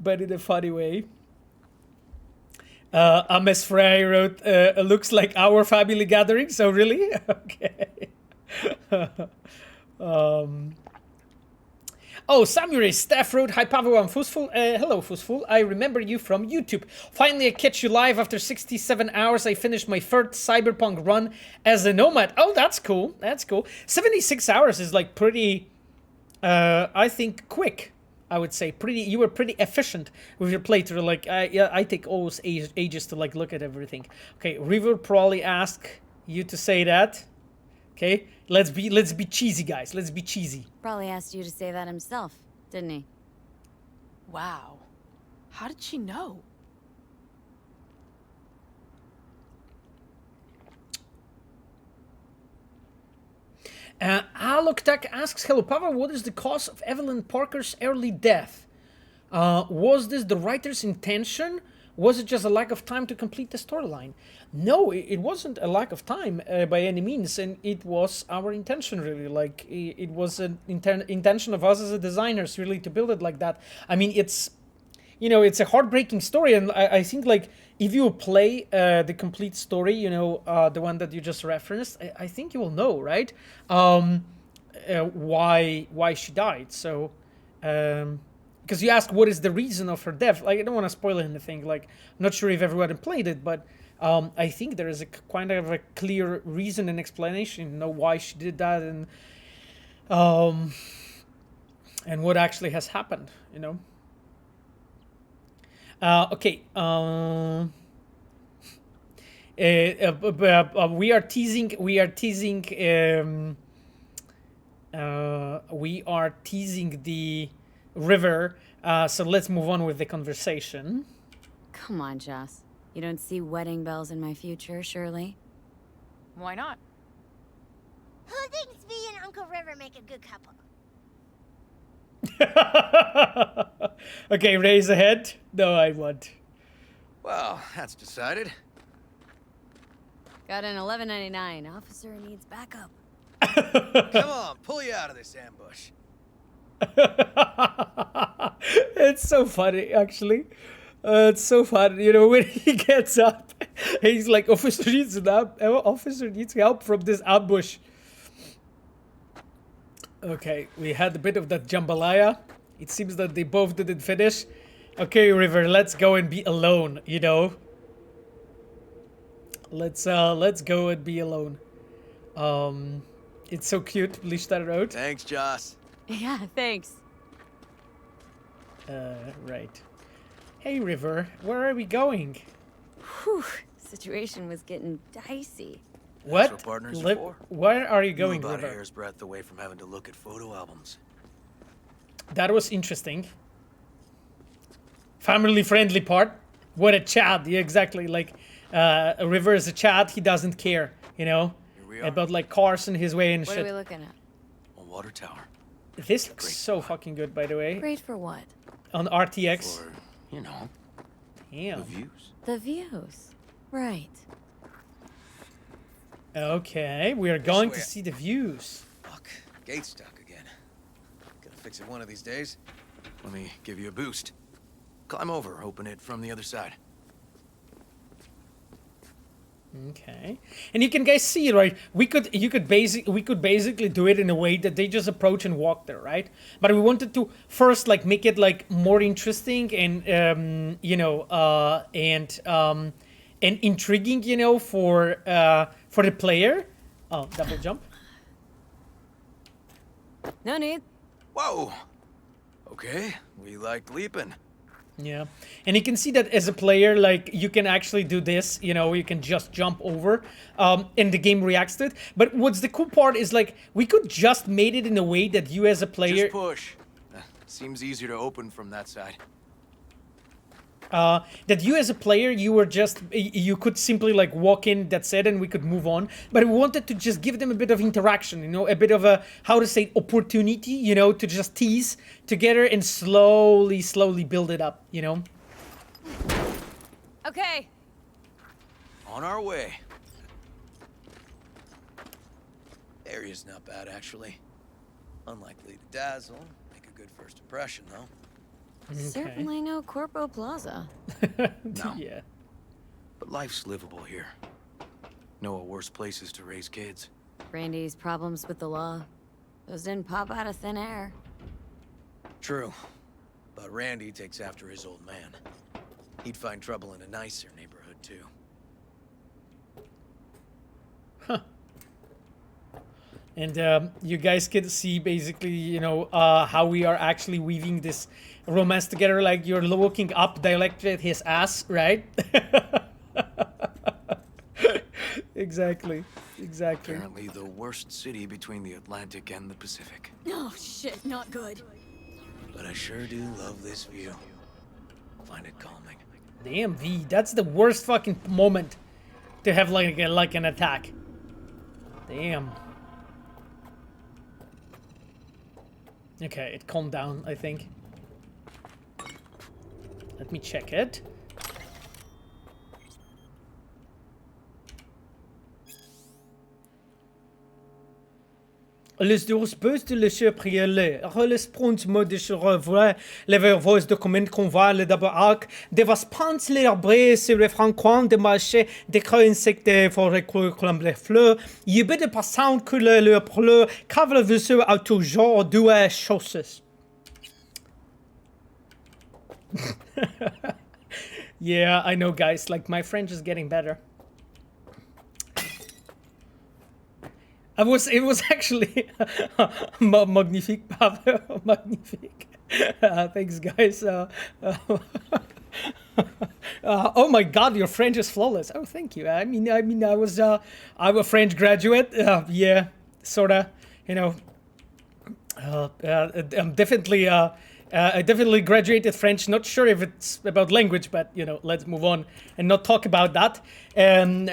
[SPEAKER 1] but in a funny way. Ames Frey wrote, looks like our family gathering. So really, okay. Oh, Samurai Staff wrote, hi Pavel and Fusful. Hello Fusful, I remember you from YouTube. Finally I catch you live after 67 hours. I finished my third Cyberpunk run as a nomad. Oh, that's cool, that's cool. 76 hours is like pretty, I think, quick. I would say you were pretty efficient with your playthrough. Like, yeah, I take always ages to like look at everything. Okay, River probably asked you to say that. Okay, let's be cheesy, guys. Let's be cheesy.
[SPEAKER 2] Probably asked you to say that himself, didn't he?
[SPEAKER 4] Wow. How did she know?
[SPEAKER 1] Aloktak asks, hello Pavel, what is the cause of Evelyn Parker's early death? Was this the writer's intention? Was it just a lack of time to complete the storyline? No, it wasn't a lack of time by any means, and it was our intention, really. Like, it was an intention of us as a designers, really, to build it like that. I mean, it's, you know, it's a heartbreaking story, and I think, like, if you play the complete story, you know, the one that you just referenced, I think you will know, right? Why she died. So, because you asked what is the reason of her death. Like, I don't want to spoil anything. Like, I'm not sure if everyone played it, but I think there is a kind of a clear reason and explanation, you know, why she did that, and what actually has happened, you know. Okay. We are teasing. We are teasing the river. So let's move on with the conversation.
[SPEAKER 2] Come on, Joss. You don't see wedding bells in my future, surely?
[SPEAKER 4] Why not?
[SPEAKER 5] Who thinks V and Uncle River make a good couple?
[SPEAKER 1] Okay, raise a head. No, I won't.
[SPEAKER 3] Well, that's decided.
[SPEAKER 2] Got an $11.99. Officer needs backup.
[SPEAKER 3] Come on, pull you out of this ambush.
[SPEAKER 1] It's so funny, actually. It's so funny, you know, when he gets up, he's like, officer needs help from this ambush. Okay, we had a bit of that jambalaya. It seems that they both didn't finish. Okay, River, let's go and be alone, you know. Let's go and be alone. It's so cute, Lichtar wrote.
[SPEAKER 3] Thanks, Joss.
[SPEAKER 2] Yeah, thanks.
[SPEAKER 1] Right. Hey, River, where are we going?
[SPEAKER 2] Whew, situation was getting dicey.
[SPEAKER 3] That's what partners are for.
[SPEAKER 1] Where are you going,
[SPEAKER 3] About a
[SPEAKER 1] River?
[SPEAKER 3] hair's breadth away from having to look at photo albums.
[SPEAKER 1] That was interesting. Family-friendly part. What a Chad. Yeah, exactly. Like, River is a Chad. He doesn't care, you know,
[SPEAKER 3] Here we are.
[SPEAKER 1] about like cars in his way and
[SPEAKER 2] What
[SPEAKER 1] shit.
[SPEAKER 2] are we looking at?
[SPEAKER 3] A water tower.
[SPEAKER 1] This looks so fucking good, by the way.
[SPEAKER 2] Great for what?
[SPEAKER 1] On RTX.
[SPEAKER 3] For, you know,
[SPEAKER 1] Damn.
[SPEAKER 3] the views.
[SPEAKER 2] The views. Right.
[SPEAKER 1] Okay, we are going to
[SPEAKER 3] way.
[SPEAKER 1] see the views.
[SPEAKER 3] Fuck, gate's stuck again. Gonna fix it one of these days. Let me give you a boost. Climb over, open it from the other side.
[SPEAKER 1] Okay, and you can guys see, right? We could basically do it in a way that they just approach and walk there, right? But we wanted to first like make it like more interesting and you know and intriguing, you know, for the player. Oh, double jump.
[SPEAKER 2] No need.
[SPEAKER 3] Whoa! Okay, we like leaping.
[SPEAKER 1] Yeah, and you can see that as a player, like, you can actually do this, you know, you can just jump over, and the game reacts to it. But what's the cool part is, like, we could just made it in a way that you as a player...
[SPEAKER 3] Just push. Seems easier to open from that side.
[SPEAKER 1] That you as a player, you could simply, like, walk in, that's it, and we could move on. But we wanted to just give them a bit of interaction, you know, a bit of a, how to say, opportunity, you know, to just tease together and slowly build it up, you know?
[SPEAKER 2] Okay.
[SPEAKER 3] On our way. Area's not bad, actually. Unlikely to dazzle. Make a good first impression, though.
[SPEAKER 1] Okay.
[SPEAKER 2] Certainly no Corpo Plaza.
[SPEAKER 3] No.
[SPEAKER 1] Yeah.
[SPEAKER 3] But life's livable here. Know of worse places to raise kids.
[SPEAKER 2] Randy's problems with the law. Those didn't pop out of thin air.
[SPEAKER 3] True. But Randy takes after his old man. He'd find trouble in a nicer neighborhood, too.
[SPEAKER 1] And you guys can see basically, you know, how we are actually weaving this romance together. Like, you're looking up directly at his ass, right? Exactly.
[SPEAKER 3] Apparently the worst city between the Atlantic and the Pacific.
[SPEAKER 2] Oh shit, not good.
[SPEAKER 3] But I sure do love this view. Find it calming.
[SPEAKER 1] Damn, V, that's the worst fucking moment to have like an attack. Damn. Okay, it calmed down, I think. Let me check it. Les doorspeuste priele, relesprons modische revue, lever voice document convoy le double arc, de was pants les arbrés sur le francoin de marché, des creux insectes for recrues comme les fleurs, y bide pas sound que le pleu, cavale viseux à tout genre deux choses. Yeah, I know, guys, like my French is getting better. It was actually magnifique, Pavel, magnifique. Thanks, guys. Oh my God, your French is flawless. Oh, thank you. I mean, I'm a French graduate. Yeah, sorta. You know, I'm definitely. I definitely graduated French. Not sure if it's about language, but you know, let's move on and not talk about that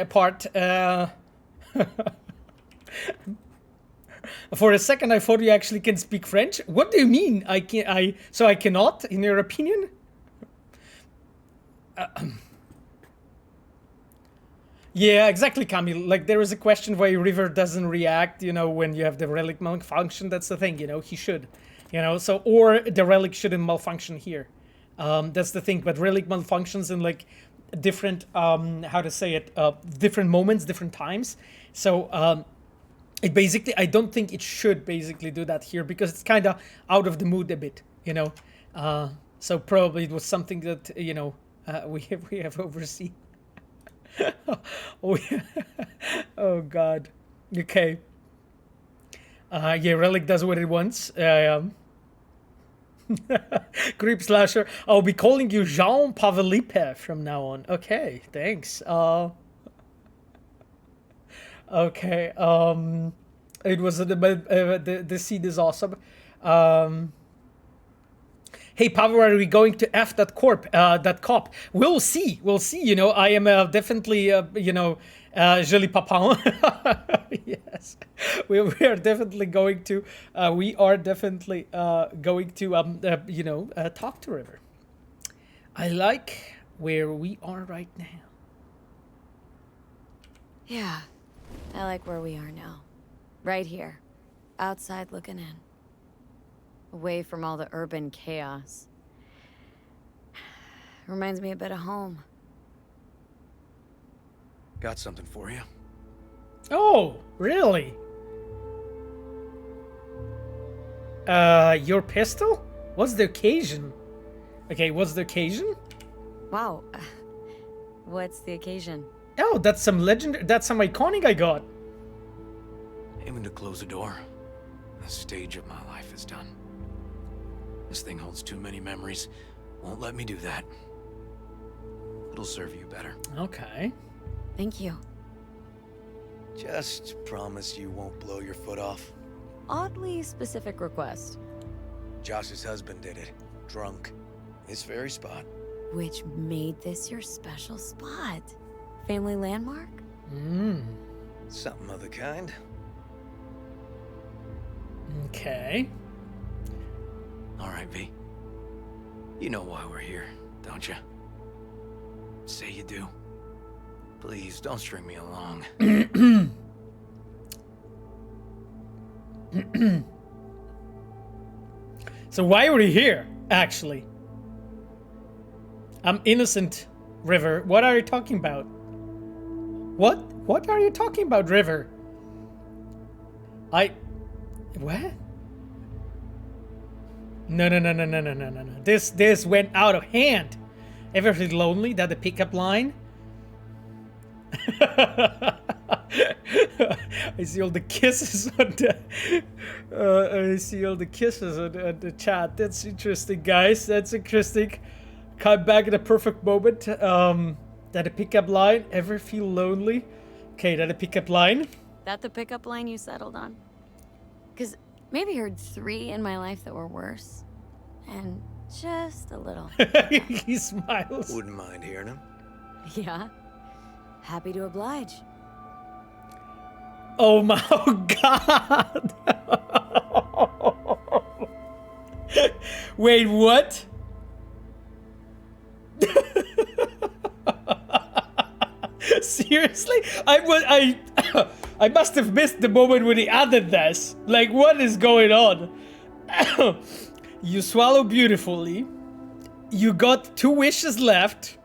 [SPEAKER 1] part. For a second, I thought you actually can speak French. What do you mean? I cannot, in your opinion? Yeah, exactly, Camille. Like, there is a question why River doesn't react, you know, when you have the relic malfunction. That's the thing, you know, he should. You know, so, or the relic shouldn't malfunction here. That's the thing, but relic malfunctions in, like, different, how to say it, different moments, different times. So, it basically, I don't think it should basically do that here because it's kind of out of the mood a bit, you know. So probably it was something that, you know, we have overseen. Oh God. Okay. Yeah, Relic does what it wants. Creep Slasher. I'll be calling you Jean Pavelipe from now on. Okay, thanks. Okay, it was the seed is awesome. Hey, Pavel, are we going to F that cop? We'll see. You know, I am definitely, you know, Joli Papin. Yes, we are definitely going to. We are definitely going to, you know, talk to River. I like where we are right now.
[SPEAKER 2] Yeah, I like where we are now. Right here, outside looking in. Away from all the urban chaos. Reminds me a bit of home.
[SPEAKER 3] Got something for you.
[SPEAKER 1] Oh, really? Your pistol? What's the occasion? Okay, what's the occasion?
[SPEAKER 2] Wow. What's the occasion?
[SPEAKER 1] Oh, that's some iconic I got.
[SPEAKER 3] Aiming to close the door. The stage of my life is done. This thing holds too many memories. Won't let me do that. It'll serve you better.
[SPEAKER 1] Okay.
[SPEAKER 2] Thank you.
[SPEAKER 6] Just promise you won't blow your foot off.
[SPEAKER 2] Oddly specific request.
[SPEAKER 6] Josh's husband did it. Drunk. This very spot.
[SPEAKER 2] Which made this your special spot? Family landmark?
[SPEAKER 6] Something of the kind.
[SPEAKER 1] Okay.
[SPEAKER 3] All right, V. You know why we're here, don't you? Say you do. Please, don't string me along.
[SPEAKER 1] So why are we here, actually? I'm innocent, River. What are you talking about? What are you talking about, River? What? No. This went out of hand. Ever feel lonely? That the pickup line? I see all the kisses on the chat. That's interesting, guys. That's interesting. Come back at a perfect moment. That a pickup line. Ever feel lonely? Okay, that a pickup line.
[SPEAKER 2] That the pickup line you settled on? Cause maybe heard 3 in my life that were worse. And just a little.
[SPEAKER 1] He smiles.
[SPEAKER 6] Wouldn't mind hearing him.
[SPEAKER 2] Yeah. Happy to oblige.
[SPEAKER 1] Oh my God. Wait, what? Seriously? I must have missed the moment when he added this. Like, what is going on? You swallow beautifully. You got 2 wishes left.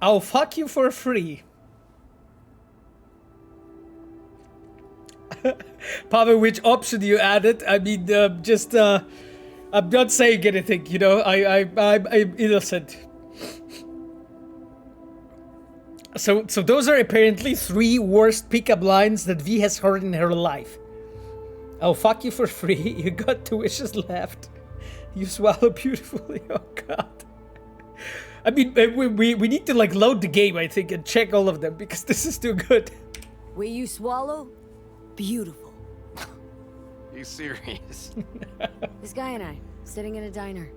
[SPEAKER 1] I'll fuck you for free. Pavel, which option you added? I mean, I'm not saying anything, you know. I'm innocent. So those are apparently 3 worst pickup lines that V has heard in her life. I'll fuck you for free. You got 2 wishes left. You swallow beautifully. Oh God. I mean, we need to like load the game, I think, and check all of them because this is too good.
[SPEAKER 2] Will you swallow? Beautiful.
[SPEAKER 3] Are you serious?
[SPEAKER 2] This guy and I, sitting in a diner.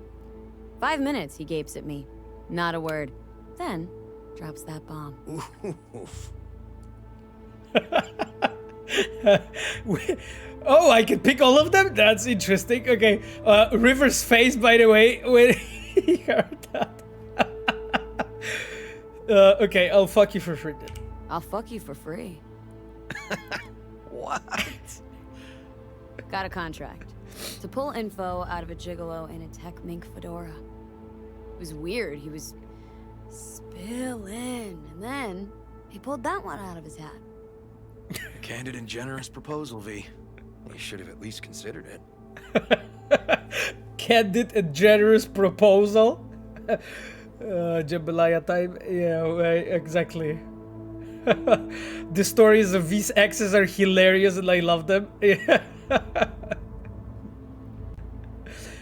[SPEAKER 2] 5 minutes, he gapes at me. Not a word. Then, drops that bomb.
[SPEAKER 3] Oof.
[SPEAKER 1] Oh, I can pick all of them? That's interesting. Okay. River's face, by the way, when he heard that. Okay, I'll fuck you for free then.
[SPEAKER 2] I'll fuck you for free.
[SPEAKER 3] What?
[SPEAKER 2] Got a contract. To pull info out of a gigolo in a tech mink fedora. It was weird. He was spilling. And then, he pulled that one out of his hat.
[SPEAKER 3] A candid and generous proposal, V. You should have at least considered it.
[SPEAKER 1] Candid and generous proposal. Jambalaya time. Yeah, right, exactly. The stories of these exes are hilarious and I love them.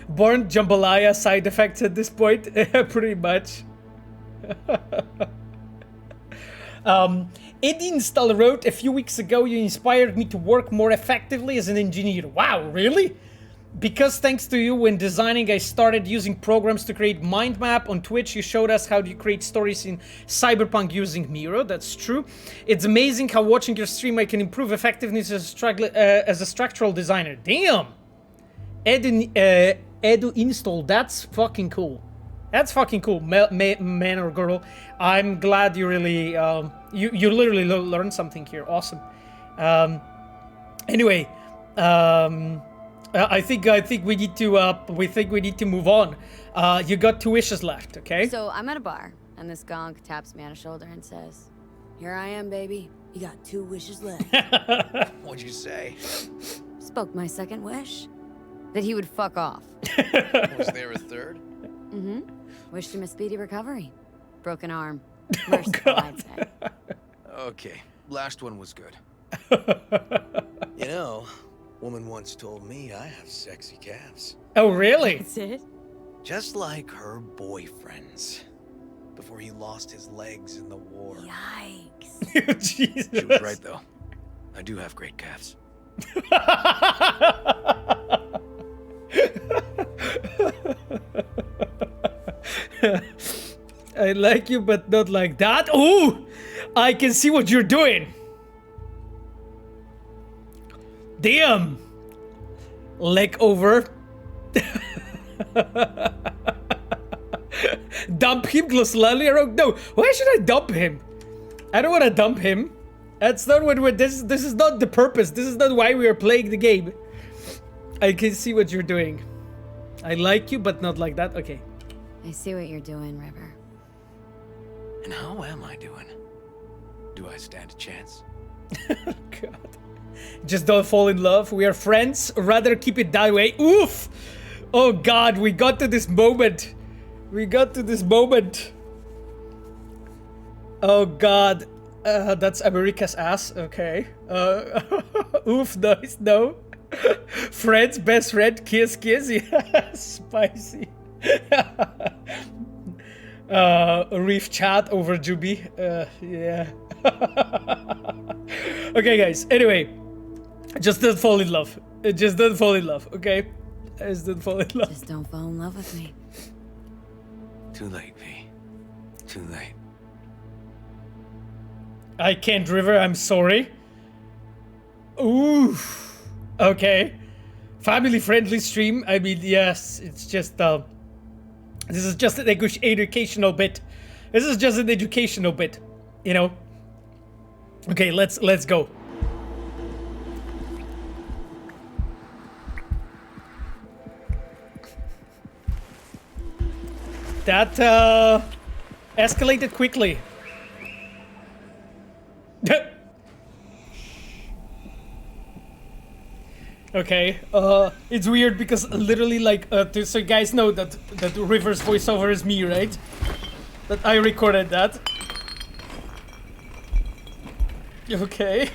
[SPEAKER 1] Born jambalaya side effects at this point, pretty much. Eddie Install wrote, a few weeks ago you inspired me to work more effectively as an engineer. Wow, really? Because thanks to you, when designing, I started using programs to create mind map. On Twitch, you showed us how you create stories in Cyberpunk using Miro. That's true. It's amazing how watching your stream I can improve effectiveness as a structural designer. Damn! Edu Install, that's fucking cool. That's fucking cool, man or girl. I'm glad you really, you literally learned something here. Awesome. Anyway, I think we need to move on. You got 2 wishes left, okay?
[SPEAKER 2] So I'm at a bar, and this gonk taps me on the shoulder and says, "Here I am, baby. You got 2 wishes left."
[SPEAKER 3] What'd you say?
[SPEAKER 2] Spoke my second wish. That he would fuck off.
[SPEAKER 3] Was there a third?
[SPEAKER 2] Mm-hmm. Wished him a speedy recovery. Broken arm.
[SPEAKER 1] Oh,
[SPEAKER 2] Merciful,
[SPEAKER 1] God.
[SPEAKER 2] I'd say.
[SPEAKER 3] Okay, last one was good. You know, woman once told me I have sexy calves.
[SPEAKER 1] Oh, really?
[SPEAKER 2] That's it?
[SPEAKER 3] Just like her boyfriend's. Before he lost his legs in the war.
[SPEAKER 2] Yikes.
[SPEAKER 1] Jesus.
[SPEAKER 3] She was right, though. I do have great calves.
[SPEAKER 1] I like you, but not like that. Ooh! I can see what you're doing. Damn! Leg over. Dump him, Glosslalio? No, why should I dump him? I don't want to dump him. That's not what we're, this is not the purpose. This is not why we are playing the game. I can see what you're doing. I like you, but not like that. Okay.
[SPEAKER 2] I see what you're doing, River.
[SPEAKER 3] And how am I doing? Do I stand a chance?
[SPEAKER 1] God. Just don't fall in love. We are friends. Rather keep it that way. Oof! Oh God, we got to this moment. We got to this moment. Oh God. That's America's ass. Okay. Oof, nice. No. Friends, best friend, kiss, kiss. Yeah, spicy. Reef chat over Juby. Yeah. Okay, guys. Anyway, just don't fall in love. Just don't fall in love. Okay. Just don't fall in love.
[SPEAKER 2] Just don't fall in love with me.
[SPEAKER 3] Too late, V. Too late.
[SPEAKER 1] I can't, River. I'm sorry. Ooh. Okay. Family-friendly stream. I mean, yes. It's just this is just an educational bit. This is just an educational bit. You know. Okay, let's go. That escalated quickly. Okay, it's weird because literally, like, so you guys know that River's voiceover is me, right? That I recorded that. Okay.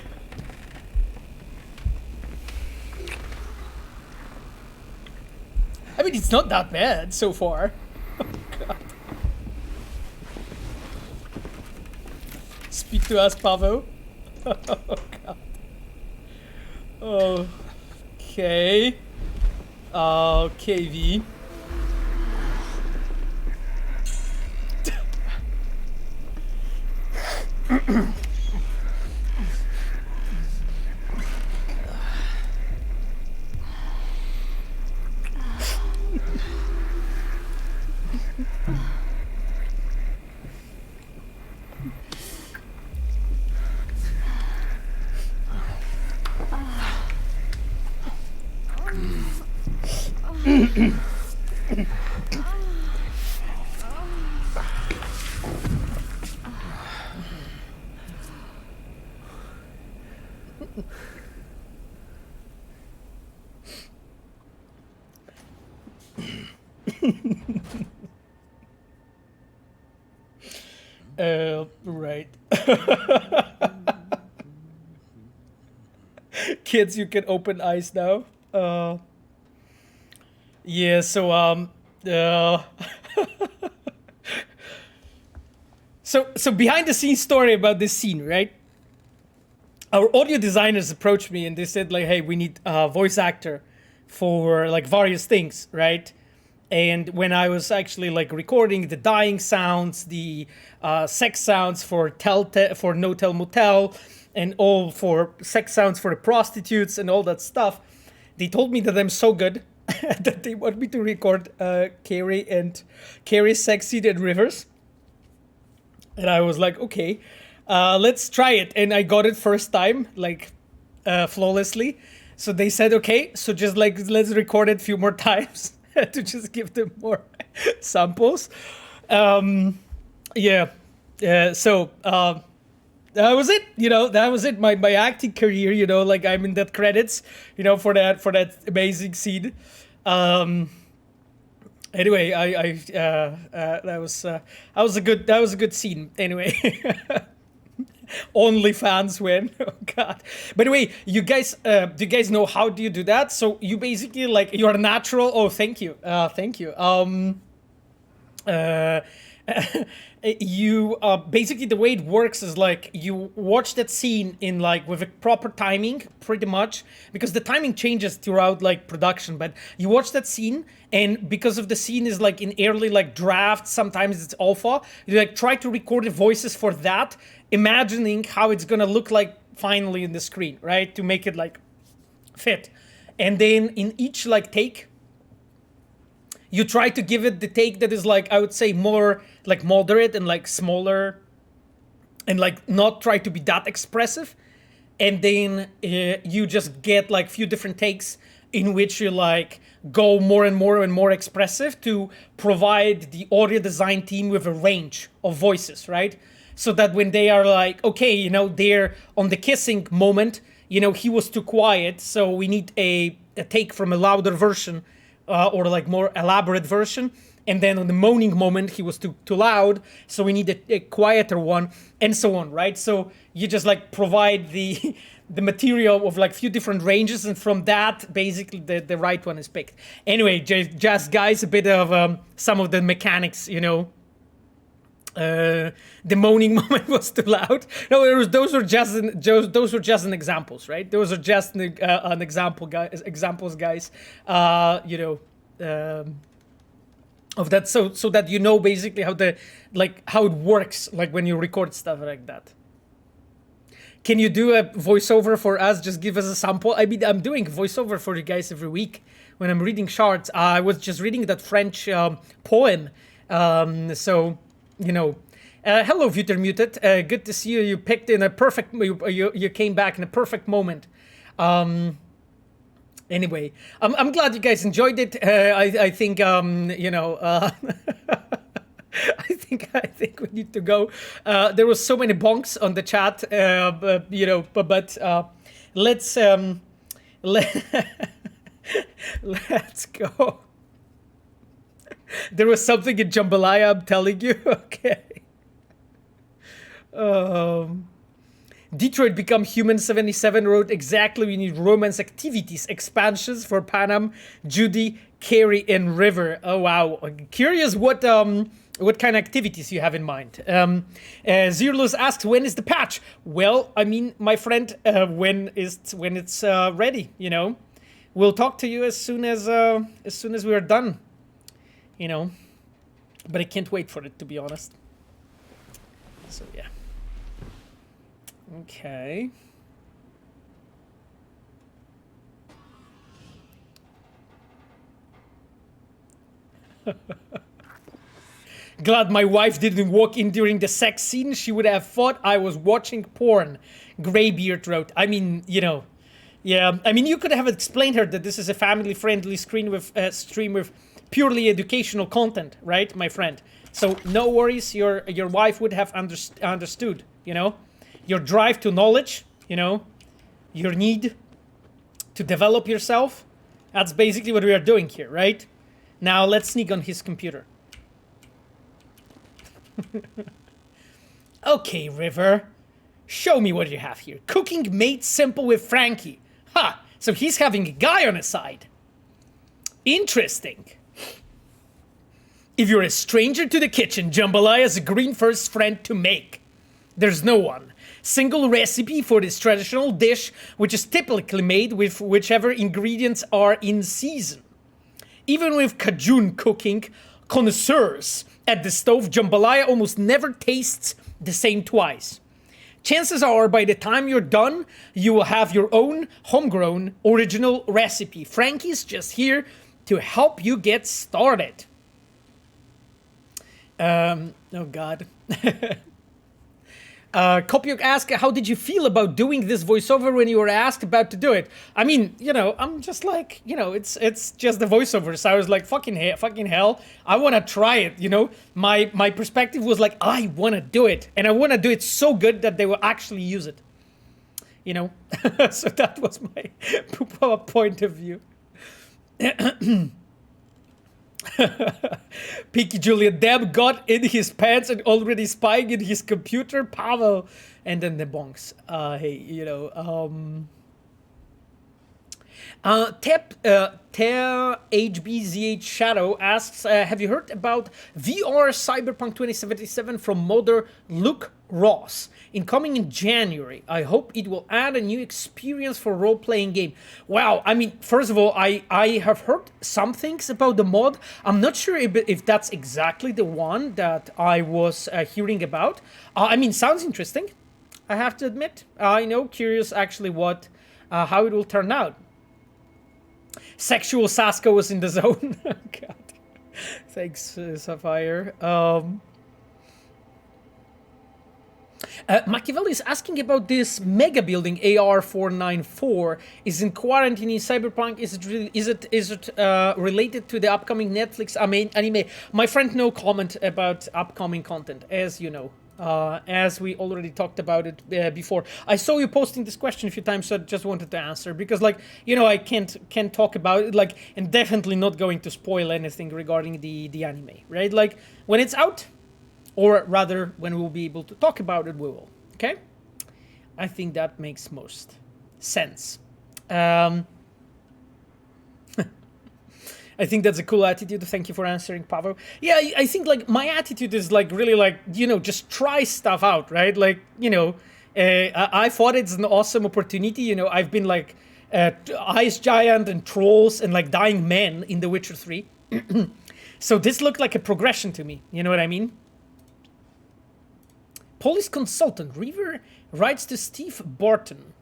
[SPEAKER 1] I mean, it's not that bad so far. Oh, God. Speak to us, Pavo. Oh, God. Oh. Okay. KV. Right. Kids, you can open eyes now. Yeah, so so behind the scenes story about this scene, right? Our audio designers approached me and they said, like, hey, we need a voice actor for like various things, right? And when I was actually like recording the dying sounds, the sex sounds for for No Tell Motel, and all for sex sounds for the prostitutes and all that stuff, they told me that I'm so good that they want me to record Kerry's sex scene and Rivers. And I was like, okay, let's try it. And I got it first time, like flawlessly. So they said, okay, so just like let's record it a few more times. To just give them more samples. So that was it, that was it. My acting career, like I'm in that credits, for that amazing scene. Anyway, I that was a good scene. Anyway. Only fans win. Oh, God. By the way, you guys, do you guys know how do you do that? So you basically, like, you're natural. Oh, thank you. Thank you. You basically, the way it works is like you watch that scene in like with a proper timing, pretty much, because the timing changes throughout like production. But you watch that scene, and because of the scene is like in early like draft, sometimes it's alpha. You like try to record the voices for that, imagining how it's gonna look like finally in the screen, right? To make it like fit, and then in each like take, you try to give it the take that is like, I would say, more like moderate and like smaller, and like not try to be that expressive. And then you just get like few different takes in which you like go more and more and more expressive to provide the audio design team with a range of voices, right? So that when they are like, okay, they're on the kissing moment, he was too quiet, so we need a take from a louder version. Or like more elaborate version, and then on the moaning moment he was too loud, so we need a quieter one, and so on, right? So you just like provide the material of like few different ranges, and from that basically the right one is picked. Anyway, just guys, a bit of some of the mechanics, the moaning moment was too loud. No, those were just an examples, right? Those are just an example, guys. Examples, guys. Of that, so that basically how it works, like when you record stuff like that. Can you do a voiceover for us? Just give us a sample. I mean, I'm doing voiceover for you guys every week when I'm reading charts. I was just reading that French poem, so. Hello, Future Muted. Good to see you. You picked in a perfect. You came back in a perfect moment. Anyway, I'm glad you guys enjoyed it. I think you know. I think we need to go. There was so many bonks on the chat, you know. But let's let's go. There was something in jambalaya. I'm telling you. Okay. Detroit Become Human 77 wrote exactly we need romance activities expansions for Panam, Judy, Kerry, and River. Oh wow, curious what kind of activities you have in mind. Zerlos asked when is the patch? Well, I mean, my friend, when it's ready. You know, we'll talk to you as soon as we are done. You know, but I can't wait for it, to be honest. So yeah. Okay. Glad my wife didn't walk in during the sex scene. She would have thought I was watching porn. Greybeard wrote. I mean, you know, yeah. I mean, you could have explained her that this is a family-friendly stream with purely educational content, right, my friend? So no worries. Your wife would have understood. You know. Your drive to knowledge, you know, your need to develop yourself. That's basically what we are doing here, right? Now let's sneak on his computer. Okay, River. Show me what you have here. Cooking made simple with Frankie. Ha! So he's having a guy on his side. Interesting. If you're a stranger to the kitchen, jambalaya is a green first friend to make. There's no one. Single recipe for this traditional dish, which is typically made with whichever ingredients are in season. Even with Cajun cooking connoisseurs at the stove, jambalaya almost never tastes the same twice. Chances are, by the time you're done, you will have your own homegrown original recipe. Frankie's just here to help you get started. Oh God. Kopyuk asked, how did you feel about doing this voiceover when you were asked about to do it? I mean, you know, I'm just like, you know, it's just the voiceover. So I was like, fucking hell, I want to try it, you know? My perspective was like, I want to do it. And I want to do it so good that they will actually use it. You know? So that was my point of view. Peaky Julia Deb got in his pants and already spying in his computer. Pavel, and then the bonks. Hey, you know, HBZH Shadow asks, have you heard about VR Cyberpunk 2077 from modder Luke Ross? Incoming in January. I hope it will add a new experience for role-playing game. Wow, I mean, first of all, I have heard some things about the mod. I'm not sure if that's exactly the one that I was hearing about. I mean, sounds interesting, I have to admit. I know, curious actually how it will turn out. Sexual Sasko was in the zone. God. Thanks, Sapphire. Machiavelli is asking about this mega building AR494 is in quarantine in Cyberpunk. Is it related to the upcoming Netflix anime? My friend, no comment about upcoming content, as you know. As we already talked about it before. I saw you posting this question a few times, so I just wanted to answer because, like, you know, I can't talk about it, like, and definitely not going to spoil anything regarding the anime, right? Like, when it's out, or rather, when we'll be able to talk about it, we will. Okay? I think that makes most sense. I think that's a cool attitude. Thank you for answering, Pavel. Yeah, I think, like, my attitude is, like, really, like, you know, just try stuff out, right? Like, you know, I thought it's an awesome opportunity. You know, I've been, like, Ice Giant and Trolls and, like, Dying Men in The Witcher 3. So this looked like a progression to me. You know what I mean? Police consultant Reaver writes to Steve Barton.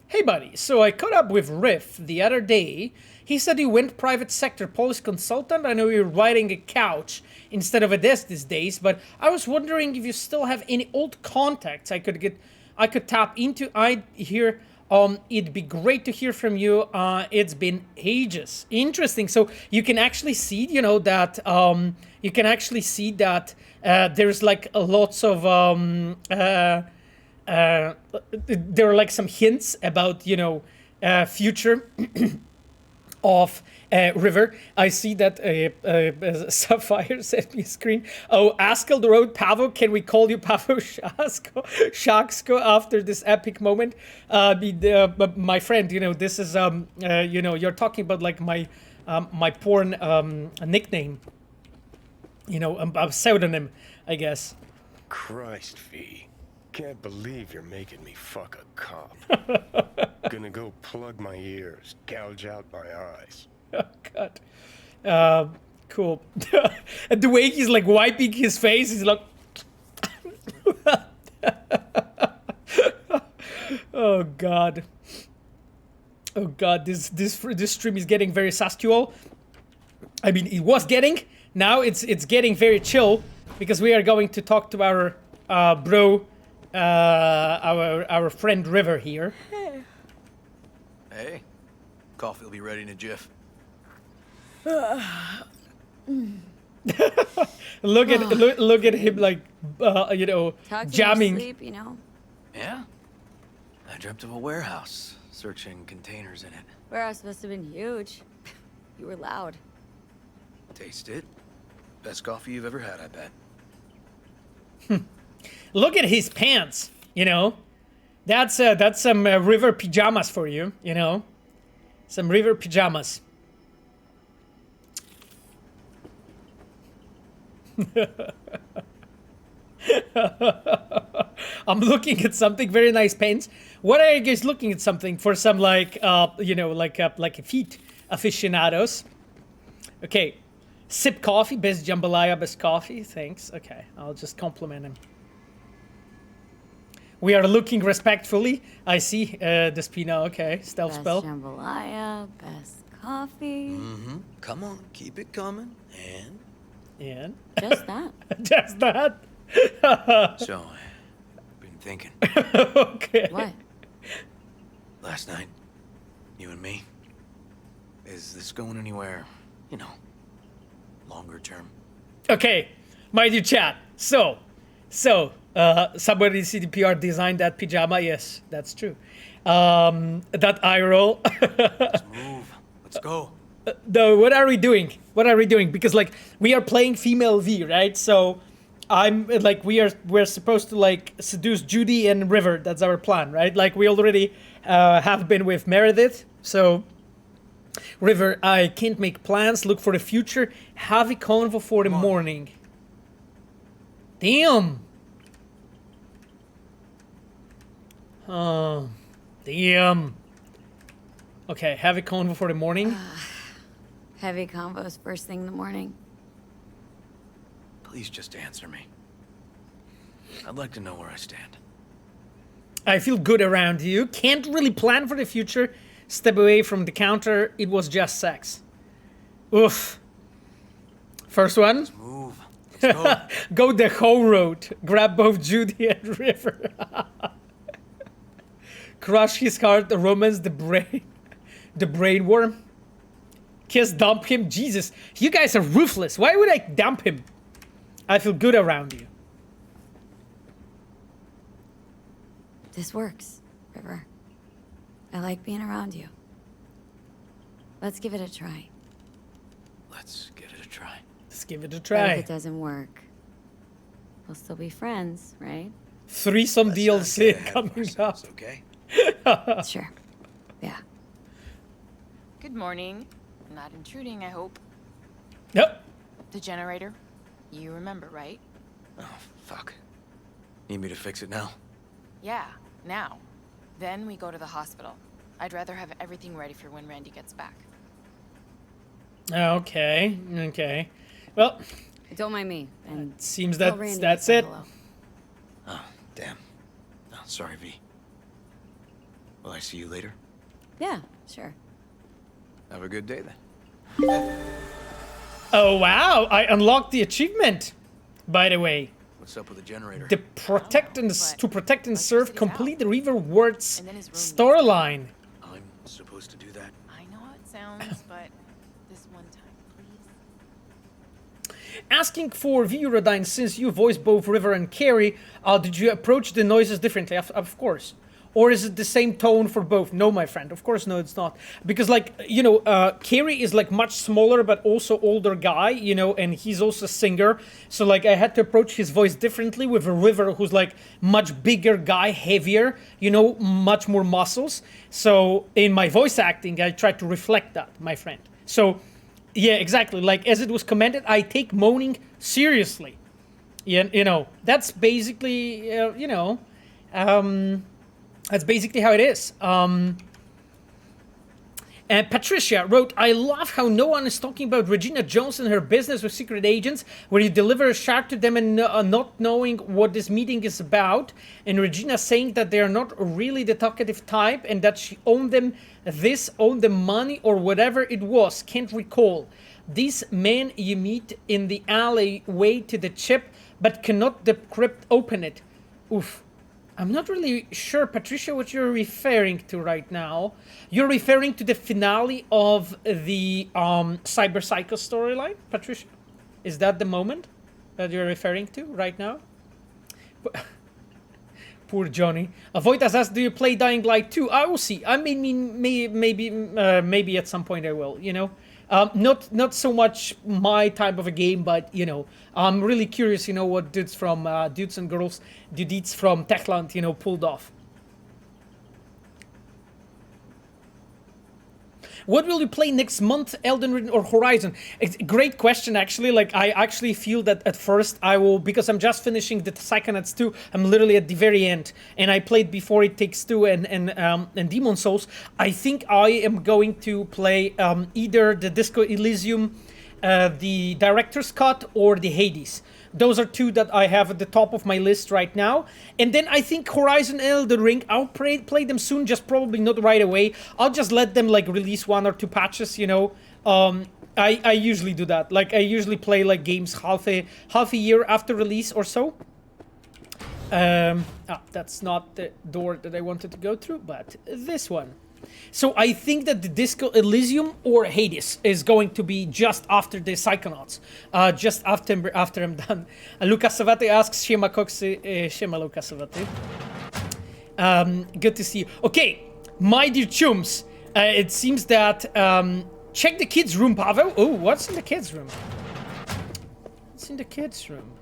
[SPEAKER 1] Hey buddy, so I caught up with Riff the other day. He said you went private sector police consultant. I know you're riding a couch instead of a desk these days, but I was wondering if you still have any old contacts I could tap into. I'd hear it'd be great to hear from you. It's been ages. Interesting. So you can actually see, that there's like lots of there are like some hints about future of River. I see that Sapphire sent me a screen. Oh, Askel the Road, Pavo. Can we call you Pavo Shaxko after this epic moment? My friend, this is you're talking about like my porn nickname. A pseudonym, I guess.
[SPEAKER 8] Christ, V. Can't believe you're making me fuck a cop. Gonna go plug my ears, gouge out my eyes.
[SPEAKER 1] Oh, God. Cool. And the way he's like wiping his face, he's like... Oh, God. Oh, God. This stream is getting very sexual. I mean, it was getting. Now it's getting very chill because we are going to talk to our bro, our friend River here.
[SPEAKER 3] Hey, coffee will be ready in a jiff.
[SPEAKER 1] Look at him like
[SPEAKER 2] Talking
[SPEAKER 1] jamming.
[SPEAKER 2] Sleep,
[SPEAKER 3] Yeah? I dreamt of a warehouse, searching containers in it.
[SPEAKER 2] Warehouse must have been huge. You were loud.
[SPEAKER 3] Taste it. Best coffee you've ever had, I bet.
[SPEAKER 1] Look at his pants. That's some River pajamas for you. Some River pajamas. I'm looking at something, very nice pants. What are you guys looking at? Something for some like a feet aficionados. Okay, sip coffee, best jambalaya, best coffee. Thanks. Okay, I'll just compliment him. We are looking respectfully. I see Despina. Okay, stealth
[SPEAKER 2] Best
[SPEAKER 1] spell.
[SPEAKER 2] jambalaya, best coffee.
[SPEAKER 3] Mm-hmm. Come on, keep it coming.
[SPEAKER 1] And
[SPEAKER 2] Just that.
[SPEAKER 1] just that.
[SPEAKER 3] So, I've been thinking.
[SPEAKER 1] Okay.
[SPEAKER 2] What?
[SPEAKER 3] Last night, you and me. Is this going anywhere, longer term?
[SPEAKER 1] Okay, my dear chat. So, somebody in CDPR designed that pajama. Yes, that's true. That eye roll.
[SPEAKER 3] Let's move. Let's go.
[SPEAKER 1] No, what are we doing? Because like we are playing female V, right? So I'm like we're supposed to like seduce Judy and River. That's our plan, right? Like we already have been with Meredith. So River, I can't make plans. Look for the future. Have a convo for the morning. Damn. Oh, damn. Okay, have a convo for the morning.
[SPEAKER 2] Heavy combos first thing in the morning.
[SPEAKER 3] Please just answer me. I'd like to know where I stand.
[SPEAKER 1] I feel good around you. Can't really plan for the future. Step away from the counter. It was just sex. Oof. First one.
[SPEAKER 3] Let's move. Let's go.
[SPEAKER 1] Go the whole road. Grab both Judy and River. Crush his heart. Romance the brain. The brain worm. Kiss, dump him. Jesus, you guys are ruthless. Why would I dump him? I feel good around you.
[SPEAKER 2] This works, River. I like being around you. Let's give it a try.
[SPEAKER 3] Let's give it a try.
[SPEAKER 1] Let's give it a
[SPEAKER 2] But
[SPEAKER 1] try.
[SPEAKER 2] if it doesn't work, we'll still be friends, right?
[SPEAKER 1] Threesome
[SPEAKER 3] Let's not get
[SPEAKER 1] DLC
[SPEAKER 3] ahead of
[SPEAKER 1] coming up.
[SPEAKER 3] ourselves, okay?
[SPEAKER 2] Sure. Yeah.
[SPEAKER 4] Good morning. Not intruding, I hope.
[SPEAKER 1] Yep.
[SPEAKER 4] The generator. You remember, right?
[SPEAKER 3] Oh, fuck. Need me to fix it now?
[SPEAKER 4] Yeah, now. Then we go to the hospital. I'd rather have everything ready for when Randy gets back.
[SPEAKER 1] Okay. Okay. Well,
[SPEAKER 2] Don't mind me. And
[SPEAKER 1] seems
[SPEAKER 2] tell
[SPEAKER 1] that
[SPEAKER 2] Randy
[SPEAKER 1] that's
[SPEAKER 2] I
[SPEAKER 1] it.
[SPEAKER 2] said hello.
[SPEAKER 3] Oh, damn. Oh, sorry, V. Will I see you later?
[SPEAKER 2] Yeah, sure.
[SPEAKER 3] Have a good day then.
[SPEAKER 1] Oh wow! I unlocked the achievement. By the way,
[SPEAKER 3] What's up with the generator?
[SPEAKER 1] to protect and serve, complete the River Words
[SPEAKER 4] And then his room needs-
[SPEAKER 1] storyline.
[SPEAKER 3] I'm supposed to do that.
[SPEAKER 4] I know how it sounds, but this one time, please.
[SPEAKER 1] Asking for Viuradine, since you voice both River and Kerry, did you approach the noises differently? Of course. Or is it the same tone for both? No, my friend. Of course, no, it's not. Because, like, you know, Kerry is, like, much smaller, but also older guy, you know, and he's also a singer. So, like, I had to approach his voice differently with a River who's, like, much bigger guy, heavier, you know, much more muscles. So, in my voice acting, I tried to reflect that, my friend. So, yeah, exactly. Like, as it was commented, I take moaning seriously. Yeah, you know, that's basically, you know, that's basically how it is. And Patricia wrote, I love how no one is talking about Regina Jones and her business with secret agents, where you deliver a shark to them and not knowing what this meeting is about. And Regina saying that they are not really the talkative type and that she owned them money or whatever it was. Can't recall. These men you meet in the alleyway to the chip, but cannot decrypt open it. Oof. I'm not really sure, Patricia, what you're referring to right now. You're referring to the finale of the Cyber Psycho storyline, Patricia? Is that the moment that you're referring to right now? Poor Johnny. Avoid us asked, do you play Dying Light 2? I will see. I mean, maybe at some point I will, you know? Not so much my type of a game, but, you know, I'm really curious, you know, what dudes from, dudes and girls, dudeets from Techland, you know, pulled off. What will you play next month, Elden Ring or Horizon? It's a great question, actually. Like, I actually feel that at first I will, because I'm just finishing the Psychonauts 2, I'm literally at the very end, and I played Before It Takes Two and Demon Souls. I think I am going to play either the Disco Elysium, the Director's Cut, or the Hades. Those are two that I have at the top of my list right now. And then I think Horizon and Elden Ring, I'll play them soon, just probably not right away. I'll just let them, like, release 1 or 2 patches, you know. I usually do that. Like, I usually play, like, games half a year after release or so. That's not the door that I wanted to go through, but this one. So I think that the Disco Elysium or Hades is going to be just after the Psychonauts, just after I'm done. Lucas Savati asks, Shema Coxi, Shema Lucas Savati. Good to see you. Okay, my dear chums, it seems that, check the kids' room, Pavel. Oh, what's in the kids' room? What's in the kids' room?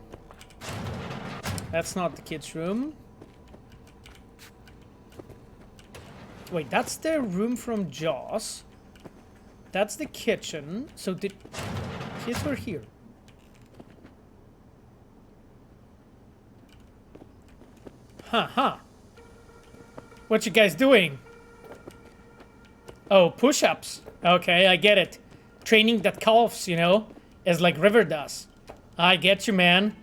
[SPEAKER 1] That's not the kids' room. Wait, that's the room from Jaws. That's the kitchen. So the kids were here. Huh. What you guys doing? Oh, push-ups. Okay, I get it. Training that calves, you know, as like River does. I get you, man.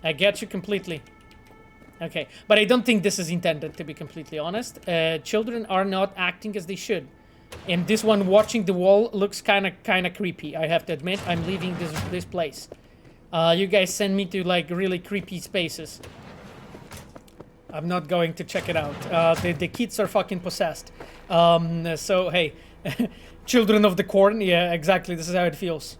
[SPEAKER 1] I get you completely. Okay, but I don't think this is intended, to be completely honest. Children are not acting as they should. And this one watching the wall looks kind of creepy, I have to admit. I'm leaving this place. You guys send me to, like, really creepy spaces. I'm not going to check it out. The kids are fucking possessed. So, hey. Children of the Corn, yeah, exactly, this is how it feels.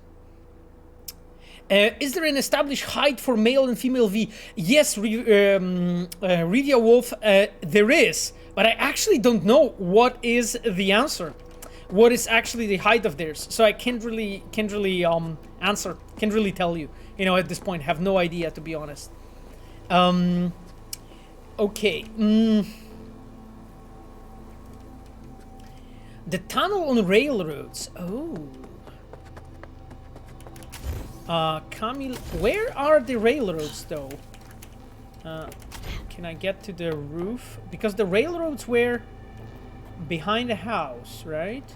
[SPEAKER 1] Is there an established height for male and female V? Yes, Rivia Wolf, there is, but I actually don't know what is the answer. What is actually the height of theirs? So I can't really answer. Can't really tell you. You know, at this point, have no idea, to be honest. Okay. The tunnel on railroads. Oh. Camille, where are the railroads, though? Can I get to the roof? Because the railroads were behind the house, right?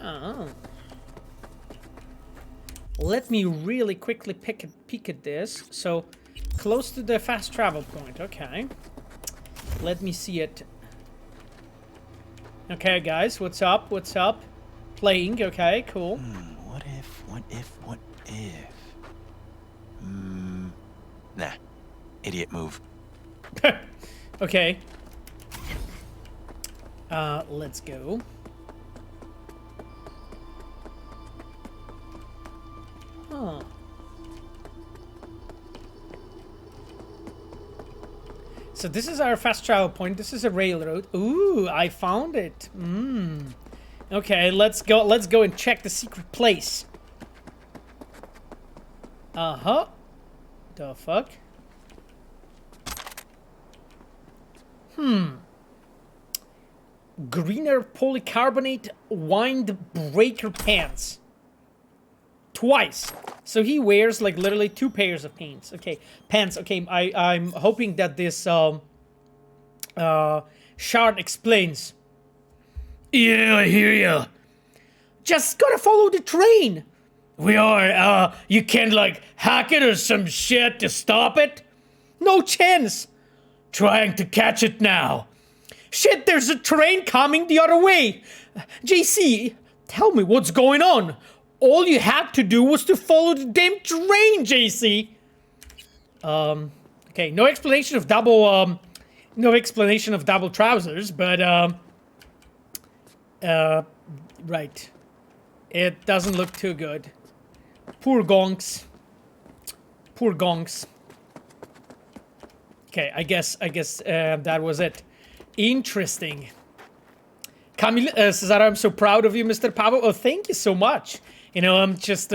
[SPEAKER 1] Oh. let me really quickly peek at this. So, close to the fast travel point. Okay. Let me see it. Okay, guys, what's up? What's up? Playing, okay, cool.
[SPEAKER 9] What if? Nah. Idiot move.
[SPEAKER 1] Okay. Let's go. Huh. So this is our fast travel point. This is a railroad. Ooh, I found it. Okay, let's go and check the secret place. Uh-huh. The fuck? Greener polycarbonate windbreaker pants. Twice. So he wears like literally 2 pairs of pants. Okay, pants. Okay, I'm hoping that this shard explains. Yeah, I hear ya. Just gotta follow the train. We are. You can't like hack it or some shit to stop it. No chance. Trying to catch it now. Shit, there's a train coming the other way. JC, tell me what's going on. All you had to do was to follow the damn train, JC. Okay, no explanation of double, trousers, but, right. It doesn't look too good. Poor gonks. Poor gonks. Okay, I guess, that was it. Interesting. Camille Cesaro, I'm so proud of you, Mr. Pavo. Oh, thank you so much. You know, I'm just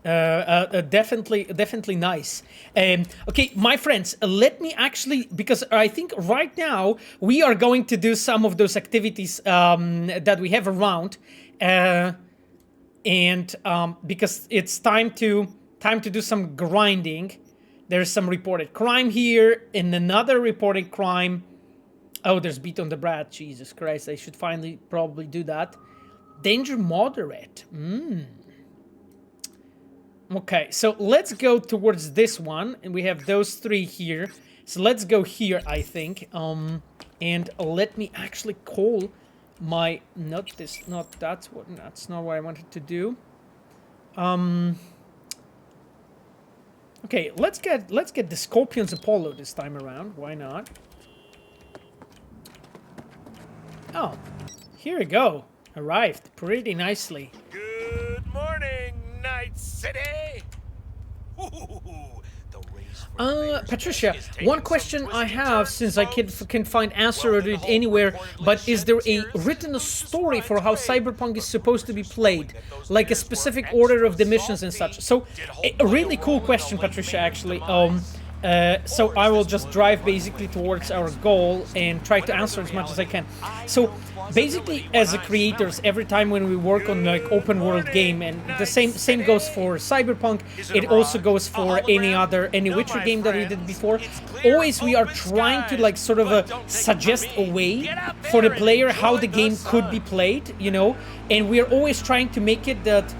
[SPEAKER 1] definitely nice. Okay, my friends, let me actually, because I think right now we are going to do some of those activities that we have around, and because it's time to do some grinding. There's some reported crime here, and another reported crime. Oh, there's beat on the brat. Jesus Christ, I should finally probably do that. Danger moderate. Okay, so let's go towards this one, and we have those 3 here. So let's go here, I think. And let me actually call my that's not what I wanted to do. Okay, let's get the Scorpion's Apollo this time around. Why not? Oh, here we go. Arrived pretty nicely.
[SPEAKER 8] Good morning, Night City.
[SPEAKER 1] Patricia, one question I have, since I can find answer to it anywhere, but is there a written story for how Cyberpunk is supposed to be played? Like a specific order of the missions and such? So, a really cool question, Patricia, actually. So I will just drive basically towards our goal and try to answer as much as I can. So basically, as a creators, every time when we work on like open world game, and the same goes for Cyberpunk, it also goes for any Witcher game that we did before. Always we are trying to like sort of suggest a way for the player how the game could be played, you know, and we are always trying to make it that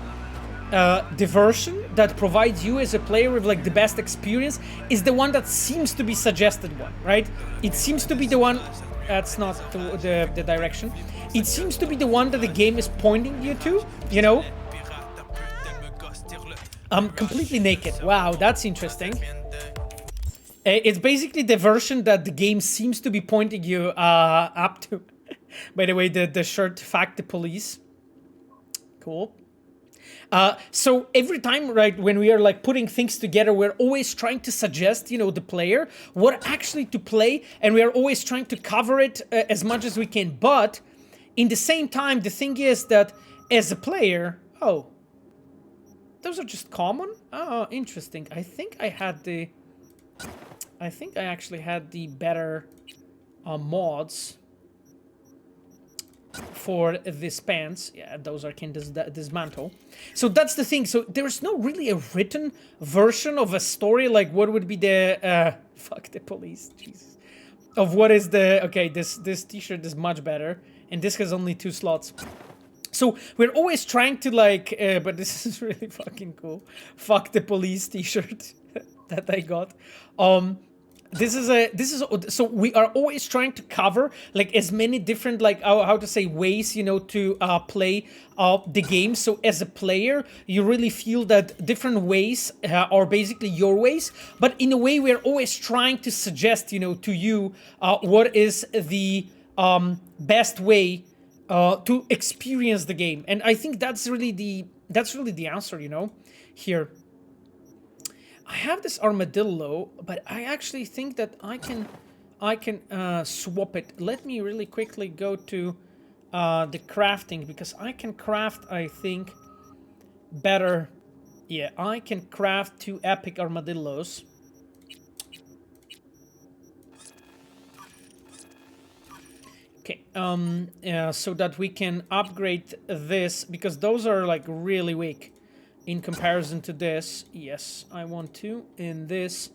[SPEAKER 1] the version that provides you as a player with like the best experience is the one that seems to be suggested one, right? It seems to be the one. That's not the direction. It seems to be the one that the game is pointing you to, you know? I'm completely naked. Wow, that's interesting. It's basically the version that the game seems to be pointing you up to. By the way, the shirt fact the police. Cool. So every time, right, when we are like putting things together, we're always trying to suggest, you know, the player what actually to play, and we are always trying to cover it as much as we can. But in the same time, the thing is that as a player, oh, those are just common. Oh, interesting. I think I actually had the better mods for this pants. Yeah, those are can dismantle. So that's the thing. So there's no really a written version of a story, like what would be the fuck the police, Jesus, of what is the, okay, this t-shirt is much better, and this has only 2 slots. So we're always trying to like, but this is really fucking cool. Fuck the police t-shirt that I got. So we are always trying to cover like as many different like how to say ways, you know, to play the game. So as a player, you really feel that different ways are basically your ways, but in a way we're always trying to suggest, you know, to you what is the best way to experience the game. And I think that's really the answer, you know, here. I have this armadillo, but I actually think that I can swap it. Let me really quickly go to the crafting, because I can craft, I think, better. Yeah, I can craft 2 epic armadillos. Okay, so that we can upgrade this, because those are like really weak in comparison to this. Yes, I want to. In this,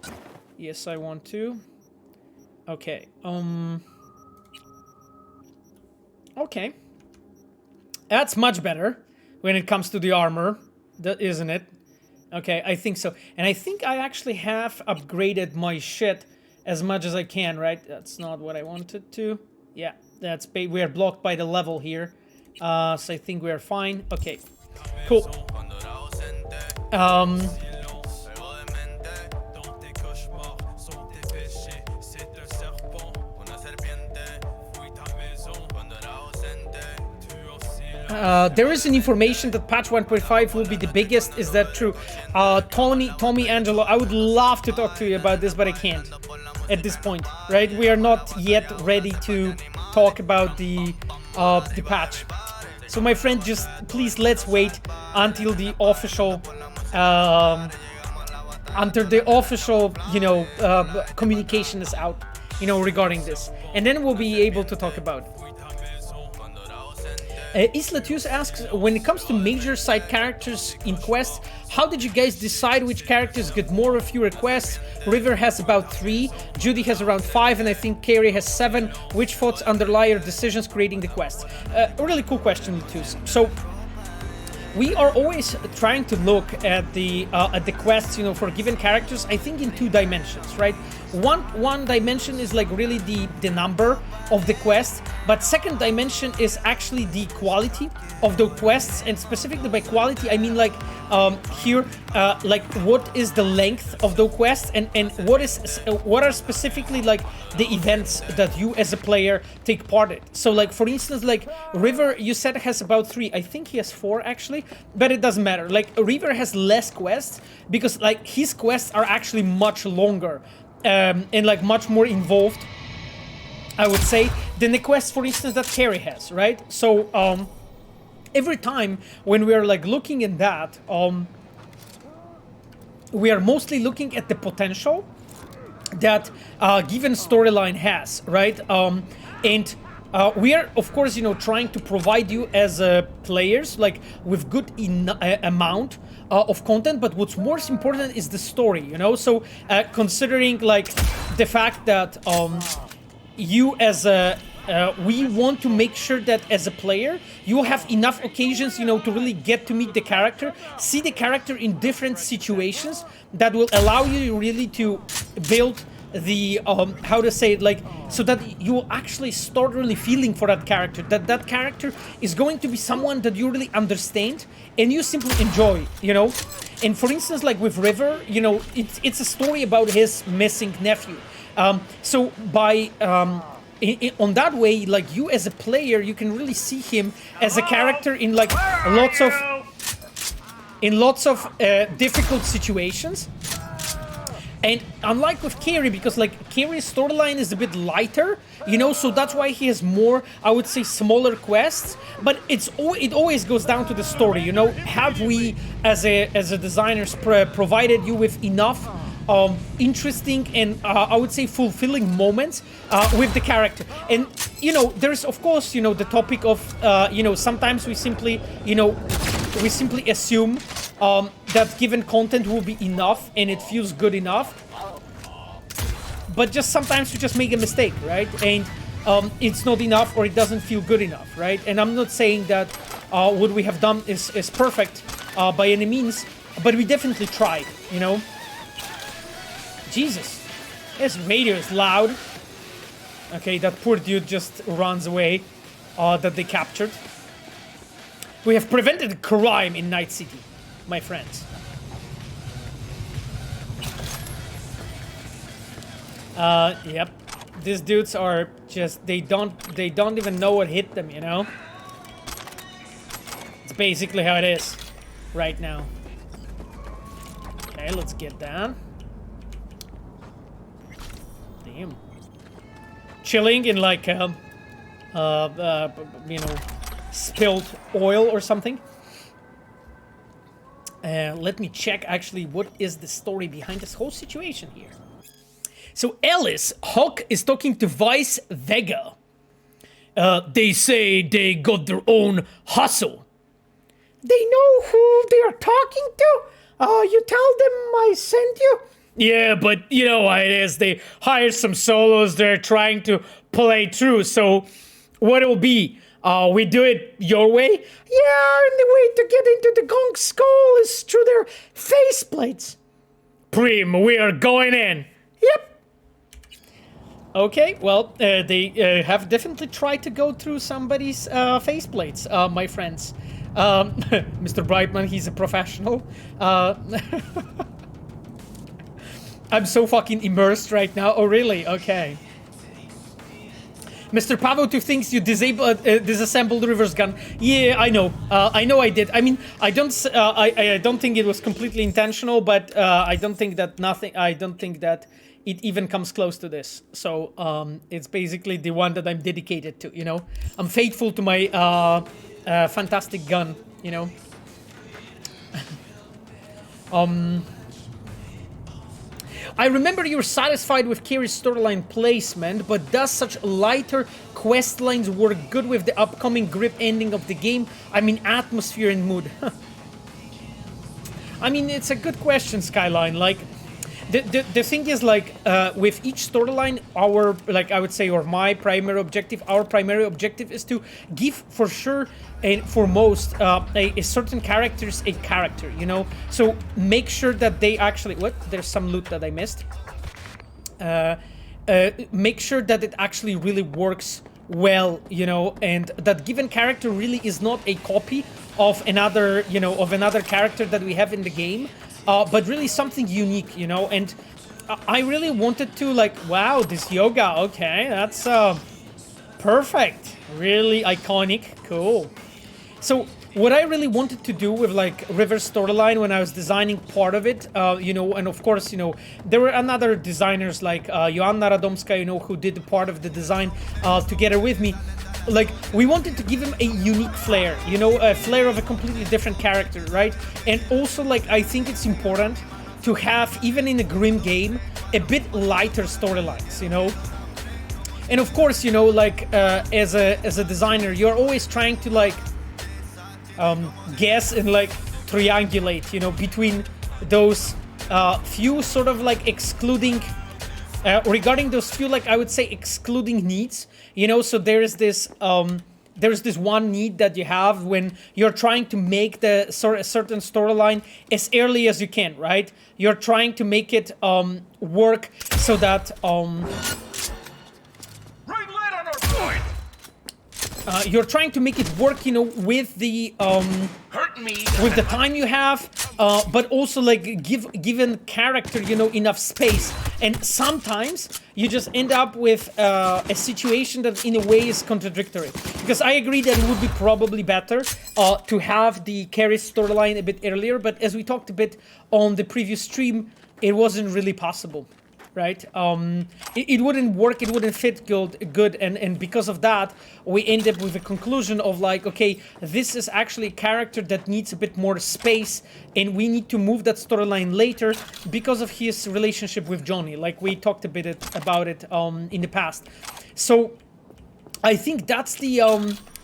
[SPEAKER 1] yes, I want to. Okay, okay. That's much better when it comes to the armor, isn't it? Okay, I think so. And I think I actually have upgraded my shit as much as I can, right? That's not what I wanted to. Yeah, we are blocked by the level here. So I think we are fine. Okay, cool. There is an information that patch 1.5 will be the biggest. Is that true? Tommy Angelo, I would love to talk to you about this, but I can't at this point, right? We are not yet ready to talk about the patch. So my friend, just please let's wait until the official you know, communication is out, you know, regarding this, and then we'll be able to talk about it. Islatius asks, when it comes to major side characters in quests, how did you guys decide which characters get more or fewer quests? River has about 3, Judy has around 5, and I think Kerry has 7. Which thoughts underlie your decisions creating the quests? A really cool question, Latius. So we are always trying to look at the quests, you know, for given characters, I think in 2 dimensions, right? One dimension is like really the number of the quests, but second dimension is actually the quality of the quests, and specifically by quality I mean like here like what is the length of the quests, and what are specifically like the events that you as a player take part in. So like for instance, like River, you said has about 3, I think he has 4 actually, but it doesn't matter. Like River has less quests because like his quests are actually much longer and like much more involved, I would say, than the quests, for instance, that Kerry has, right? So every time when we are like looking at that, we are mostly looking at the potential that given storyline has, right? And we are, of course, you know, trying to provide you as players like with good amount of content, but what's most important is the story, you know. So considering like the fact that you as a we want to make sure that as a player you have enough occasions, you know, to really get to meet the character, see the character in different situations that will allow you really to build the how to say it, like, so that you will actually start really feeling for that character, that character is going to be someone that you really understand and you simply enjoy, you know. And for instance, like with River, you know, it's a story about his missing nephew. So by on that way, like you as a player, you can really see him as a character in like lots of difficult situations. And unlike with Kerry, because like Kerry's storyline is a bit lighter, you know, so that's why he has more, I would say, smaller quests. But it always goes down to the story, you know. Have we, as a designers, provided you with enough interesting and I would say fulfilling moments with the character? And you know, there's of course, you know, the topic of you know, sometimes we simply, you know, assume that given content will be enough and it feels good enough, but just sometimes we just make a mistake, right? And it's not enough or it doesn't feel good enough, right? And I'm not saying that what we have done is perfect by any means, but we definitely tried, you know? Jesus, this radio is loud. Okay, that poor dude just runs away that they captured. We have prevented crime in Night City, my friends. Yep. These dudes are just, they don't even know what hit them, you know? It's basically how it is right now. Okay, let's get down. Damn. Chilling in like, you know, spilled oil or something. Let me check actually what is the story behind this whole situation here. So Alice, Hawk is talking to Vice Vega. They say they got their own hustle. They know who they are talking to? You tell them I sent you? Yeah, but you know how it is. They hire some solos they're trying to play through. So what it'll be? We do it your way? Yeah, and the way to get into the gong skull is through their faceplates. Prim, we are going in. Yep. Okay, well, they have definitely tried to go through somebody's faceplates, my friends. Mr. Brightman, he's a professional. I'm so fucking immersed right now. Oh, really? Okay. Mr. Pavel thinks you disassembled the reverse gun. Yeah, I know. I know I did. I mean, I don't think it was completely intentional, but I don't think that it even comes close to this. So it's basically the one that I'm dedicated to, you know? I'm faithful to my fantastic gun, you know? I remember you're satisfied with Kerry's storyline placement, but does such lighter quest lines work good with the upcoming grip ending of the game? I mean, atmosphere and mood. I mean, it's a good question, Skyline. Like, the thing is, like, with each storyline, our, like, I would say, or my primary objective, our primary objective is to give, for sure, and for most, a certain characters a character, you know? So make sure that they actually... What? There's some loot that I missed. Make sure that it actually really works well, you know, and that given character really is not a copy of another, you know, of another character that we have in the game, but really something unique, you know, and I really wanted to, like, wow, this yoga, okay, that's perfect, really iconic, cool. So what I really wanted to do with, like, River's storyline when I was designing part of it, you know, and of course, you know, there were another designers like Joanna Radomska, you know, who did part of the design together with me. Like, we wanted to give him a unique flair, you know, a flair of a completely different character, right? And also, like, I think it's important to have, even in a grim game, a bit lighter storylines, you know? And of course, you know, like, as a designer, you're always trying to, like, guess and, like, triangulate, you know, between those few sort of, like, excluding... regarding those few, like, I would say, excluding needs, you know, so there's this one need that you have when you're trying to make the certain storyline as early as you can, right? You're trying to make it work so that you're trying to make it work, you know, with the with the time you have, but also, like, given character, you know, enough space. And sometimes you just end up with a situation that in a way is contradictory. Because I agree that it would be probably better to have the Kerry storyline a bit earlier, but as we talked a bit on the previous stream, it wasn't really possible. Right? It wouldn't work, it wouldn't fit good, and because of that, we end up with a conclusion of, like, okay, this is actually a character that needs a bit more space, and we need to move that storyline later because of his relationship with Johnny, like we talked a bit about it in the past. So I think that's the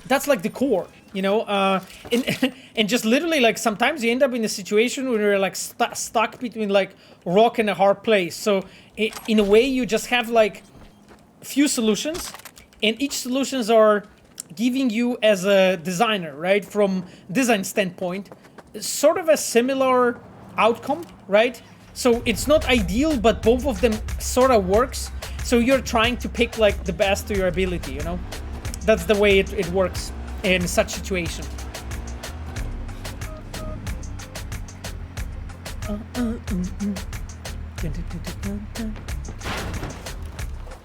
[SPEAKER 1] that's like the core, you know, and just literally, like, sometimes you end up in a situation where you're, like, stuck between, like, rock and a hard place. So in a way, you just have, like, few solutions, and each solutions are giving you as a designer, right? From design standpoint, sort of a similar outcome, right? So it's not ideal, but both of them sort of works. So you're trying to pick like the best to your ability, you know? That's the way it works in such situation.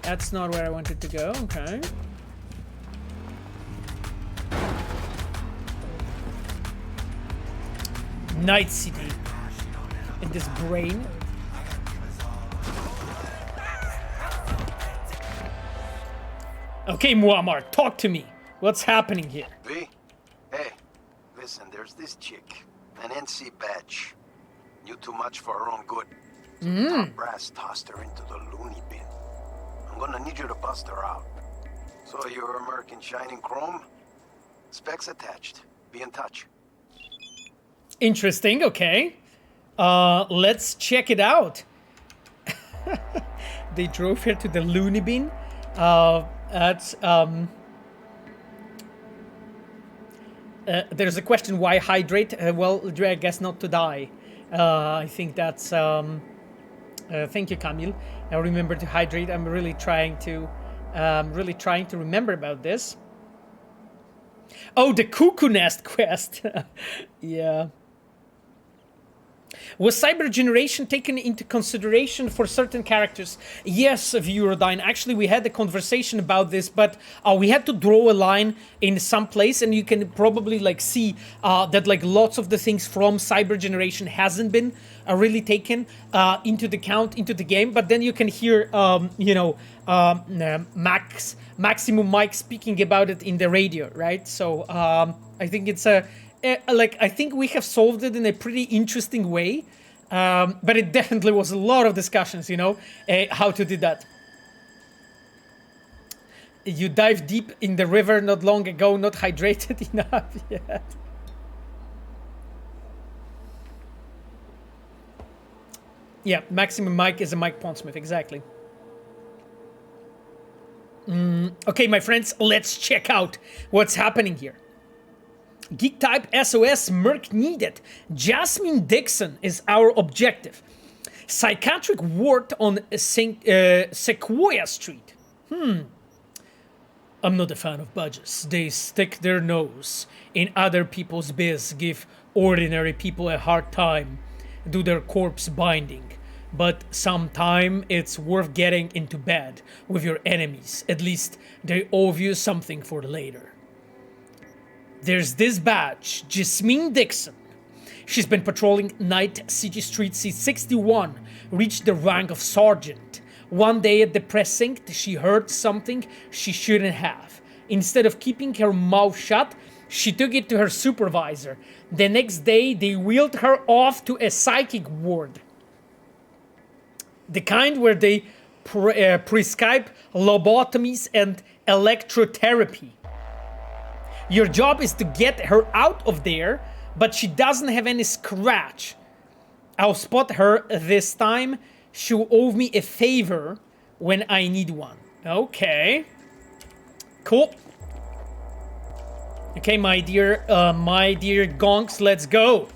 [SPEAKER 1] That's not where I wanted to go, okay. Night City. In this brain. Okay, Muammar, talk to me. What's happening here?
[SPEAKER 10] V? Hey, listen, there's this chick, an NC badge. Knew too much for her own good. So the top brass tossed her into the loony bin. I'm gonna need you to bust her out. So you're American Shining Chrome? Specs attached. Be in touch.
[SPEAKER 1] Interesting, okay. Let's check it out. They drove her to the loony bin. There's a question, why hydrate? Well, I guess not to die. I think that's... thank you, Camille. I remember to hydrate. I'm really trying to remember about this. Oh, the Cuckoo Nest quest. Yeah. Was CyberGeneration taken into consideration for certain characters? Yes, Vierodine. Actually, we had a conversation about this, but we had to draw a line in some place, and you can probably like see that like lots of the things from CyberGeneration hasn't been really taken into the count into the game. But then you can hear, you know, Maximum Mike speaking about it in the radio, right? So I think it's a. Like, I think we have solved it in a pretty interesting way, but it definitely was a lot of discussions, you know, how to do that. You dived deep in the river not long ago, not hydrated enough yet. Yeah, Maximum Mike is a Mike Pondsmith, exactly. Okay, my friends, let's check out what's happening here. Geek type SOS Merc needed. Jasmine Dixon is our objective. Psychiatric ward on Sequoia Street. I'm not a fan of budgets. They stick their nose in other people's biz, give ordinary people a hard time, do their corpse binding. But sometime it's worth getting into bed with your enemies. At least they owe you something for later. There's this badge, Jasmine Dixon. She's been patrolling Night City Street since 61, reached the rank of sergeant. One day at the precinct, she heard something she shouldn't have. Instead of keeping her mouth shut, she took it to her supervisor. The next day, they wheeled her off to a psychic ward. The kind where they prescribe lobotomies and electrotherapy. Your job is to get her out of there, but she doesn't have any scratch. I'll spot her this time. She'll owe me a favor when I need one. Okay. Cool. Okay, my dear gonks, let's go.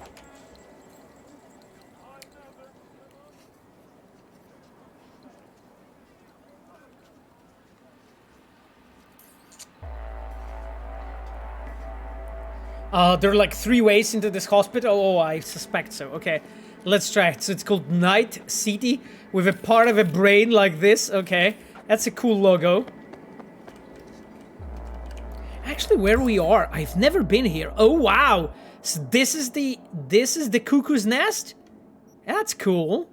[SPEAKER 1] There are like 3 ways into this hospital. Oh, I suspect so. Okay, let's try it. So it's called Night City with a part of a brain like this. Okay, that's a cool logo. Actually, where we are, I've never been here. Oh wow! So this is the Cuckoo's Nest. That's cool.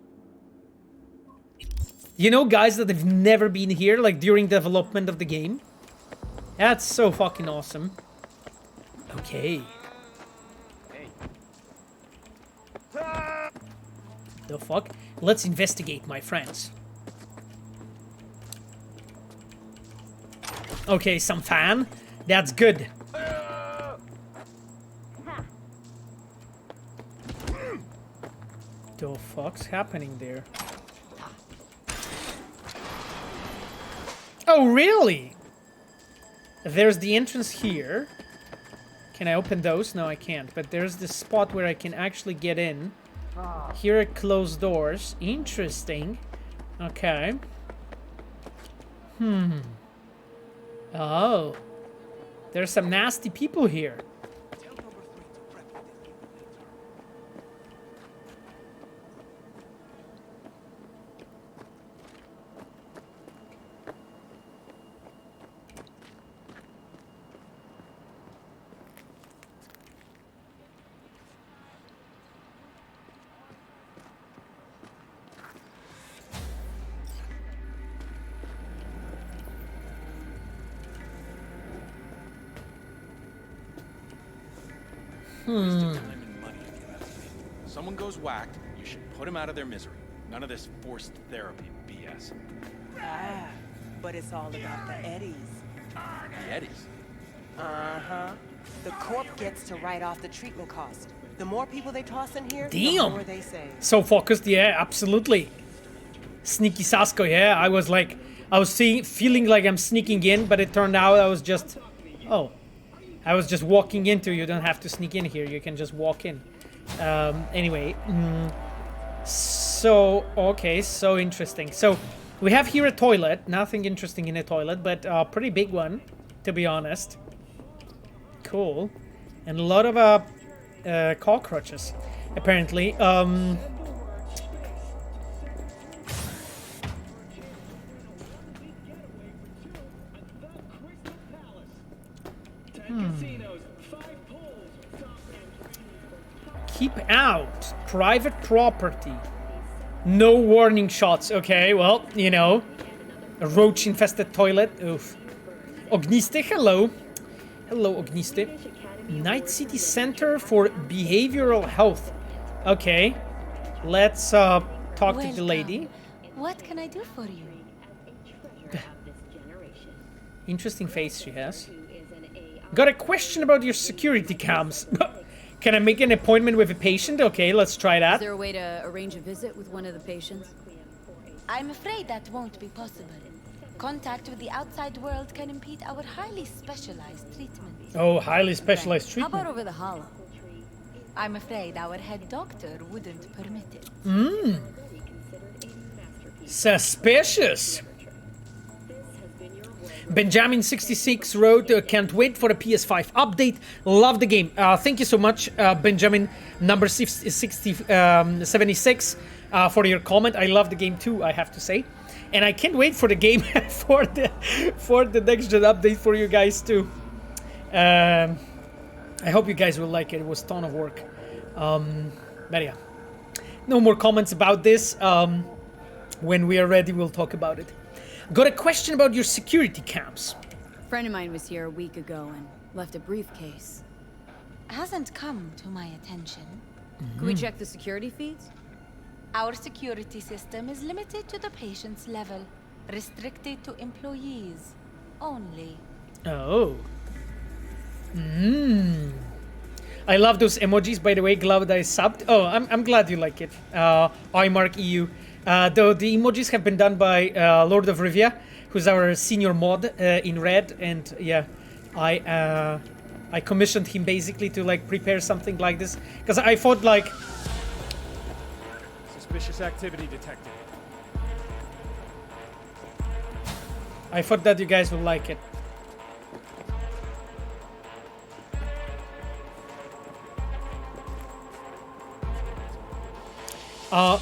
[SPEAKER 1] You know, guys that have never been here, like during development of the game. That's so fucking awesome. Okay. The fuck? Let's investigate, my friends. Okay, some fan. That's good. The fuck's happening there? Oh, really? There's the entrance here. Can I open those? No, I can't. But there's the spot where I can actually get in. Here are closed doors. Interesting. Okay. Oh. There's some nasty people here.
[SPEAKER 11] Someone goes whacked, you should put them out of their misery. None of this forced therapy BS.
[SPEAKER 12] Ah, but it's all about the eddies.
[SPEAKER 11] The Eddies?
[SPEAKER 12] Uh-huh. The corp gets to write off the treatment cost. The more people they toss in here,
[SPEAKER 1] Damn.
[SPEAKER 12] the more they save.
[SPEAKER 1] So focused, yeah, absolutely. Sneaky Sasko, yeah. I was feeling like I'm sneaking in, but it turned out I was just, I was just walking into. You don't have to sneak in here. You can just walk in. Anyway, so okay, so interesting. So we have here a toilet. Nothing interesting in a toilet, but a pretty big one, to be honest. Cool, and a lot of cockroaches, apparently. Keep out. Private property. No warning shots. Okay, well, you know. A roach-infested toilet. Oof. Ogniste, hello. Hello, Ogniste. Night City Center for Behavioral Health. Okay. Let's talk to the lady.
[SPEAKER 2] What can I do for you?
[SPEAKER 1] Interesting face she has. Got a question about your security cams. Can I make an appointment with a patient? Okay, let's try that.
[SPEAKER 2] Is there a way to arrange a visit with one of the patients?
[SPEAKER 5] I'm afraid that won't be possible. Contact with the outside world can impede our highly specialized treatment.
[SPEAKER 1] Oh, highly specialized treatment.
[SPEAKER 2] How about over the hollow?
[SPEAKER 5] I'm afraid our head doctor wouldn't permit it.
[SPEAKER 1] Suspicious. Benjamin66 wrote, can't wait for a PS5 update. Love the game. Thank you so much, Benjamin number 76, for your comment. I love the game too, I have to say. And I can't wait for the game for the next gen update for you guys too. I hope you guys will like it. It was a ton of work. But yeah, no more comments about this. When we are ready, we'll talk about it. Got a question about your security cams.
[SPEAKER 2] A friend of mine was here a week ago and left a briefcase.
[SPEAKER 5] Hasn't come to my attention.
[SPEAKER 2] Can we check the security feeds?
[SPEAKER 5] Our security system is limited to the patient's level, restricted to employees only.
[SPEAKER 1] Oh. I love those emojis, by the way. Glad I subbed. Oh, I'm glad you like it. iMark EU. Though the emojis have been done by Lord of Rivia, who's our senior mod in Red, and yeah, I commissioned him basically to like prepare something like this because I thought like
[SPEAKER 13] suspicious activity detected.
[SPEAKER 1] I thought that you guys would like it.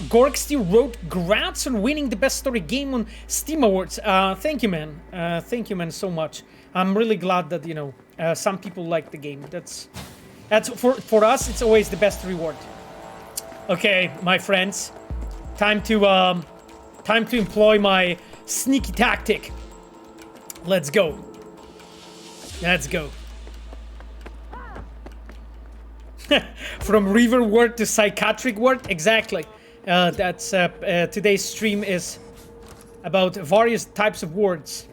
[SPEAKER 1] Gorksty wrote, "Grats on winning the best story game on Steam Awards." Thank you, man. Thank you, man, so much. I'm really glad that you know some people like the game. That's for us. It's always the best reward. Okay, my friends, time to employ my sneaky tactic. Let's go. Let's go. From river word to psychiatric word, exactly. That's today's stream is about various types of words.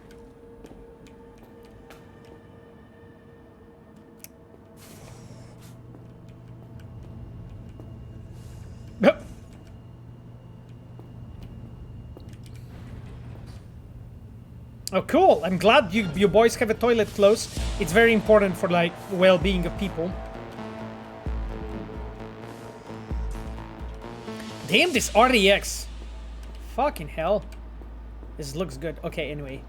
[SPEAKER 1] Oh, cool. I'm glad you boys have a toilet close. It's very important for, like, well-being of people. Damn, this RDX. Fucking hell. This looks good. Okay, anyway.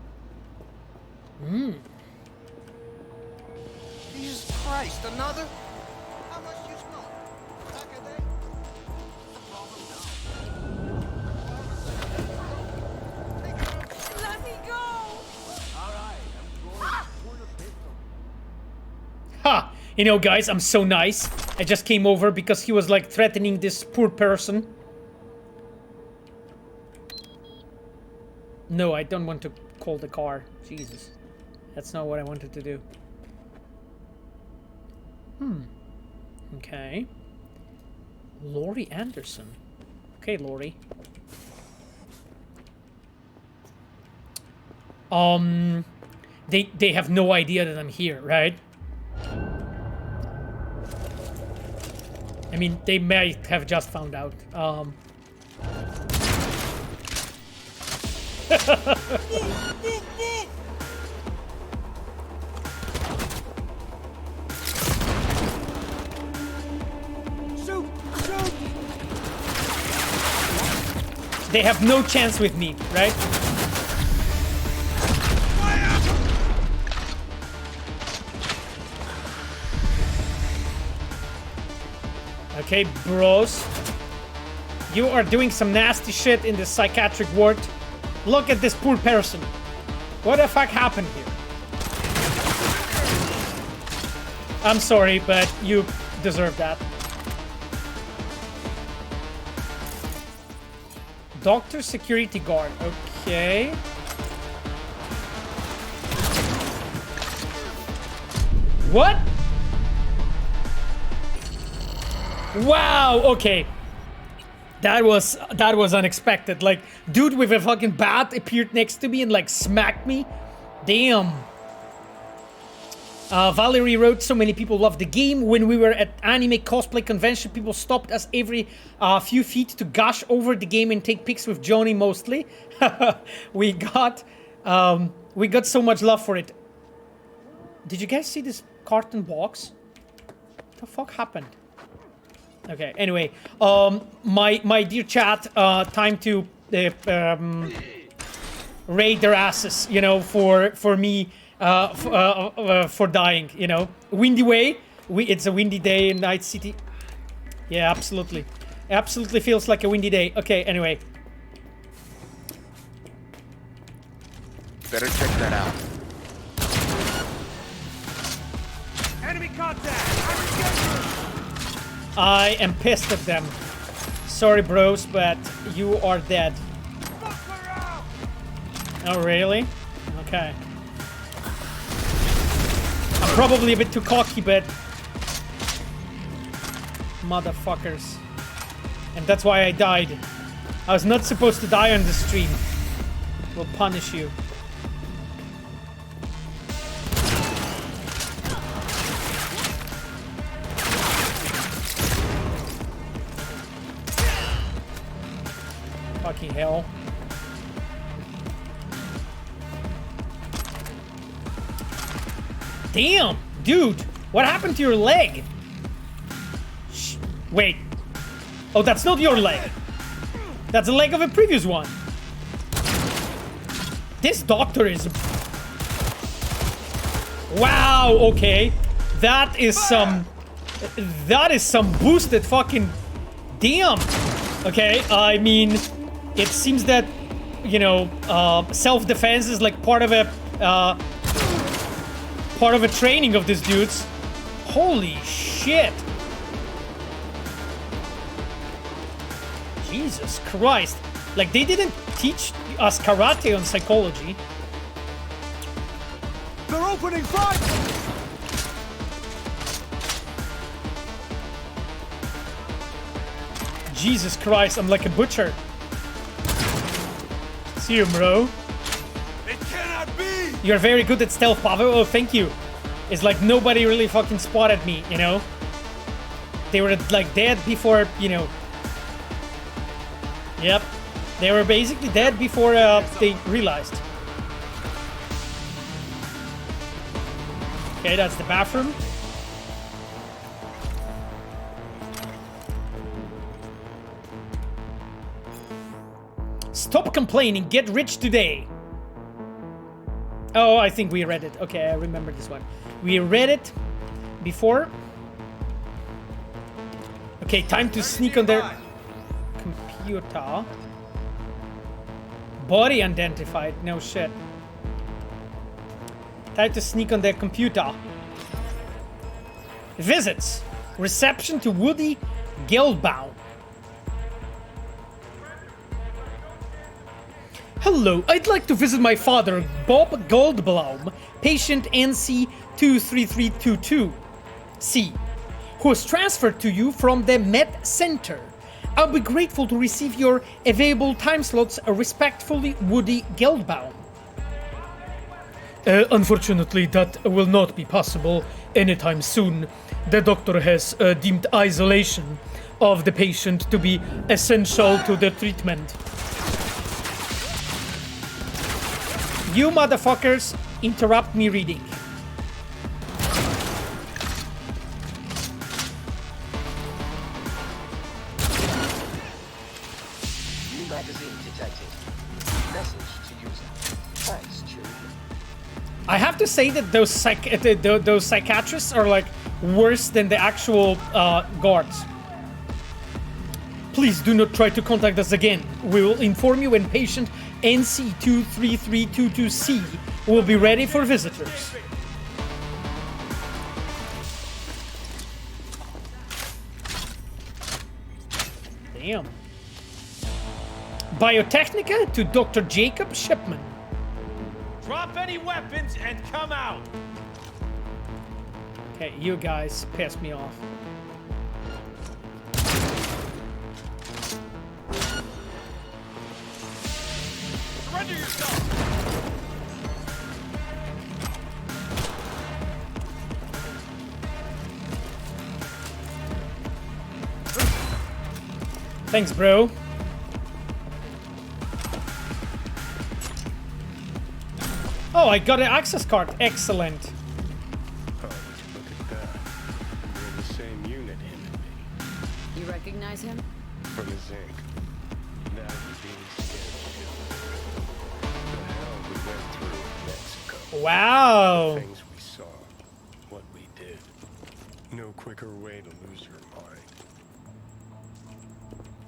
[SPEAKER 10] Jesus Christ, another? How much you smoke? Back a day?
[SPEAKER 12] Let me go!
[SPEAKER 1] Ha! You know, guys, I'm so nice. I just came over because he was, like, threatening this poor person. No, I don't want to call the car. Jesus. That's not what I wanted to do. Okay. Laurie Anderson. Okay, Laurie. They have no idea that I'm here, right? I mean, they might have just found out. They have no chance with me, right? Okay, bros. You are doing some nasty shit in the psychiatric ward. Look at this poor person. What the fuck happened here? I'm sorry, but you deserve that. Doctor security guard. Okay. What? Wow, okay. That was unexpected. Like, dude with a fucking bat appeared next to me and, like, smacked me. Damn. Valerie wrote, so many people love the game. When we were at anime cosplay convention, people stopped us every few feet to gush over the game and take pics with Johnny mostly. we got so much love for it. Did you guys see this carton box? What the fuck happened? Okay, anyway, my dear chat, time to raid their asses, you know, for me, for dying, you know. Windy way, it's a windy day in Night City. Yeah, absolutely. Absolutely feels like a windy day. Okay, anyway.
[SPEAKER 10] Better check that out.
[SPEAKER 12] Enemy contact!
[SPEAKER 1] I am pissed at them. Sorry, bros, but you are dead. Oh, really? Okay. I'm probably a bit too cocky, but... Motherfuckers. And that's why I died. I was not supposed to die on the stream. We'll punish you. Fucking hell. Damn, dude, what happened to your leg? Wait. Oh, that's not your leg. That's the leg of a previous one. This doctor is... Wow, okay. That is some boosted fucking... Damn. Okay, I mean... It seems that, you know, self-defense is like part of a training of these dudes. Holy shit. Jesus Christ. Like, they didn't teach us karate on psychology.
[SPEAKER 12] They're opening fire!
[SPEAKER 1] Jesus Christ, I'm like a butcher. See you, bro.
[SPEAKER 12] It cannot be!
[SPEAKER 1] You're very good at stealth, Pavel. Oh, thank you. It's like nobody really fucking spotted me, you know? They were like dead before, you know... Yep. They were basically dead before they realized. Okay, that's the bathroom. Stop complaining, get rich today. Oh, I think we read it. Okay, I remember this one. We read it before. Okay, time to sneak on their computer. Body unidentified, no shit. Time to sneak on their computer. Visits. Reception to Woody Geldbaum. Hello, I'd like to visit my father, Bob Goldblum, patient NC23322C, who was transferred to you from the Med Center. I'll be grateful to receive your available time slots. Respectfully, Woody Geldbaum. Unfortunately, that will not be possible anytime soon. The doctor has deemed isolation of the patient to be essential to the treatment. You motherfuckers interrupt me reading.
[SPEAKER 10] New magazine detected. Message to user. Thanks, children.
[SPEAKER 1] I have to say that those psychiatrists are like worse than the actual guards. Please do not try to contact us again. We will inform you when patient NC23322C will be ready for visitors. Damn. Biotechnica to Dr. Jacob Shipman.
[SPEAKER 11] Drop any weapons and come out.
[SPEAKER 1] Okay, you guys pissed me off.
[SPEAKER 11] Surrender yourself.
[SPEAKER 1] Thanks, bro. Oh, I got an access card. Excellent.
[SPEAKER 8] Oh, would you look at that? We're in the same unit, him and me.
[SPEAKER 2] You recognize him?
[SPEAKER 8] From his ink. That would be scared. The hell we went through in Mexico.
[SPEAKER 1] Wow.
[SPEAKER 8] The things we saw. What we did. No quicker way to lose your mind.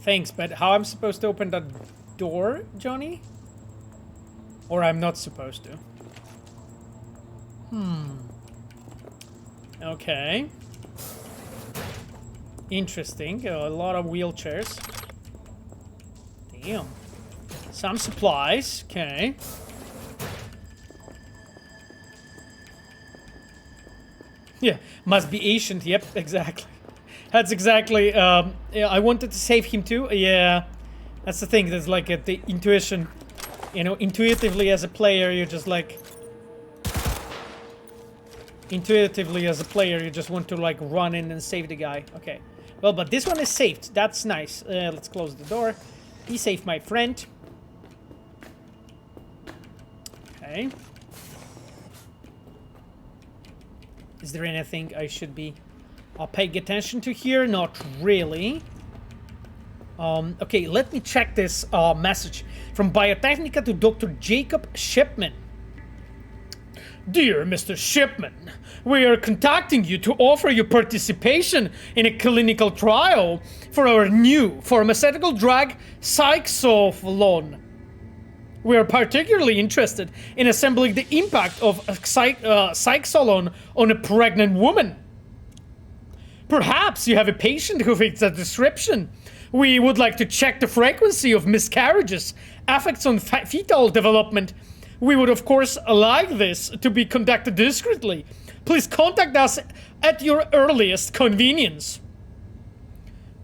[SPEAKER 1] Thanks, but how I'm supposed to open that door, Johnny? Or I'm not supposed to? Okay. Interesting. A lot of wheelchairs. Damn. Some supplies. Okay. Yeah, must be ancient. Yep, exactly. That's exactly. Yeah, I wanted to save him too. Yeah, that's the thing. There's like the intuition. You know, intuitively as a player, you're just like. Intuitively as a player, you just want to like run in and save the guy. Okay. Well, but this one is saved. That's nice. Let's close the door. Be safe, my friend. Okay. Is there anything I should be paying attention to here? Not really. Okay, let me check this message from Biotechnica to Dr. Jacob Shipman. Dear Mr. Shipman, we are contacting you to offer you participation in a clinical trial for our new pharmaceutical drug, Cyxolone. We are particularly interested in assembling the impact of Cyxolone on a pregnant woman. Perhaps you have a patient who fits that description. We would like to check the frequency of miscarriages, effects on fetal development. We would, of course, like this to be conducted discreetly. Please contact us at your earliest convenience.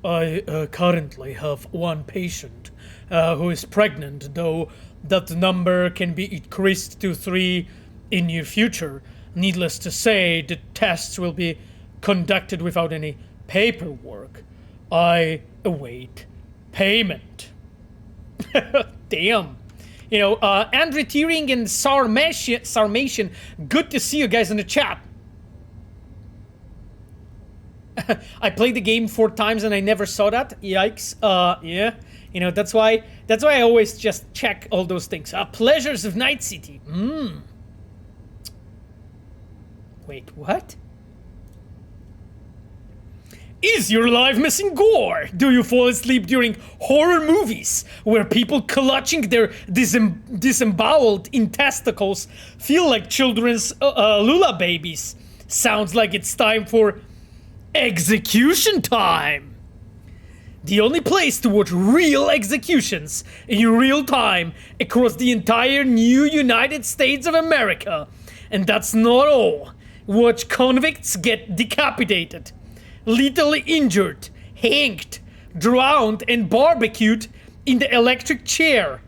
[SPEAKER 1] I currently have one patient who is pregnant, though that number can be increased to 3 in near future. Needless to say, the tests will be conducted without any paperwork. I await payment. Damn. You know, Andrew Tearing and Sarmatian, good to see you guys in the chat. I played the game 4 times and I never saw that. Yikes. Yeah. You know, that's why I always just check all those things. Pleasures of Night City. Wait, what? Is your life missing gore? Do you fall asleep during horror movies where people clutching their disemboweled intesticles feel like children's Lula babies? Sounds like it's time for execution time. The only place to watch real executions in real time across the entire new United States of America. And that's not all. Watch convicts get decapitated, lethally injured, hanged, drowned, and barbecued in the electric chair.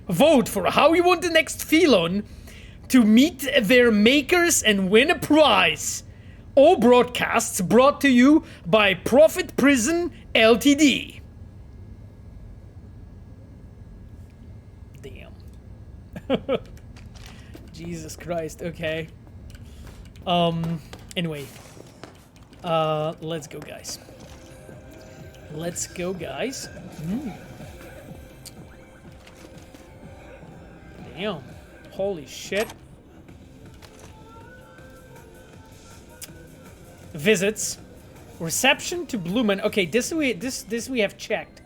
[SPEAKER 1] Vote for how you want the next felon to meet their makers and win a prize. All broadcasts brought to you by Profit Prison Ltd. Damn. Jesus Christ, okay. Anyway. Let's go, guys. Let's go, guys. Damn. Holy shit. Visits. Reception to Blumen. Okay, this we have checked.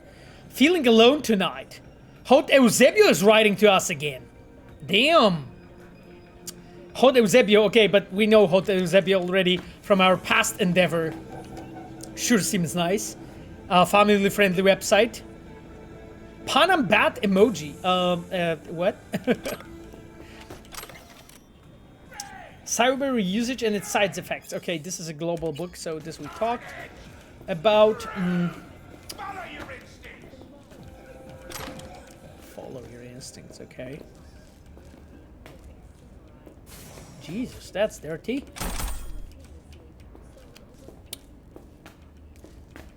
[SPEAKER 1] Feeling alone tonight. Hot Eusebio is writing to us again. Damn. Hot Eusebio, okay, but we know Hot Eusebio already from our past endeavor. Sure seems nice. Family friendly website. Panam Bat emoji. What? Cyber usage and its side effects. Okay, this is a global book, so this we talked about. Follow your instincts, okay. Jesus, that's dirty.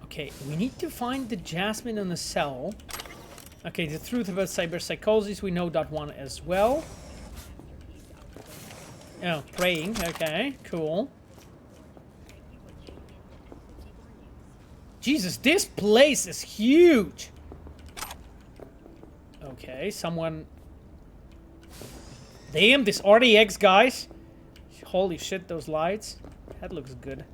[SPEAKER 1] Okay, we need to find the Jasmine on the cell. Okay, the truth about cyberpsychosis, we know that one as well. Oh, praying, okay, cool. Jesus, this place is huge! Okay, someone... Damn, this RDX, guys! Holy shit, those lights. That looks good.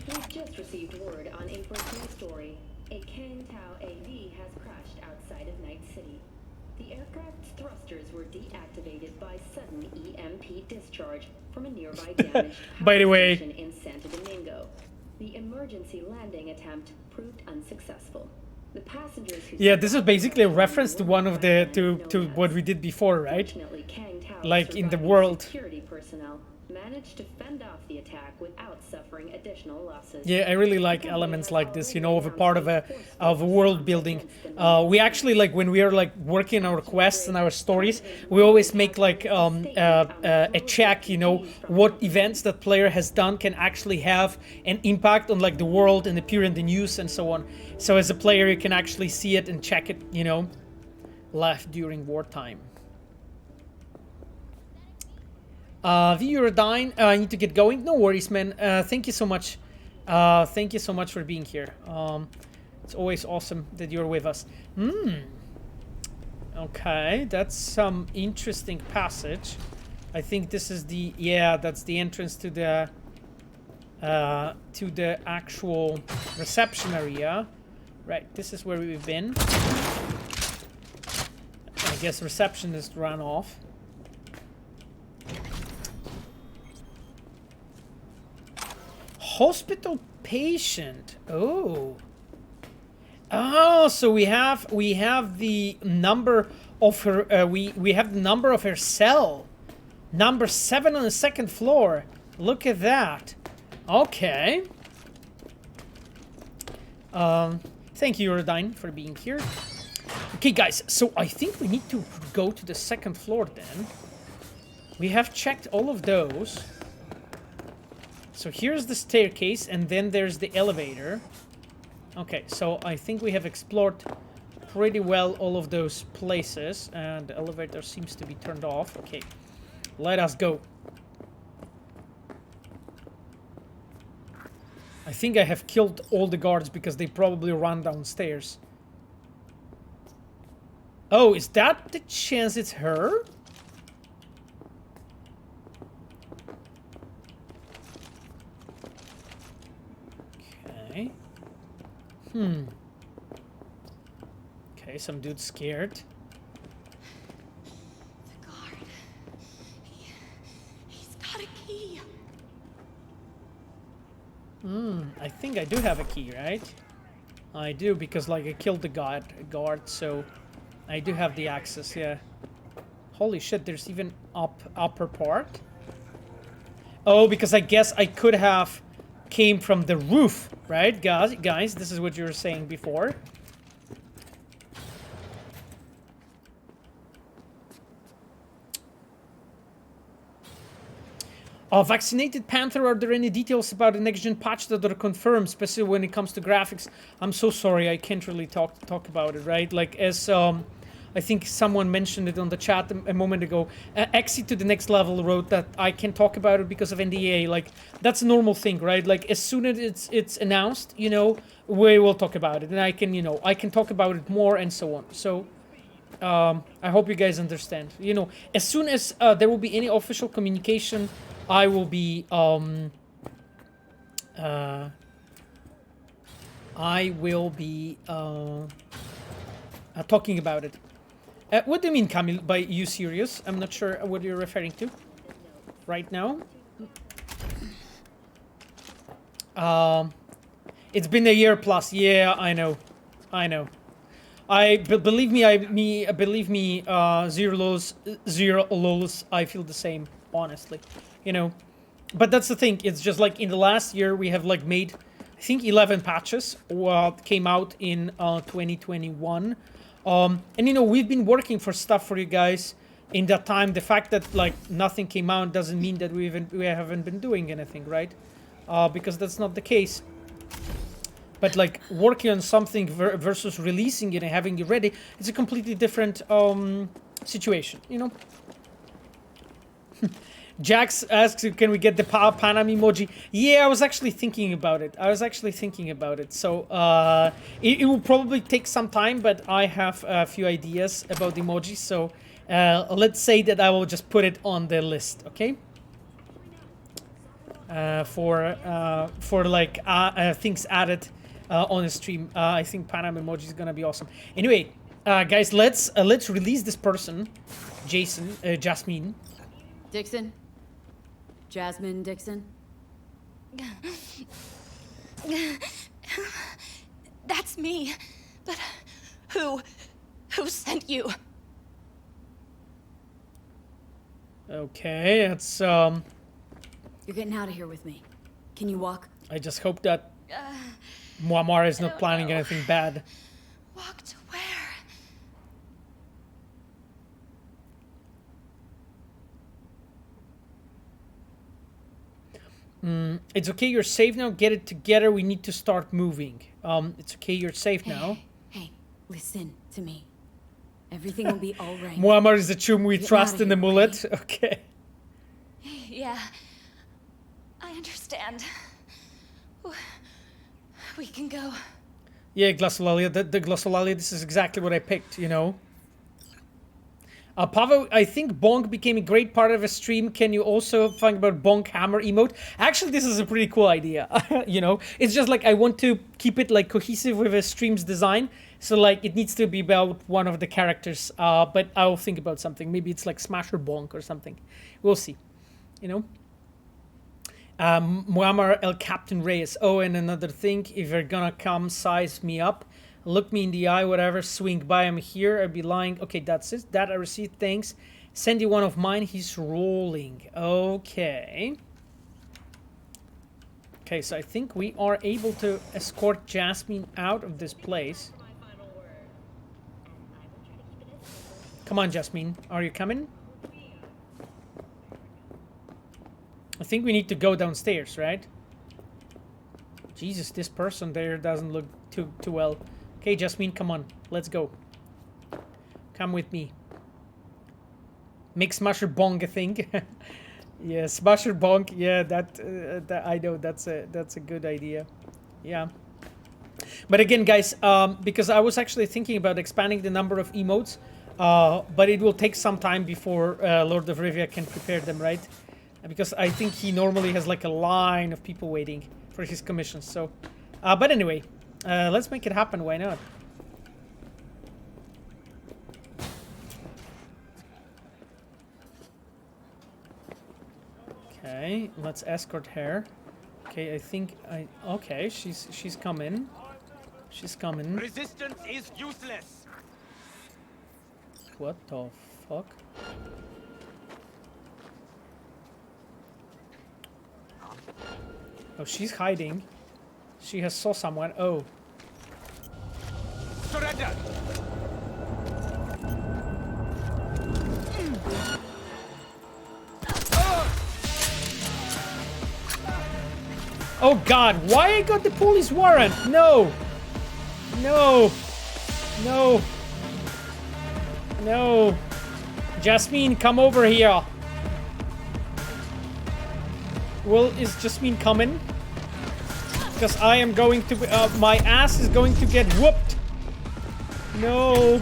[SPEAKER 13] We've just received word on a breaking story. A Kang Tao AV has crashed outside of Night City. The aircraft's thrusters were deactivated by sudden EMP discharge from a nearby damaged
[SPEAKER 1] By the way,
[SPEAKER 13] station in Santo Domingo. The emergency landing attempt proved unsuccessful. The passengers who
[SPEAKER 1] yeah, this is basically a reference to one of the to what we did before, right? Like in the world.
[SPEAKER 13] Security personnel managed to fend off the attack without suffering additional losses.
[SPEAKER 1] Yeah, I really like elements like this, you know, of a part of a world building. We actually, like, when we are like working our quests and our stories, we always make like a check, you know, what events that player has done can actually have an impact on like the world and appear in the news and so on. So as a player, you can actually see it and check it, you know, life during wartime. Viewer dying. I need to get going. No worries, man. Thank you so much. Thank you so much for being here. It's always awesome that you're with us. Okay, that's some interesting passage. I think this is the that's the entrance to the actual reception area. Right, this is where we've been. I guess receptionist ran off. Hospital patient. Oh, so we have the number of her. We have the number of her cell. Number 7 on the 2nd floor. Look at that. Okay. Thank you, Rodine, for being here. Okay, guys. So I think we need to go to the 2nd floor then. We have checked all of those. So here's the staircase, and then there's the elevator. Okay, so I think we have explored pretty well all of those places, and the elevator seems to be turned off. Okay, let us go. I think I have killed all the guards because they probably run downstairs. Oh, is that the chance it's her? Okay. Okay, some dude's scared.
[SPEAKER 4] The guard. He's got a key.
[SPEAKER 1] I think I do have a key, right? I do, because like I killed the guard, so I do have the access, yeah. Holy shit, there's even upper part. Oh, because I guess I could have came from the roof, right, guys? This is what you were saying before. Vaccinated Panther, are there any details about the next-gen patch that are confirmed, especially when it comes to graphics? I'm so sorry, I can't really talk about it, right? Like, as I think someone mentioned it on the chat a moment ago, Exit to the Next Level wrote that I can't talk about it because of NDA. Like, that's a normal thing, right? Like, as soon as it's announced, you know, we will talk about it, and I can, you know, I can talk about it more and so on. So, I hope you guys understand. You know, as soon as there will be any official communication, I will be talking about it. What do you mean, Camille, by you serious? I'm not sure what you're referring to right now. It's been a year plus. Yeah, I know. Believe me, zero lols. I feel the same, honestly. You know, but that's the thing. It's just like in the last year we have like made, I think 11 patches came out in 2021. And you know, we've been working for stuff for you guys in that time. The fact that like nothing came out doesn't mean that we haven't been doing anything, right? Because that's not the case. But like working on something versus releasing it and having it ready, it's a completely different situation, you know. Jax asks, can we get the Panam emoji? Yeah, I was actually thinking about it. So it will probably take some time, but I have a few ideas about the emojis. So let's say that I will just put it on the list, okay? For like things added on the stream. I think Panam emoji is gonna be awesome. Anyway, guys, let's release this person, Jasmine.
[SPEAKER 2] Dixon? Jasmine Dixon?
[SPEAKER 4] That's me. But who sent you?
[SPEAKER 1] Okay, it's
[SPEAKER 2] You're getting out of here with me. Can you walk?
[SPEAKER 1] I just hope that Muammar is not planning anything bad.
[SPEAKER 4] Walk to where?
[SPEAKER 1] It's okay, you're safe now. Get it together. We need to start moving. It's okay, you're safe now.
[SPEAKER 2] Hey, listen to me. Everything will be all right.
[SPEAKER 1] Muammar is the chum we trust in the mullet. Okay.
[SPEAKER 4] Yeah, I understand. We can go.
[SPEAKER 1] Yeah, Glossolalia. The Glossolalia, this is exactly what I picked, you know. Pavo, I think Bonk became a great part of a stream. Can you also think about Bonk Hammer emote? Actually, this is a pretty cool idea. You know, it's just like I want to keep it like cohesive with a stream's design. So like it needs to be about one of the characters. But I'll think about something. Maybe it's like Smasher Bonk or something. We'll see. You know. Muammar El Captain Reyes. Oh, and another thing. If you're gonna come size me up, look me in the eye, whatever, swing by, I'm here, I'd be lying. Okay, that's it. That I received, thanks. Send you one of mine, he's rolling. Okay. Okay, so I think we are able to escort Jasmine out of this place. Come on, Jasmine. Are you coming? I think we need to go downstairs, right? Jesus, this person there doesn't look too well. Okay, Jasmine, come on. Let's go. Come with me. Make Smasher Bong a thing. Yeah, Smasher Bonk. Yeah, that I know that's a good idea. Yeah. But again, guys, because I was actually thinking about expanding the number of emotes, but it will take some time before Lord of Rivia can prepare them, right? Because I think he normally has like a line of people waiting for his commissions. So, but anyway, let's make it happen. Why not? Okay, let's escort her. Okay, I think okay, she's coming. She's coming.
[SPEAKER 14] Resistance is useless.
[SPEAKER 1] What the fuck? Oh, she's hiding. She has saw someone. Oh.
[SPEAKER 14] Surrender.
[SPEAKER 1] Oh God! Why I got the police warrant? No. No. No. No. Jasmine, come over here. Well, is Jasmine coming? Because I am going to... my ass is going to get whooped. No.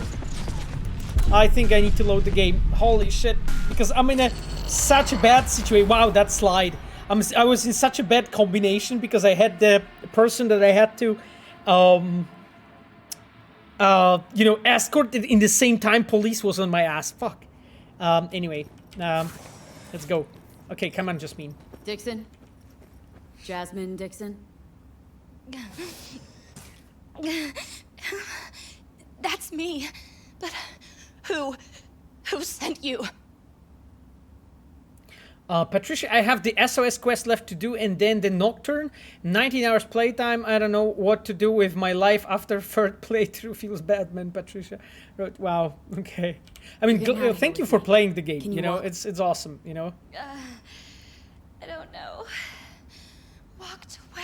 [SPEAKER 1] I think I need to load the game. Holy shit. Because I'm in such a bad situation. Wow, that slide. I was in such a bad combination because I had the person that I had to... you know, escorted in the same time police was on my ass. Fuck. Anyway, let's go. Okay, come on, Jasmine.
[SPEAKER 2] Dixon? Jasmine Dixon?
[SPEAKER 4] That's me. But who sent you?
[SPEAKER 1] Patricia, I have the SOS quest left to do and then the Nocturne. 19 hours playtime. I don't know what to do with my life after third playthrough. Feels bad, man. Patricia wrote, wow, okay. I mean, thank you for playing the game. You know, it's awesome, you know.
[SPEAKER 4] I don't know. Walk to where?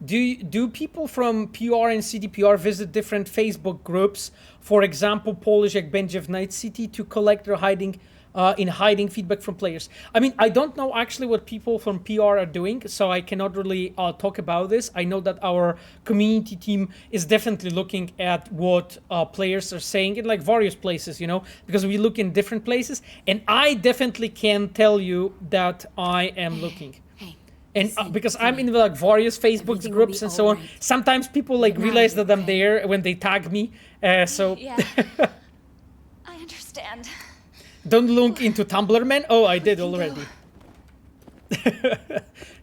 [SPEAKER 1] Do people from PR and CDPR visit different Facebook groups? For example, Polish jak będzie w Night City to collect their hiding feedback from players. I mean, I don't know actually what people from PR are doing, so I cannot really talk about this. I know that our community team is definitely looking at what players are saying in like various places, you know, because we look in different places, and I definitely can tell you that I am looking. And because I'm in like various Facebook groups and so on, sometimes people like realize that I'm there when they tag me. So
[SPEAKER 4] Yeah. I understand.
[SPEAKER 1] Don't look into Tumblr, man. Oh, I did already.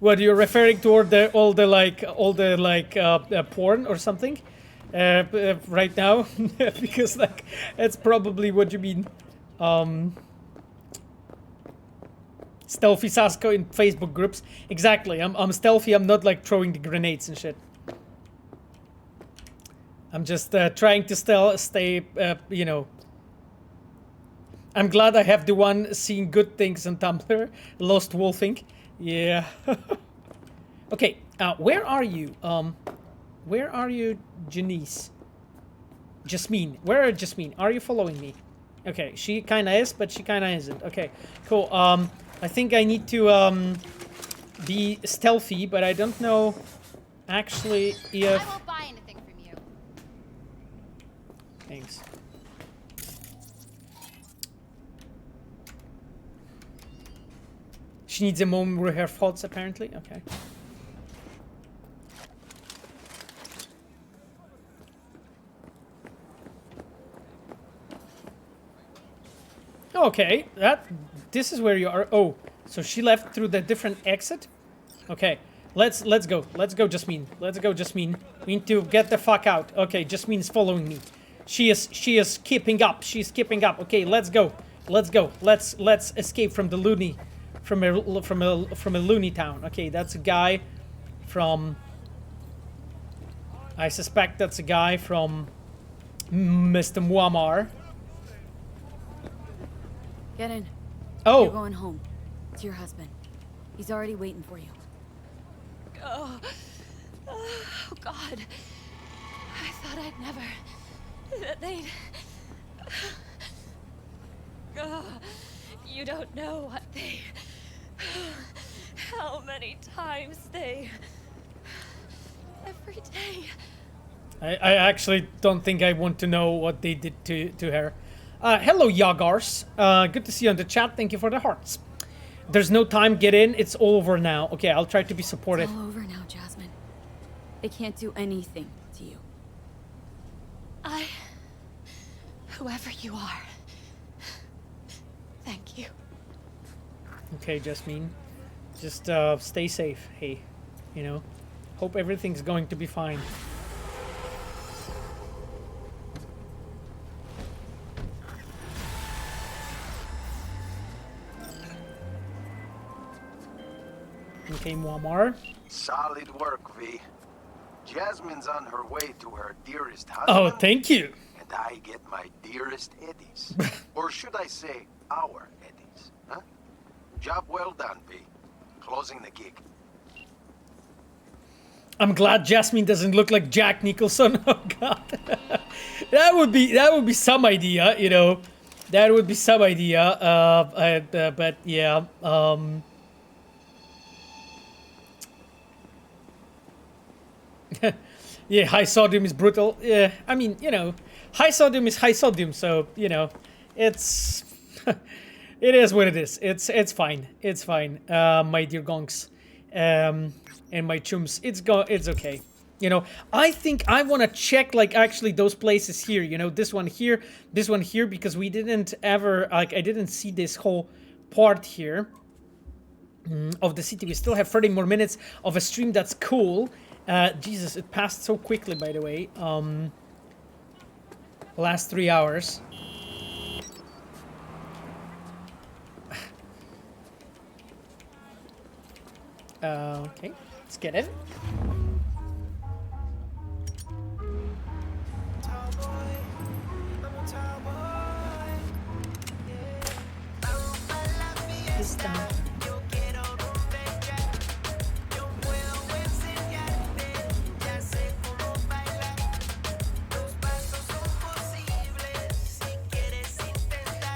[SPEAKER 1] What, you're referring to all the porn or something right now? Because like that's probably what you mean. Stealthy Sasko in Facebook groups. Exactly. I'm stealthy. I'm not like throwing the grenades and shit. I'm just trying to stay, you know. I'm glad I have the one seeing good things on Tumblr. Lost Wolfing. Yeah. Okay, where are you? Where are you, Janice? Jasmine. Where are Jasmine? Are you following me? Okay, she kinda is, but she kinda isn't. Okay, cool. I think I need to be stealthy, but I don't know actually if...
[SPEAKER 4] I won't buy anything from you.
[SPEAKER 1] Thanks. She needs a moment with her thoughts, apparently. Okay. Okay, this is where you are. Oh, so she left through the different exit. Okay, let's go. Let's go, Jasmine. Let's go, Jasmine. We need to get the fuck out. Okay, Jasmine is following me. She is keeping up. She's keeping up. Okay, let's go. Let's go. Let's escape from the loony. From a loony town. Okay, that's a guy from... I suspect that's a guy from Mr. Muammar.
[SPEAKER 2] Get in.
[SPEAKER 1] Oh!
[SPEAKER 2] You're going home. To your husband. He's already waiting for you.
[SPEAKER 4] Oh God. I thought I'd never... that they'd...
[SPEAKER 15] You don't know what they... how many times they... every day.
[SPEAKER 1] I actually don't think I want to know what they did to her. Hello, Yagars. Good to see you on the chat. Thank you for the hearts. There's no time. Get in. It's all over now. Okay, I'll try to be supportive.
[SPEAKER 2] It's all over now, Jasmine. They can't do anything to you.
[SPEAKER 15] Whoever you are, thank you.
[SPEAKER 1] Okay, Jasmine. Just stay safe. Hey, you know, hope everything's going to be fine. Okay, Muammar.
[SPEAKER 10] Solid work, V. Jasmine's on her way to her dearest husband.
[SPEAKER 1] Oh, thank you.
[SPEAKER 10] And I get my dearest Eddies. Or should I say, our Eddies, huh? Job well done, V. Closing the gig.
[SPEAKER 1] I'm glad Jasmine doesn't look like Jack Nicholson. Oh God, that would be some idea, you know. That would be some idea. But yeah. Yeah, high sodium is brutal. Yeah, I mean, you know, high sodium is high sodium, so you know, it's it is what it is. It's fine. It's fine. My dear gonks, and my chums. It's okay. You know, I think I want to check like actually those places here. You know, this one here, because we didn't ever like I didn't see this whole part here of the city. We still have 30 more minutes of a stream. That's cool. Jesus, it passed so quickly, by the way. Last 3 hours. Okay, let's get in. This time.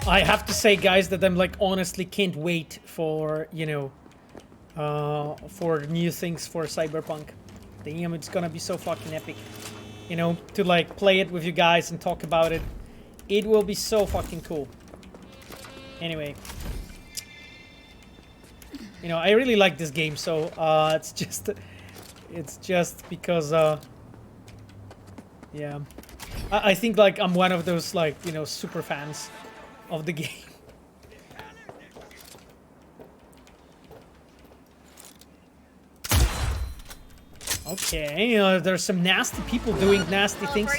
[SPEAKER 1] I have to say, guys, that I'm like honestly can't wait for, you know, for new things for Cyberpunk. Damn, it's gonna be so fucking epic. You know, to like play it with you guys and talk about it. It will be so fucking cool. Anyway. You know, I really like this game, so it's just because yeah. I think like I'm one of those like, you know, super fans of the game. Okay, there's some nasty people doing nasty things.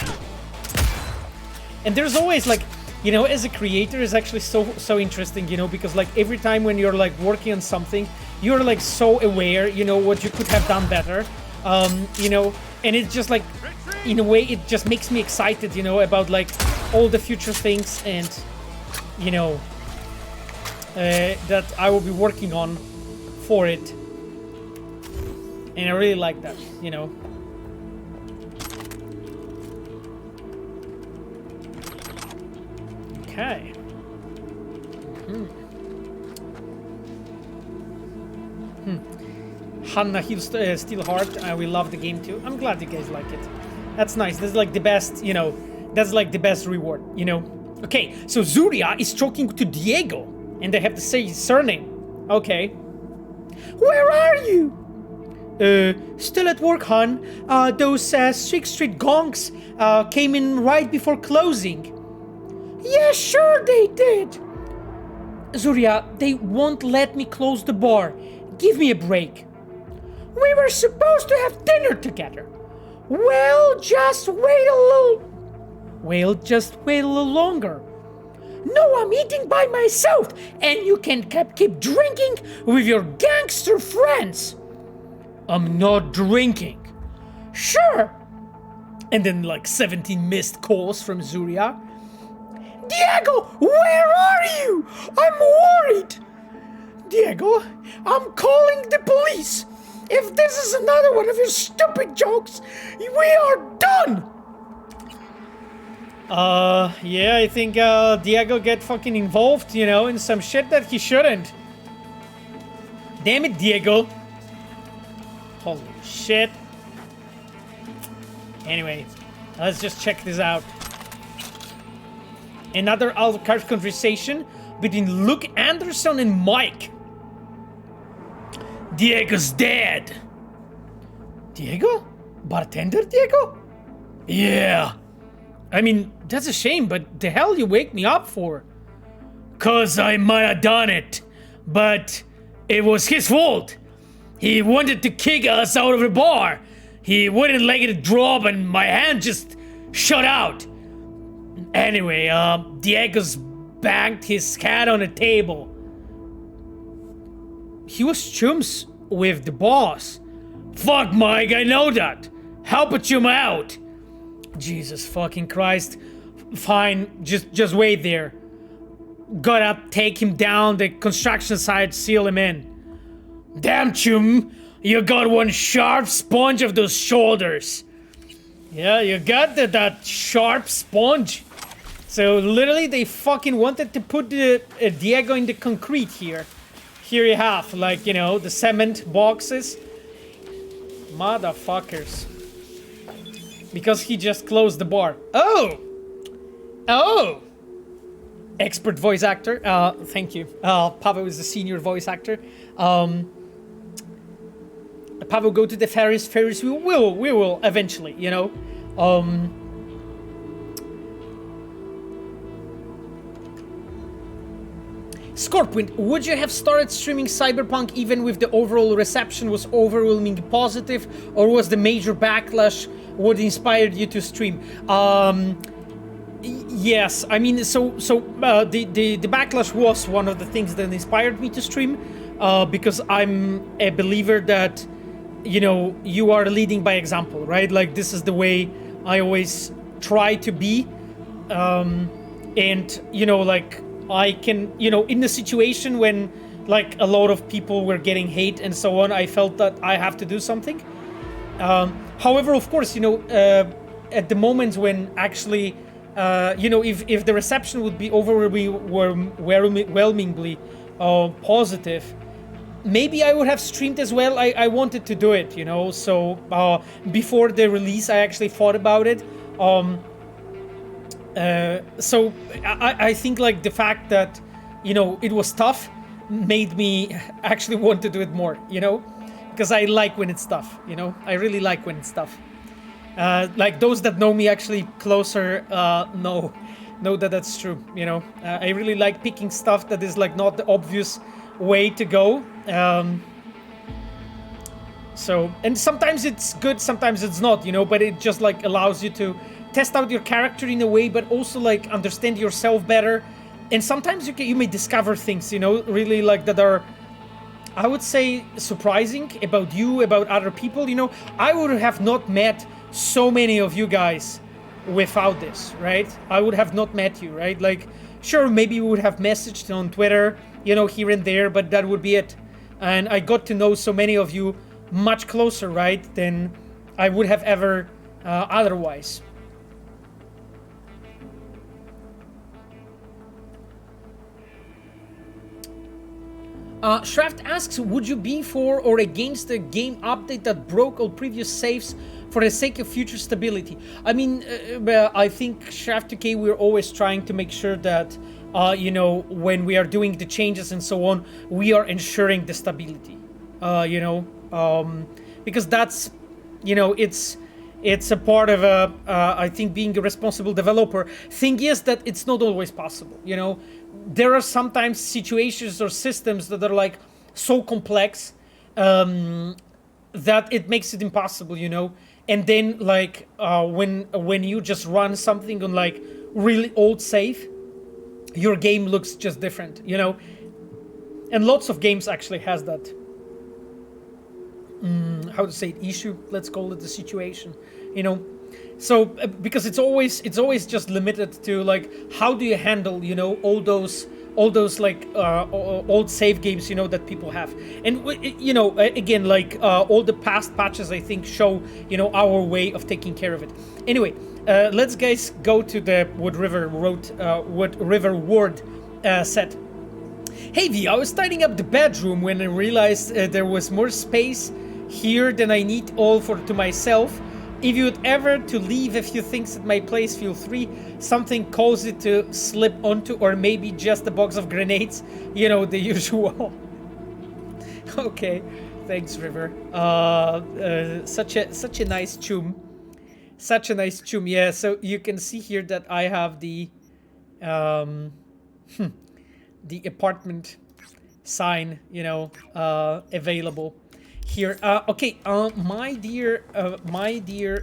[SPEAKER 1] And there's always like, you know, as a creator is actually so interesting, you know, because like every time when you're like working on something, you're like so aware, you know, what you could have done better. You know, and it's just like, in a way, it just makes me excited, you know, about like all the future things and, you know, that I will be working on for it. And I really like that, you know. Okay. Hanna Hills Steelheart, we love the game too. I'm glad you guys like it. That's nice. That's like the best, you know, that's like the best reward, you know. Okay, so Zuria is talking to Diego, and they have to say his surname. Okay. Where are you? Still at work, hon. Those 6th Street gonks came in right before closing. Yeah, sure they did. Zuria, they won't let me close the bar. Give me a break. We were supposed to have dinner together. Well, just wait a little. Well, just wait a little longer. No, I'm eating by myself, and you can keep drinking with your gangster friends. I'm not drinking. Sure. And then like 17 missed calls from Zuria. Diego, where are you? I'm worried. Diego, I'm calling the police. If this is another one of your stupid jokes, we are done. Yeah, I think Diego get fucking involved, you know, in some shit that he shouldn't. Damn it, Diego. Holy shit. Anyway, let's just check this out. Another a la carte conversation between Luke Anderson and Mike. Diego's dead. Diego? Bartender Diego? Yeah. I mean, that's a shame, but the hell you wake me up for? 'Cause I might have done it, but it was his fault. He wanted to kick us out of the bar. He wouldn't let it drop and my hand just shut out. Anyway, Diego's banged his head on the table. He was chums with the boss. Fuck, Mike, I know that. Help him out. Jesus fucking Christ. Fine, just wait there. Gotta take him down the construction site, seal him in. Damn, chum, you got one sharp sponge of those shoulders. Yeah, you got that sharp sponge. So literally they fucking wanted to put the Diego in the concrete here. Here you have, like, you know, the cement boxes. Motherfuckers. Because he just closed the bar. Oh! Oh! Expert voice actor. Thank you. Pavel is the senior voice actor. Pavel, go to the Ferris. We will eventually, you know. Scorpion, would you have started streaming Cyberpunk even if the overall reception was overwhelmingly positive, or was the major backlash what inspired you to stream? Yes, I mean, the backlash was one of the things that inspired me to stream, because I'm a believer that, you know, you are leading by example, right? Like, this is the way I always try to be, and, you know, like, I can, you know, in the situation when, like, a lot of people were getting hate and so on, I felt that I have to do something. However, of course, you know, at the moment when actually, you know, if the reception would be overwhelmingly positive, maybe I would have streamed as well. I wanted to do it, you know, so before the release, I actually thought about it. So I think, like, the fact that, you know, it was tough made me actually want to do it more, you know, because I like when it's tough, you know, I really like when it's tough. Like, those that know me actually closer know that that's true, you know. I really like picking stuff that is, like, not the obvious way to go. So, and sometimes it's good, sometimes it's not, you know, but it just, like, allows you to test out your character in a way, but also, like, understand yourself better. And sometimes you may discover things, you know, really, like, that are, I would say, surprising about you, about other people, you know. I would have not met so many of you guys without this, right? I would have not met you, right? Like, sure, maybe we would have messaged on Twitter, you know, here and there, but that would be it. And I got to know so many of you much closer, right, than I would have ever otherwise. Shraft asks, would you be for or against a game update that broke all previous saves for the sake of future stability? I mean, I think Shraft 2K, we're always trying to make sure that, you know, when we are doing the changes and so on, we are ensuring the stability, you know, because that's, you know, it's a part of I think, being a responsible developer. Thing is that it's not always possible, you know. There are sometimes situations or systems that are, like, so complex that it makes it impossible, you know. And then, like, when you just run something on, like, really old save, your game looks just different, you know. And lots of games actually has that. How to say it, issue? Let's call it the situation, you know. So because it's always just limited to, like, how do you handle, you know, all those all those like old save games, you know, that people have. And you know, again, like all the past patches, I think show, you know, our way of taking care of it. Anyway, let's guys go to the Wood River Ward set. Hey V, I was tidying up the bedroom when I realized there was more space here than I need all to myself. If you would ever to leave a few things at my place, feel free. Something cozy to slip onto, or maybe just a box of grenades. You know, the usual. Okay, thanks, River. Such a nice chum. Such a nice chum. Yeah. So you can see here that I have the apartment sign, you know, available here. Okay, my dear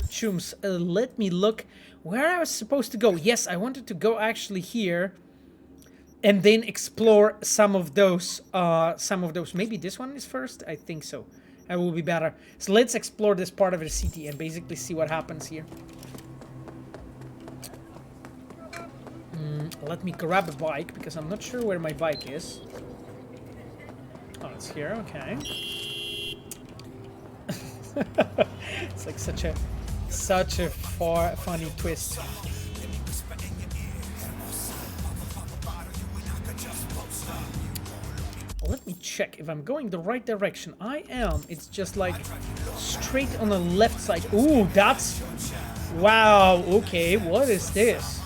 [SPEAKER 1] chums, let me look where I was supposed to go. Yes, I wanted to go actually here and then explore some of those. Maybe this one is first. I think so. That will be better. So let's explore this part of the city and basically see what happens here. Let me grab a bike because I'm not sure where my bike is. Oh, it's here. Okay. It's like such a funny twist. Let me check if I'm going the right direction. I am. It's just like straight on the left side. Ooh, that's... Wow, okay, what is this?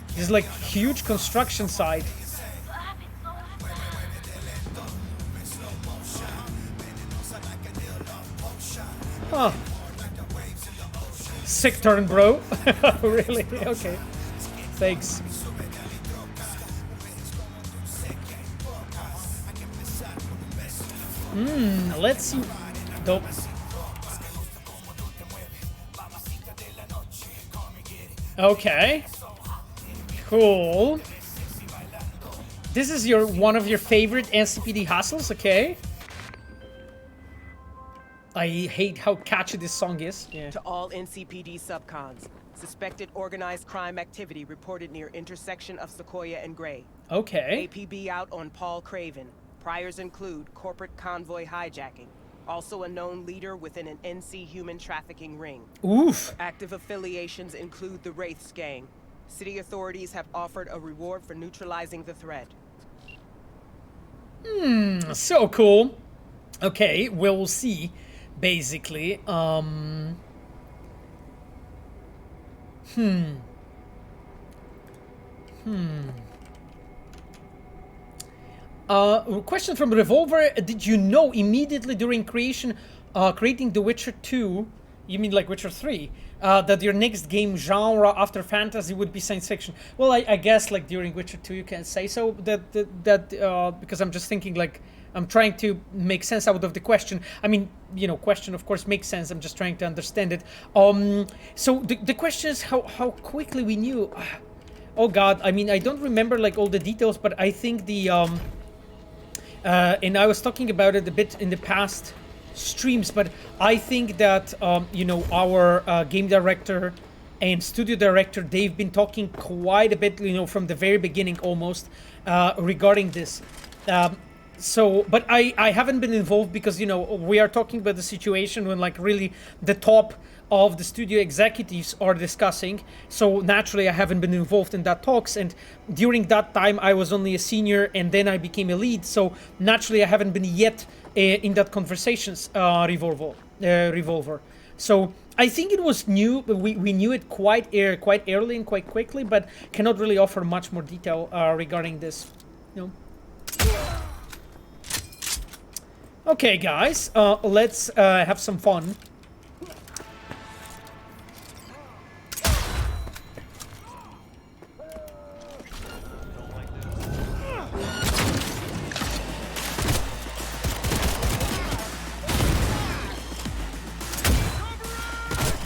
[SPEAKER 1] This is like huge construction site. Huh. Sick turn, bro. Really? Okay. Thanks. Let's see. Dope. Okay. Cool. This is one of your favorite NCPD hustles, okay? I hate how catchy this song is. Yeah.
[SPEAKER 12] To all NCPD subcons, suspected organized crime activity reported near intersection of Sequoia and Gray.
[SPEAKER 1] Okay.
[SPEAKER 12] APB out on Paul Craven. Priors include corporate convoy hijacking. Also a known leader within an NC human trafficking ring.
[SPEAKER 1] Oof.
[SPEAKER 12] Active affiliations include the Wraiths gang. City authorities have offered a reward for neutralizing the threat.
[SPEAKER 1] So cool. Okay, we'll see. Basically, question from Revolver. Did you know immediately during creating The Witcher 2, you mean like Witcher 3, that your next game genre after fantasy would be science fiction? Well, I guess like during Witcher 2 you can say so, because I'm just thinking like, I'm trying to make sense out of the question. I mean, you know, question of course makes sense. I'm just trying to understand it. So the question is how quickly we knew. Oh God, I mean, I don't remember like all the details, but I think the and I was talking about it a bit in the past streams, but I think that you know, our game director and studio director, they've been talking quite a bit, you know, from the very beginning almost regarding this. So, but I haven't been involved because, you know, we are talking about the situation when like really the top of the studio executives are discussing. So naturally I haven't been involved in that talks, and during that time I was only a senior and then I became a lead. So naturally I haven't been yet in that conversations, Revolver. So I think it was new. We knew it quite early and quite quickly, but cannot really offer much more detail regarding this, you know. Okay, guys, let's have some fun.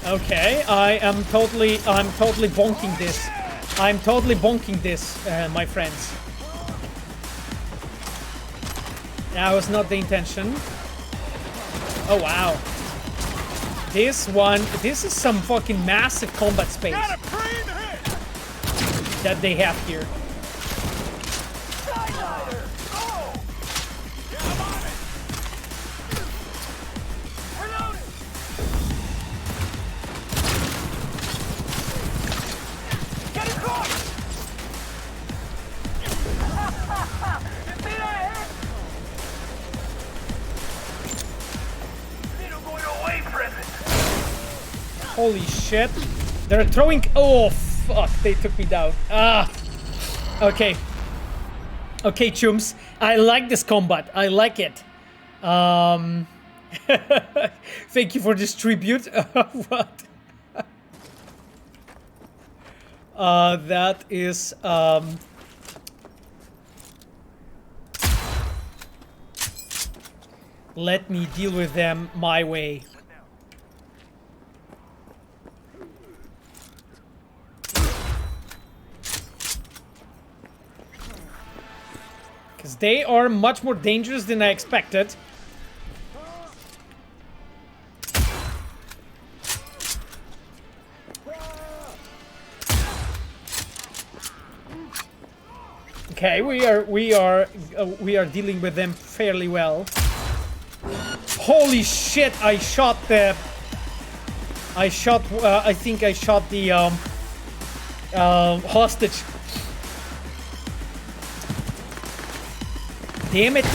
[SPEAKER 1] Okay, I'm totally bonking this. I'm totally bonking this, my friends. That was not the intention. Oh wow. This is some fucking massive combat space that they have here. Holy shit. They're throwing... Oh, fuck. They took me down. Ah. Okay. Okay, chums. I like this combat. I like it. Thank you for this tribute. What? That is... Let me deal with them my way. Because they are much more dangerous than I expected. Okay, we are dealing with them fairly well. Holy shit! I think I shot the hostage. Damn it!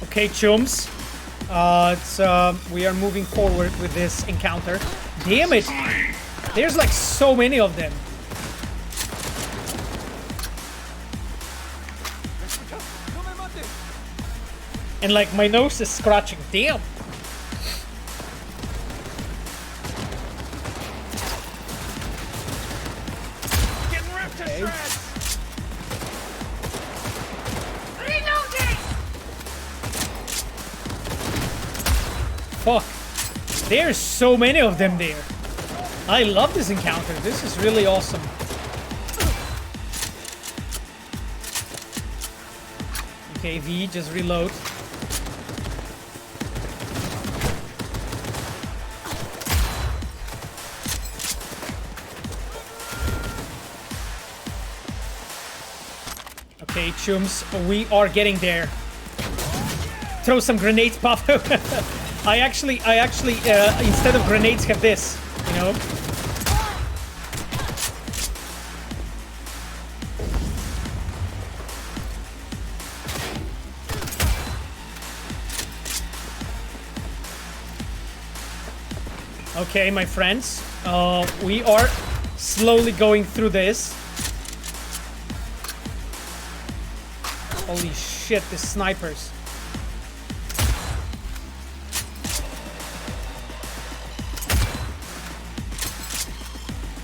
[SPEAKER 1] Okay, chums. We are moving forward with this encounter. Damn it! There's like so many of them. And like my nose is scratching. Damn.
[SPEAKER 14] Getting ripped to shreds.
[SPEAKER 1] Fuck. There's so many of them there. I love this encounter. This is really awesome. Okay, V, just reload. Okay, chums, we are getting there. Throw some grenades, Pablo. I actually, instead of grenades, have this, you know? Okay, my friends, we are slowly going through this. Holy shit, the snipers.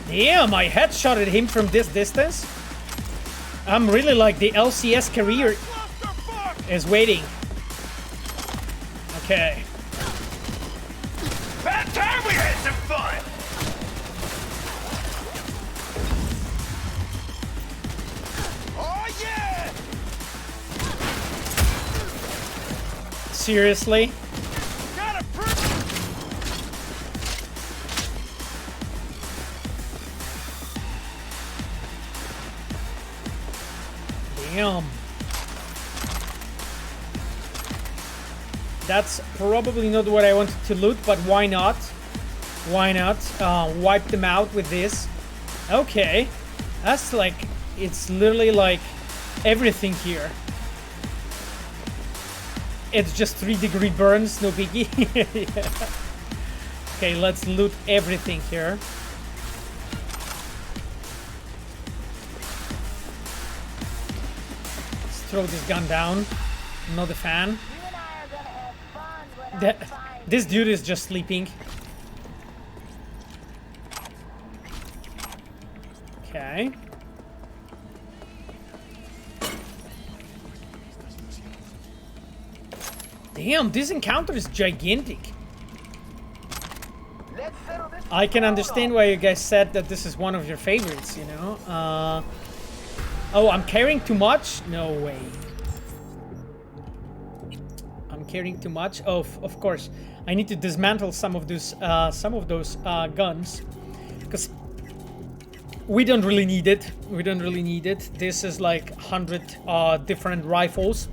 [SPEAKER 1] Damn, I headshotted him from this distance. I'm really like the LCS career is waiting. Okay.
[SPEAKER 14] Bad time we had some fun. Oh yeah!
[SPEAKER 1] Seriously? Damn. That's probably not what I wanted to loot, but why not? Why not? Wipe them out with this. Okay. That's like, it's literally like everything here. It's just 3-degree burns, no biggie. Yeah. Okay, let's loot everything here. Let's throw this gun down. Not a fan. This dude is just sleeping. Okay. Damn, this encounter is gigantic. I can understand why you guys said that this is one of your favorites, you know? Oh, I'm carrying too much? No way. I'm carrying too much? Oh, of course. I need to dismantle some of those guns. Because we don't really need it. We don't really need it. This is like 100 different rifles.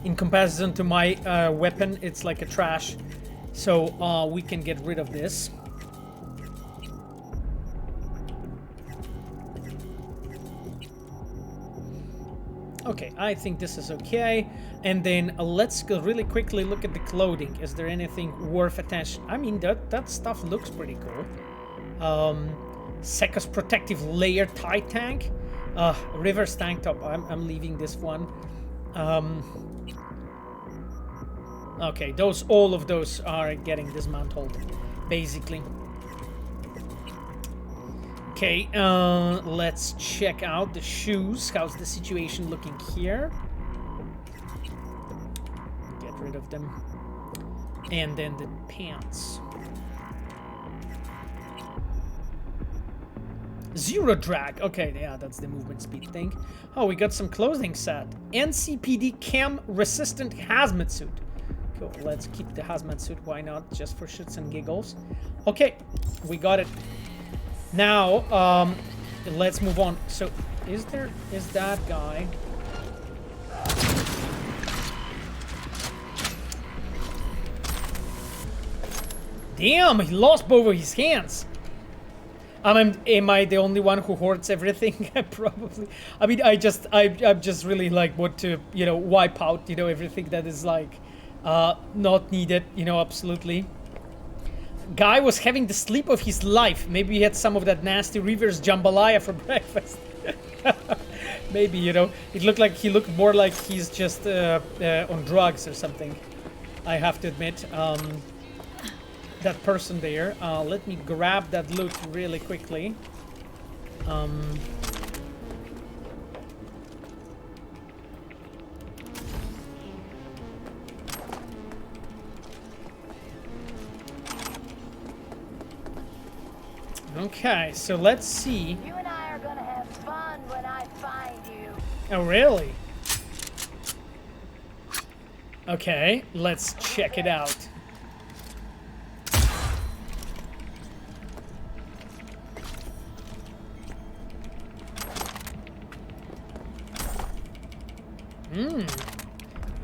[SPEAKER 1] In comparison to my weapon, it's like a trash. So we can get rid of this. Okay, I think this is okay. And then let's go really quickly look at the clothing. Is there anything worth attention? I mean, that stuff looks pretty cool. Sekos protective layer tie tank. Reverse tank top. I'm leaving this one. Okay, all of those are getting dismantled, basically. Okay, let's check out the shoes. How's the situation looking here? Get rid of them. And then the pants. Zero drag. Okay, yeah, that's the movement speed thing. Oh, we got some clothing set. NCPD cam resistant hazmat suit. Cool, let's keep the hazmat suit. Why not? Just for shits and giggles. Okay, we got it. Now, let's move on. So, is that guy? Damn, he lost both of his hands. Am I the only one who hoards everything? Probably. I mean, I just really like want to, you know, wipe out, you know, everything that is like, not needed, you know, absolutely. Guy was having the sleep of his life. Maybe he had some of that nasty reverse jambalaya for breakfast. Maybe, you know, he looked more like he's just on drugs or something. I have to admit. That person there. Let me grab that loot really quickly. Okay, so let's see.
[SPEAKER 5] You and I are gonna have fun when I find you.
[SPEAKER 1] Oh, really? Okay, let's check it out.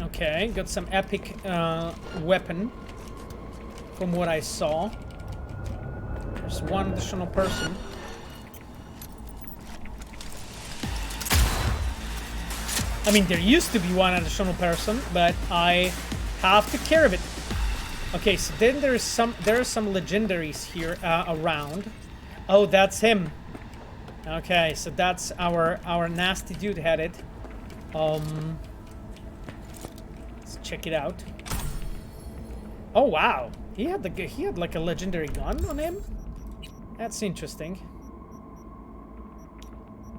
[SPEAKER 1] Okay, got some epic weapon from what I saw. There's one additional person. I mean, there used to be one additional person, but I have to care of it. Okay, so then there are some legendaries here around. Oh, that's him. Okay, so that's our nasty dude headed. Let's check it out. Oh wow, he had like a legendary gun on him. That's interesting.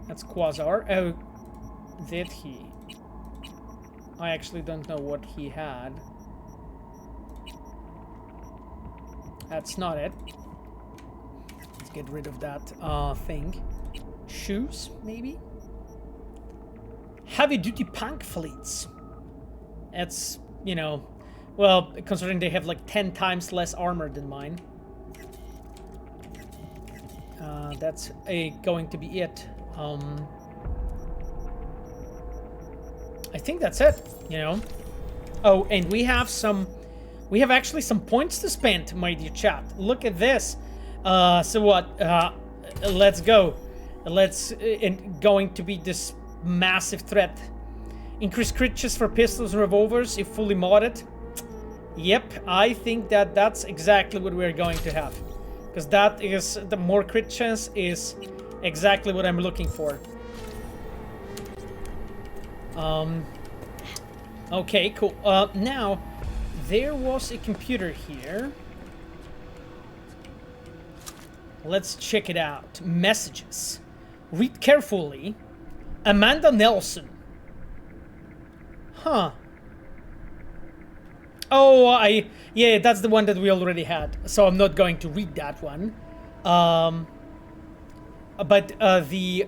[SPEAKER 1] That's Quasar. Oh, did he? I actually don't know what he had. That's not it. Let's get rid of that thing. Shoes, maybe? Heavy-duty punk fleets. It's, you know, well, considering they have like 10 times less armor than mine. That's going to be it. I think that's it, you know. Oh, and we have actually some points to spend, my dear chat. Look at this. So what? Let's go. Going to be this massive threat. Increase crit chance for pistols and revolvers if fully modded. Yep, I think that's exactly what we're going to have. Because that is, the more crit chance is exactly what I'm looking for. Okay, cool. Now, there was a computer here. Let's check it out. Messages. Read carefully. Amanda Nelson. Huh. Oh, yeah, that's the one that we already had. So I'm not going to read that one. But the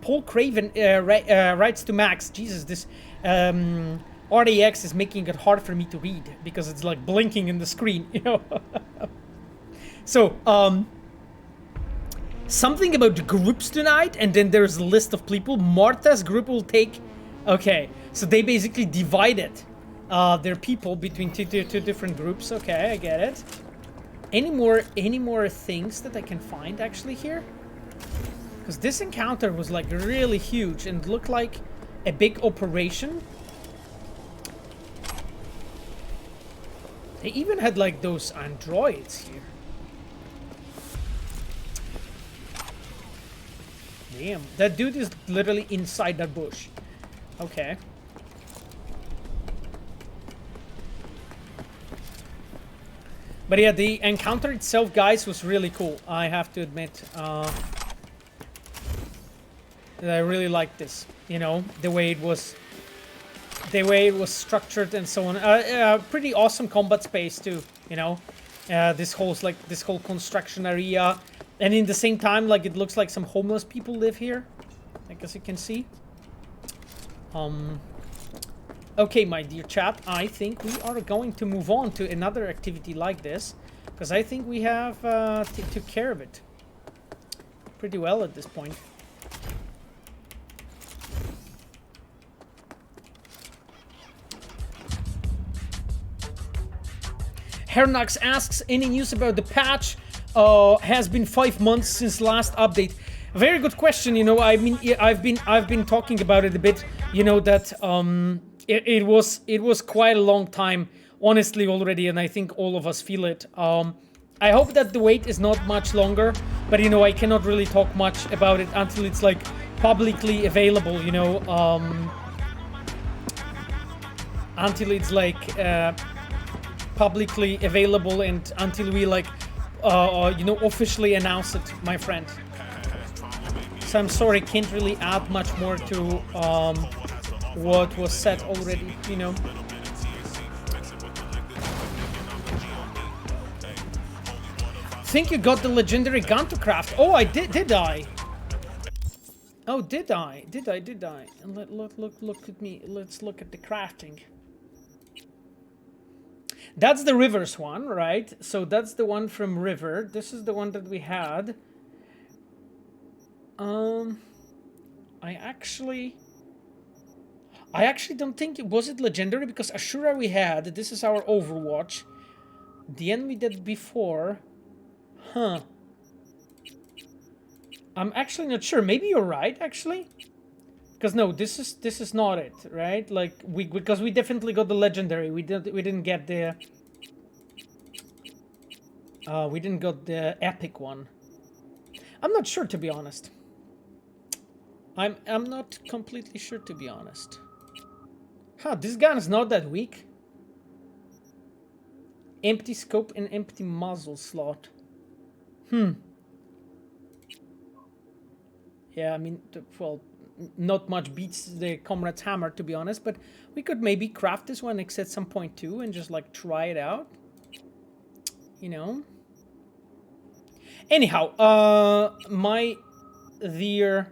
[SPEAKER 1] Paul Craven writes to Max. Jesus, this RDX is making it hard for me to read because it's like blinking in the screen, you know. So, something about the groups tonight, and then there's a list of people. Martha's group will take... Okay, so they basically divided their people between two different groups. Okay, I get it. Any more things that I can find actually here? Because this encounter was like really huge and looked like a big operation. They even had like those androids here. Damn, that dude is literally inside that bush. Okay. But yeah, the encounter itself, guys, was really cool. I have to admit that I really liked this. You know, the way it was structured and so on. Pretty awesome combat space too. You know, this whole construction area, and in the same time, like it looks like some homeless people live here, like as you can see. Okay, my dear chat, I think we are going to move on to another activity like this, because I think we have took care of it pretty well at this point. Hernax asks, any news about the patch? Has been 5 months since last update. Very good question. You know, I mean, I've been talking about it a bit. You know that it was quite a long time, honestly, already, and I think all of us feel it. I hope that the wait is not much longer, but you know, I cannot really talk much about it until it's like publicly available. You know, until it's like publicly available and until we like you know, officially announce it, my friend. So I'm sorry, can't really add much more to what was said already, you know. Think you got the legendary gun to craft? Oh, I did I? Oh, did I? Did I? And look at me. Let's look at the crafting. That's the Rivers one, right? So that's the one from River. This is the one that we had. I actually don't think was it legendary, because Ashura we had. This is our Overwatch. The enemy that before, huh? I'm actually not sure. Maybe you're right, actually. Because no, this is not it, right? Like because we definitely got the legendary. We didn't get the we didn't got the epic one. I'm not sure, to be honest. I'm not completely sure, to be honest. Huh, this gun is not that weak. Empty scope and empty muzzle slot. Yeah, I mean, well, not much beats the Comrade's Hammer, to be honest, but we could maybe craft this one at some point too and just like try it out, you know. Anyhow, my dear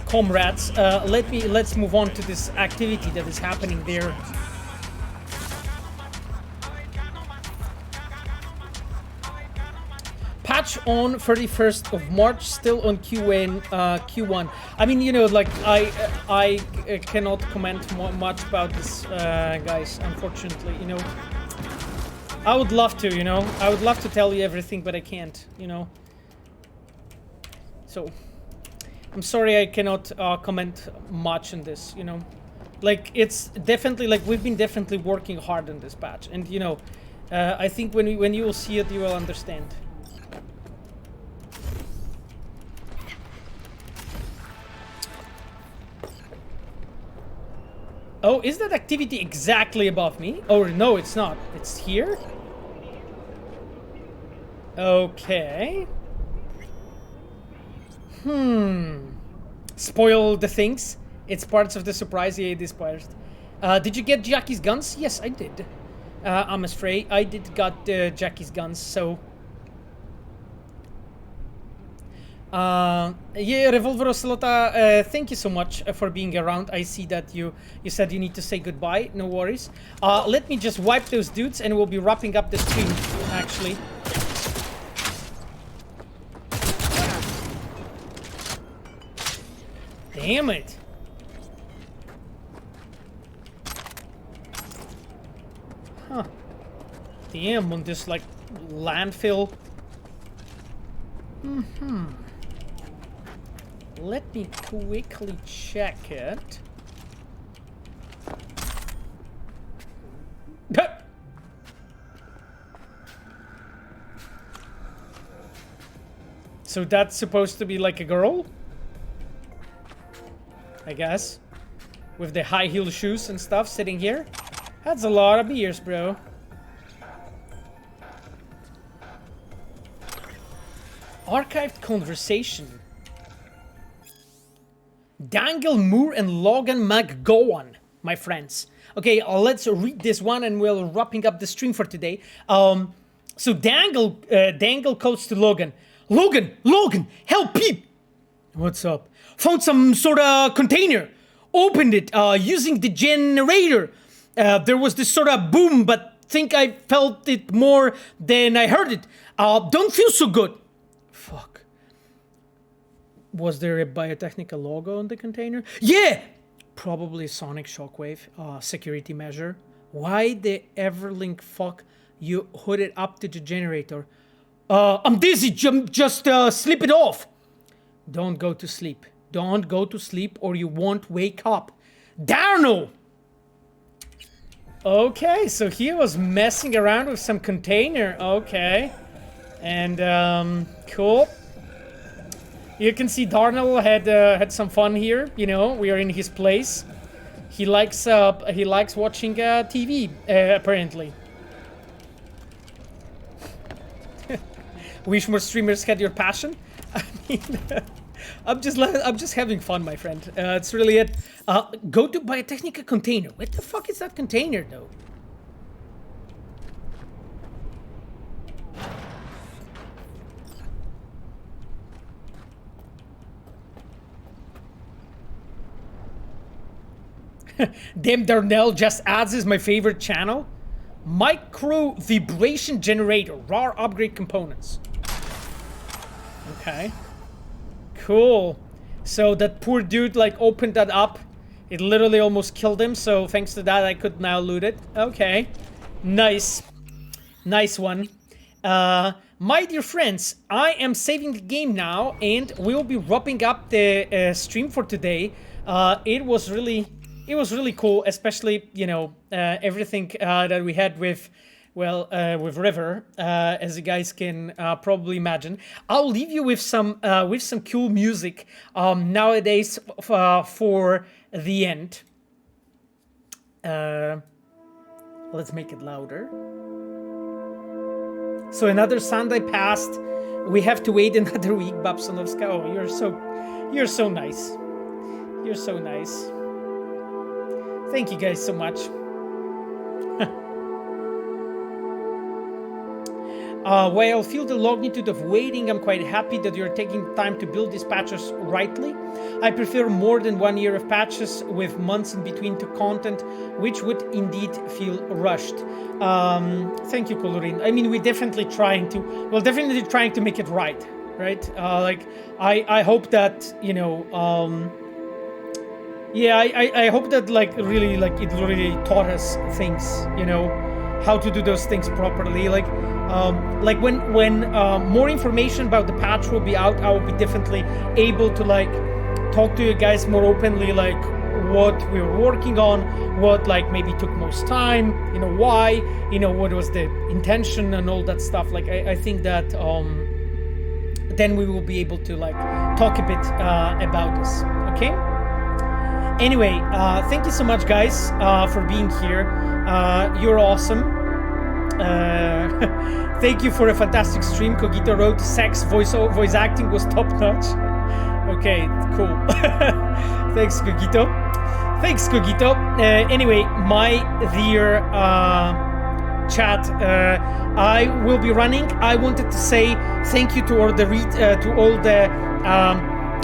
[SPEAKER 1] comrades, let's move on to this activity that is happening there. Patch on 31st of March, still on Q1. I mean, you know, like I cannot comment much about this, guys. Unfortunately, you know, I would love to, you know, I would love to tell you everything, but I can't, you know. So I'm sorry, I cannot comment much on this, you know. Like, it's definitely, like, we've been definitely working hard on this patch, and you know, I think when you will see it, you will understand. Oh, is that activity exactly above me? Oh, no, it's not. It's here? Okay. Spoil the things. It's parts of the surprise. Yeah, it is part. Did you get Jackie's guns? Yes, I did. I'm afraid I did got Jackie's guns, so... yeah, Revolver Ocelota, thank you so much for being around. I see that you said you need to say goodbye. No worries. Let me just wipe those dudes and we'll be wrapping up the stream, actually. Damn it. Huh. Damn, on this, like, landfill. Let me quickly check it. So that's supposed to be like a girl? I guess. With the high heel shoes and stuff sitting here. That's a lot of beers, bro. Archived conversation. Dangle Moore and Logan McGowan, my friends. Okay, let's read this one and we'll wrapping up the stream for today. So Dangle calls to Logan. Logan, help Pete! What's up? Found some sort of container. Opened it using the generator. There was this sort of boom, but think I felt it more than I heard it. Don't feel so good. Fuck. Was there a biotechnical logo on the container? Yeah! Probably sonic shockwave, security measure. Why the Everlink fuck you hood it up to the generator? I'm dizzy, just slip it off. Don't go to sleep. Don't go to sleep or you won't wake up. Darno! Okay, so he was messing around with some container. Okay. And, cool. You can see Darnell had some fun here. You know, we are in his place. He likes watching TV, apparently. Wish more streamers had your passion. I mean, I'm just having fun, my friend. It's really it. Go to biotechnical container. What the fuck is that container, though? Damn, Darnell just adds is my favorite channel. Micro vibration generator, raw upgrade components. Okay. Cool. So that poor dude like opened that up. It literally almost killed him. So thanks to that, I could now loot it. Okay. Nice. Nice one. My dear friends, I am saving the game now and we'll be wrapping up the stream for today. It was really cool, especially, you know, everything that we had with, well, with River, as you guys can probably imagine. I'll leave you with some cool music nowadays for the end. Let's make it louder. So another Sunday passed. We have to wait another week, Babsonovska. Oh, you're so nice. You're so nice. Thank you guys so much. While I feel the magnitude of waiting, I'm quite happy that you're taking time to build these patches rightly. I prefer more than 1 year of patches with months in between to content, which would indeed feel rushed. Thank you, Colorin. I mean, we're definitely trying to make it right? Like, I hope that, you know, yeah, I hope that like really like it really taught us things, you know, how to do those things properly. Like when more information about the patch will be out, I will be definitely able to like talk to you guys more openly, like what we were working on, what like maybe took most time, you know, why, you know, what was the intention and all that stuff. Like I think that then we will be able to like talk a bit about this. Okay. Anyway, thank you so much, guys, for being here. You're awesome. Thank you for a fantastic stream. Cogito wrote, sex voice acting was top notch. Okay, cool. Thanks, Cogito. Anyway, my dear chat, I will be running. I wanted to say thank you to all the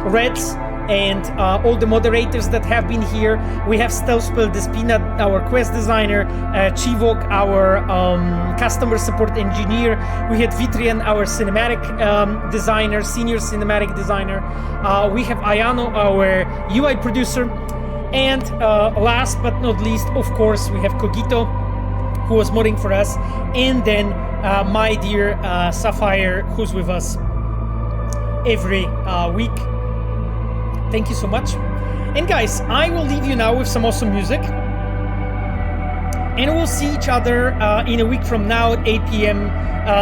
[SPEAKER 1] Reds and all the moderators that have been here. We have Stealthspell Despina, our quest designer, Chivok, our customer support engineer. We had Vitrian, our cinematic designer, senior cinematic designer. We have Ayano, our UI producer. And last but not least, of course, we have Cogito, who was modding for us, and then my dear Sapphire, who's with us every week. Thank you so much. And guys, I will leave you now with some awesome music. And we'll see each other in a week from now at 8 p.m.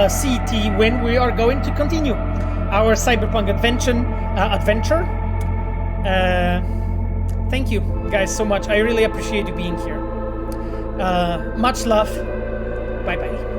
[SPEAKER 1] CET, when we are going to continue our Cyberpunk adventure. Thank you guys so much. I really appreciate you being here. Much love. Bye bye.